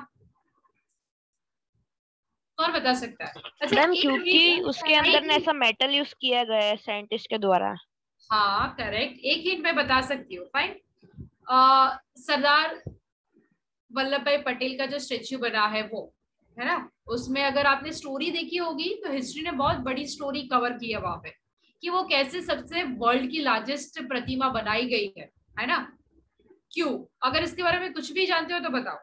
कौन बता सकता है. अच्छा मैम क्योंकि उसके अंदर ना ऐसा मेटल यूज किया गया है साइंटिस्ट के द्वारा. हाँ करेक्ट. एक हिंट मैं बता सकती हूँ. फाइन. सरदार वल्लभ भाई पटेल का जो स्टेच्यू बना है वो है ना, उसमें अगर आपने स्टोरी देखी होगी तो हिस्ट्री ने बहुत बड़ी स्टोरी कवर की है वहां पे कि वो कैसे सबसे वर्ल्ड की लार्जेस्ट प्रतिमा बनाई गई है ना. क्यों, अगर इसके बारे में कुछ भी जानते हो तो बताओ.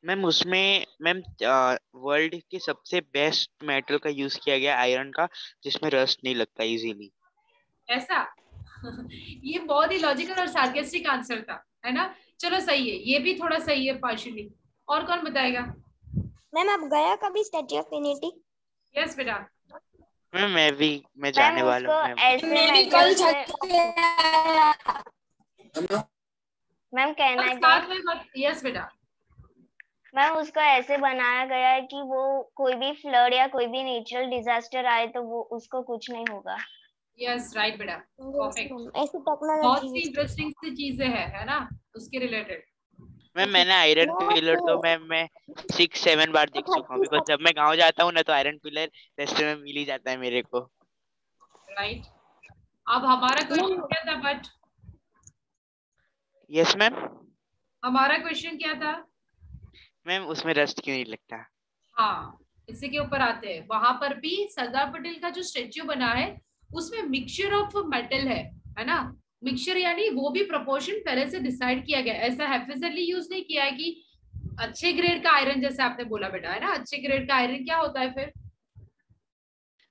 मैम उसमें मैम वर्ल्ड के सबसे बेस्ट मेटल का यूज किया गया आयरन का, जिसमें रस्ट नहीं लगता इजीली. ऐसा ये बहुत ही लॉजिकल और सार्केस्टिक आंसर था है ना. चलो सही है, ये भी थोड़ा सही है पार्शियली. और कौन बताएगा. मैम आप गया कभी स्टैच्यू ऑफ यूनिटी. यस बेटा. मैम मैं जाने वाला हूँ मैम. कहना है यस बेटा. मैम उसको ऐसे बनाया गया है कि वो कोई भी फ्लड या कोई भी नेचुरल डिजास्टर आए तो वो उसको कुछ नहीं होगा. यस राइट बेटा. परफेक्ट. ऐसी टेक्नोलॉजी बहुत सी इंटरेस्टिंग सी चीजें है ना उसके रिलेटेड. मैम मैंने आयरन पिलर तो मैं 6-7 बार देख चुका हूँ, बिकॉज़ जब मैं गांव जाता हूँ ना तो आयरन पिलर रास्ते में मिल ही जाता है मेरे को. राइट. अब हमारा क्वेश्चन क्या था. But yes ma'am. हमारा क्वेश्चन क्या था. मैम उसमें रस्ट क्यों नहीं लगता. हाँ इसी के ऊपर आते हैं. वहां पर भी सरदार पटेल का जो स्टेच्यू बना है उसमें मिक्सचर ऑफ मेटल है ना. मिक्सचर यानी वो भी प्रोपोर्शन पहले से डिसाइड किया गया. ऐसा हैफिजली यूज नहीं किया है कि अच्छे ग्रेड का आयरन, जैसे आपने बोला बेटा है ना, अच्छे ग्रेड का आयरन क्या होता है फिर.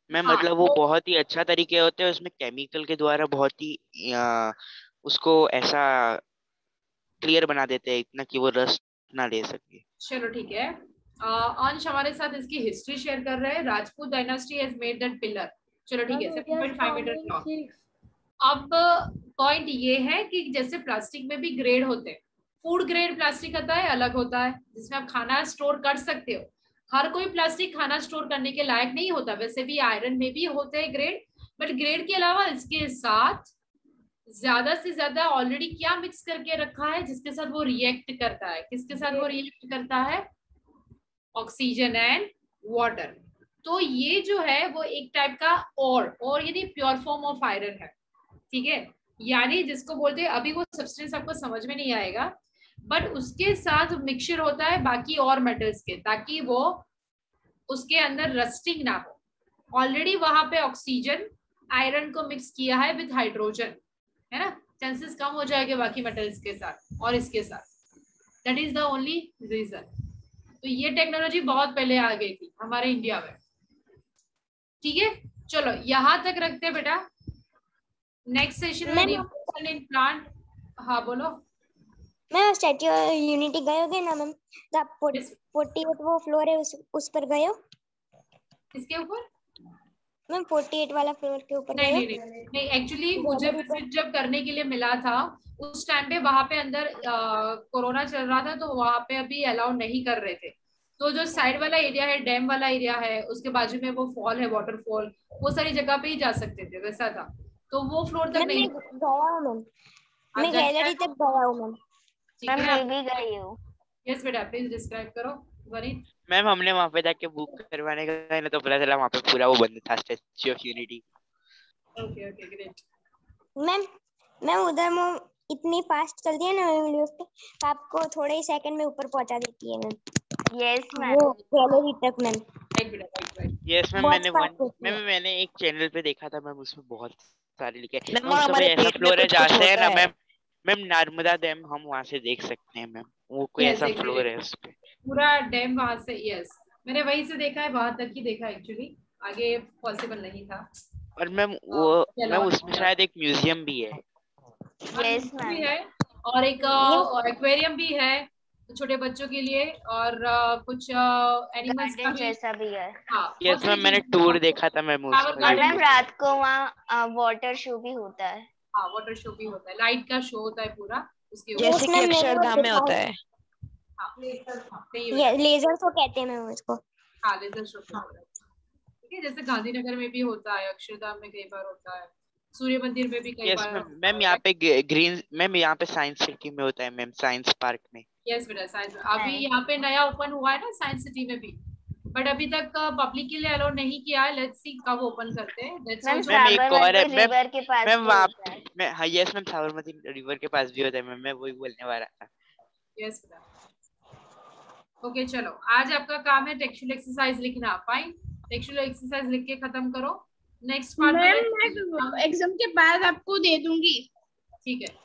मैम मतलब वो बहुत ही अच्छा तरीके होते हैं, उसमें केमिकल के द्वारा बहुत ही उसको ऐसा क्लियर बना देते हैं इतना कि वो रस्ट ना ले सके. चलो ठीक है. अंश हमारे साथ इसकी हिस्ट्री शेयर कर रहे हैं. Rajput dynasty has made that pillar. चलो ठीक है. 7.5 मीटर लॉन्ग. अब पॉइंट ये है कि जैसे प्लास्टिक में भी ग्रेड होते हैं. फूड ग्रेड प्लास्टिक होता है, अलग होता है, जिसमें आप खाना स्टोर कर सकते हो. हर कोई प्लास्टिक खाना स्टोर करने के लायक नहीं होता. वैसे भी आयरन में भी होते हैं ग्रेड, बट ग्रेड के अलावा इसके साथ ज्यादा से ज्यादा ऑलरेडी क्या मिक्स करके रखा है जिसके साथ वो रिएक्ट करता है. किसके साथ वो रिएक्ट करता है. Oxygen and water. तो ये जो है वो एक टाइप का और यानी प्योर फॉर्म ऑफ आयरन है. ठीक है, यानी जिसको बोलते हैं, अभी वो सब्सटेंस आपको समझ में नहीं आएगा, बट उसके साथ मिक्सचर होता है बाकी और मेटल्स के, ताकि वो उसके अंदर रस्टिंग ना हो. ऑलरेडी वहां पे ऑक्सीजन आयरन को मिक्स किया है विथ हाइड्रोजन है ना. चांसेस कम हो जाएंगे बाकी मेटल्स के साथ और इसके साथ. That is the only reason. तो ये टेक्नोलॉजी बहुत पहले आ गई थी हमारे इंडिया में. ठीक है चलो यहाँ तक रखते हैं बेटा. नेक्स्ट सेशन में इन प्लांट. हाँ बोलो. मैं स्टैच्यू ऑफ यूनिटी गए होगे ना मैम. 48 वो फ्लोर है उस पर गए हो. इसके ऊपर मैम 48 वाला फ्लोर के ऊपर. नहीं एक्चुअली मुझे विजिट जब करने के लिए मिला था उस टाइम पे वहां पे अंदर कोरोना चल रहा था, तो वहां पे अभी अलाउ नहीं कर रहे थे. तो जो साइड वाला एरिया है, डैम वाला एरिया है, उसके बाजू में वो फॉल है, वाटरफॉल, वो सारी जगह पे ही जा सकते थे. वैसा था. तो वो फ्लोर तक नहीं गया. मैं गैलरी तक गया हूं मैम. मैं भी गई हूं. यस बेटा प्लीज डिस्क्राइब करो. वनीत. मैम हमने वहां पे जाके बुक करवाने का ना, तो पता चला वहां पे पूरा वो बंद था, statue of unity. Okay great. Ma'am उधर इतनी फास्ट चलती है ना लिफ्ट, आपको थोड़े ही सेकंड में ऊपर पहुंचा देती है मैम. Yes, ma'am. वो गैलरी तक मैम। यस मैम, बहुत मैंने fast होती है। मैंने एक चैनल पे देखा था मैम, उसमें बहुत सारे लिखे हैं। मैम, मैम और उसका कोई हमारे ऐसा पेट में फ्लोर है कुछ जहाँ कुछ से है होता ना है। मैम, मैम नर्मदा डैम हम वहाँ से देख सकते हैं मैम, वो कोई Yes, ऐसा exactly. फ्लोर है उस पे। पूरा डैम वहां से, यस मैंने वहीं से देखा है, वहां तक ही देखा एक्चुअली, आगे पॉसिबल नहीं था। और मैम वो मैम उसमें शायद एक म्यूजियम भी है। Yes, भी ma'am. है और एक एक्वेरियम भी है छोटे बच्चों के लिए, और कुछ एनिमल्स का गार्डन भी। जैसा भी है। हाँ, यस मैम, मैंने टूर देखा था मैम फ्लावर उसमें। और गार्डन मैम रात को वहाँ वाटर शो भी होता है। हाँ, वाटर शो भी होता है, लाइट का शो होता है पूरा उसके ऊपर। जैसे कि अक्षरधाम में होता है। हाँ, ये लेजर शो कहते हैं मैम इसको। हाँ, लेजर शो ठीक है, जैसे गांधीनगर में भी होता है, अक्षरधाम में कई बार होता है, सूर्य मंदिर में भी कई यस बार। मैम, यहाँ पे ग्रीन मैम, यहाँ पे साइंस सिटी में होता है मैम, साइंस पार्क में। यस बेटा, साइंस अभी यहाँ पे नया ओपन हुआ है ना साइंस सिटी में भी, बट अभी तक पब्लिक के लिए अलाउ नहीं किया है, लेट्स सी कब ओपन करते हैं। मैम एक और है मैम वहाँ पे, हाँ यस मैम, साबरमती रिवर के पास भी होता है मैम, मैं वही बोलने वाला था। यस बेटा, ओके चलो, आज आपका काम है टेक्सचुअल एक्सरसाइज लिखना। फाइन, टेक्सचुअल एक्सरसाइज लिख के खत्म करो। नेक्स्ट पार्ट मैं एग्जाम के बाद आपको दे दूंगी। ठीक है,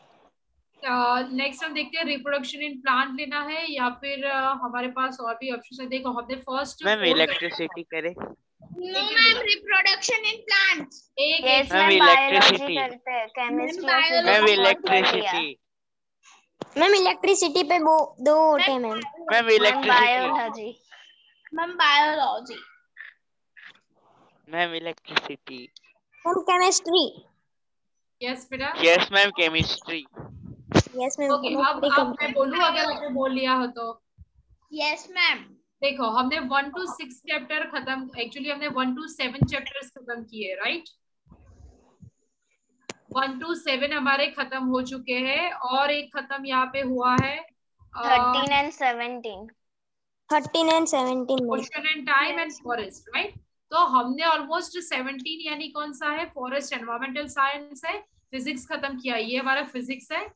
नेक्स्ट हम देखते हैं रिप्रोडक्शन इन प्लांट लेना है या फिर हमारे पास और भी ऑप्शन है। देखो हमने फर्स्ट मैम इलेक्ट्रिसिटी करे। No ma'am, reproduction in plants. Yes ma'am ma'am, biology electricity. करते हैं, chemistry ma'am electricity. Ma'am electricity पे वो दो होते हैं ma'am. Ma'am electricity. Biology. Ma'am biology. Ma'am electricity. Ma'am chemistry. Yes बेटा। Yes ma'am chemistry. Yes ma'am. Okay, अब मैं बोलूं अगर आपने बोल लिया हो तो। Yes ma'am. देखो हमने 1 to 6 चैप्टर खत्म, एक्चुअली हमने 1 to 7 चैप्टर्स खत्म किए, राइट। 1 to 7 हमारे खत्म हो चुके हैं, और एक खत्म यहाँ पे हुआ है 13 and 17। 13 and 17 ocean and time and forest, right. तो हमने ऑलमोस्ट 17 यानी कौन सा है, फॉरेस्ट, एनवायरमेंटल साइंस है, फिजिक्स खत्म किया, ये हमारा फिजिक्स है।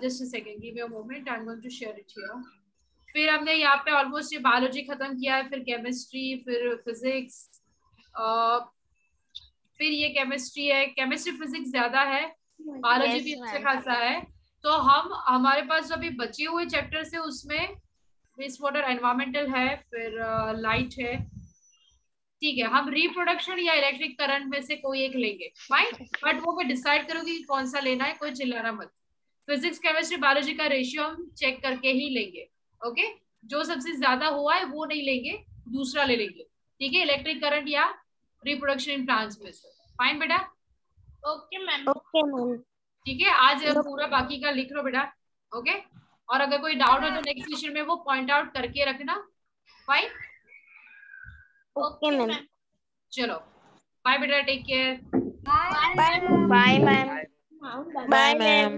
Just a second, give me a moment, I am going to share it here. फिर हमने यहाँ पे ऑलमोस्ट ये बायोलॉजी खत्म किया है, फिर केमिस्ट्री, फिर फिजिक्स, फिर ये केमिस्ट्री है, केमिस्ट्री फिजिक्स ज्यादा है, बायोलॉजी भी अच्छा खासा है। तो हमारे पास जो अभी बचे हुए चैप्टर्स है उसमें वेस्ट वाटर, एनवायरमेंटल है, फिर लाइट है। ठीक है, हम रिप्रोडक्शन या इलेक्ट्रिक करंट में से कोई एक लेंगे, फाइन, बट वो मैं डिसाइड करूंगी कि कौन सा लेना है, कोई चिल्लाना मत। फिजिक्स, केमिस्ट्री, बायोलॉजी का रेशियो हम चेक करके ही लेंगे, ओके। जो सबसे ज्यादा हुआ है वो नहीं लेंगे, दूसरा ले लेंगे, ठीक है, इलेक्ट्रिक करंट या रिप्रोडक्शन इन प्लांट्स में से। फाइन बेटा। Okay ma'am. Okay ma'am. ठीक है, आज पूरा बाकी का लिख लो बेटा, ओके। और अगर कोई डाउट हो तो नेक्स्ट सेशन में वो पॉइंट आउट करके रखना। फाइन। Okay ma'am. चलो बाय बेटा, take care. Bye ma'am. Bye ma'am.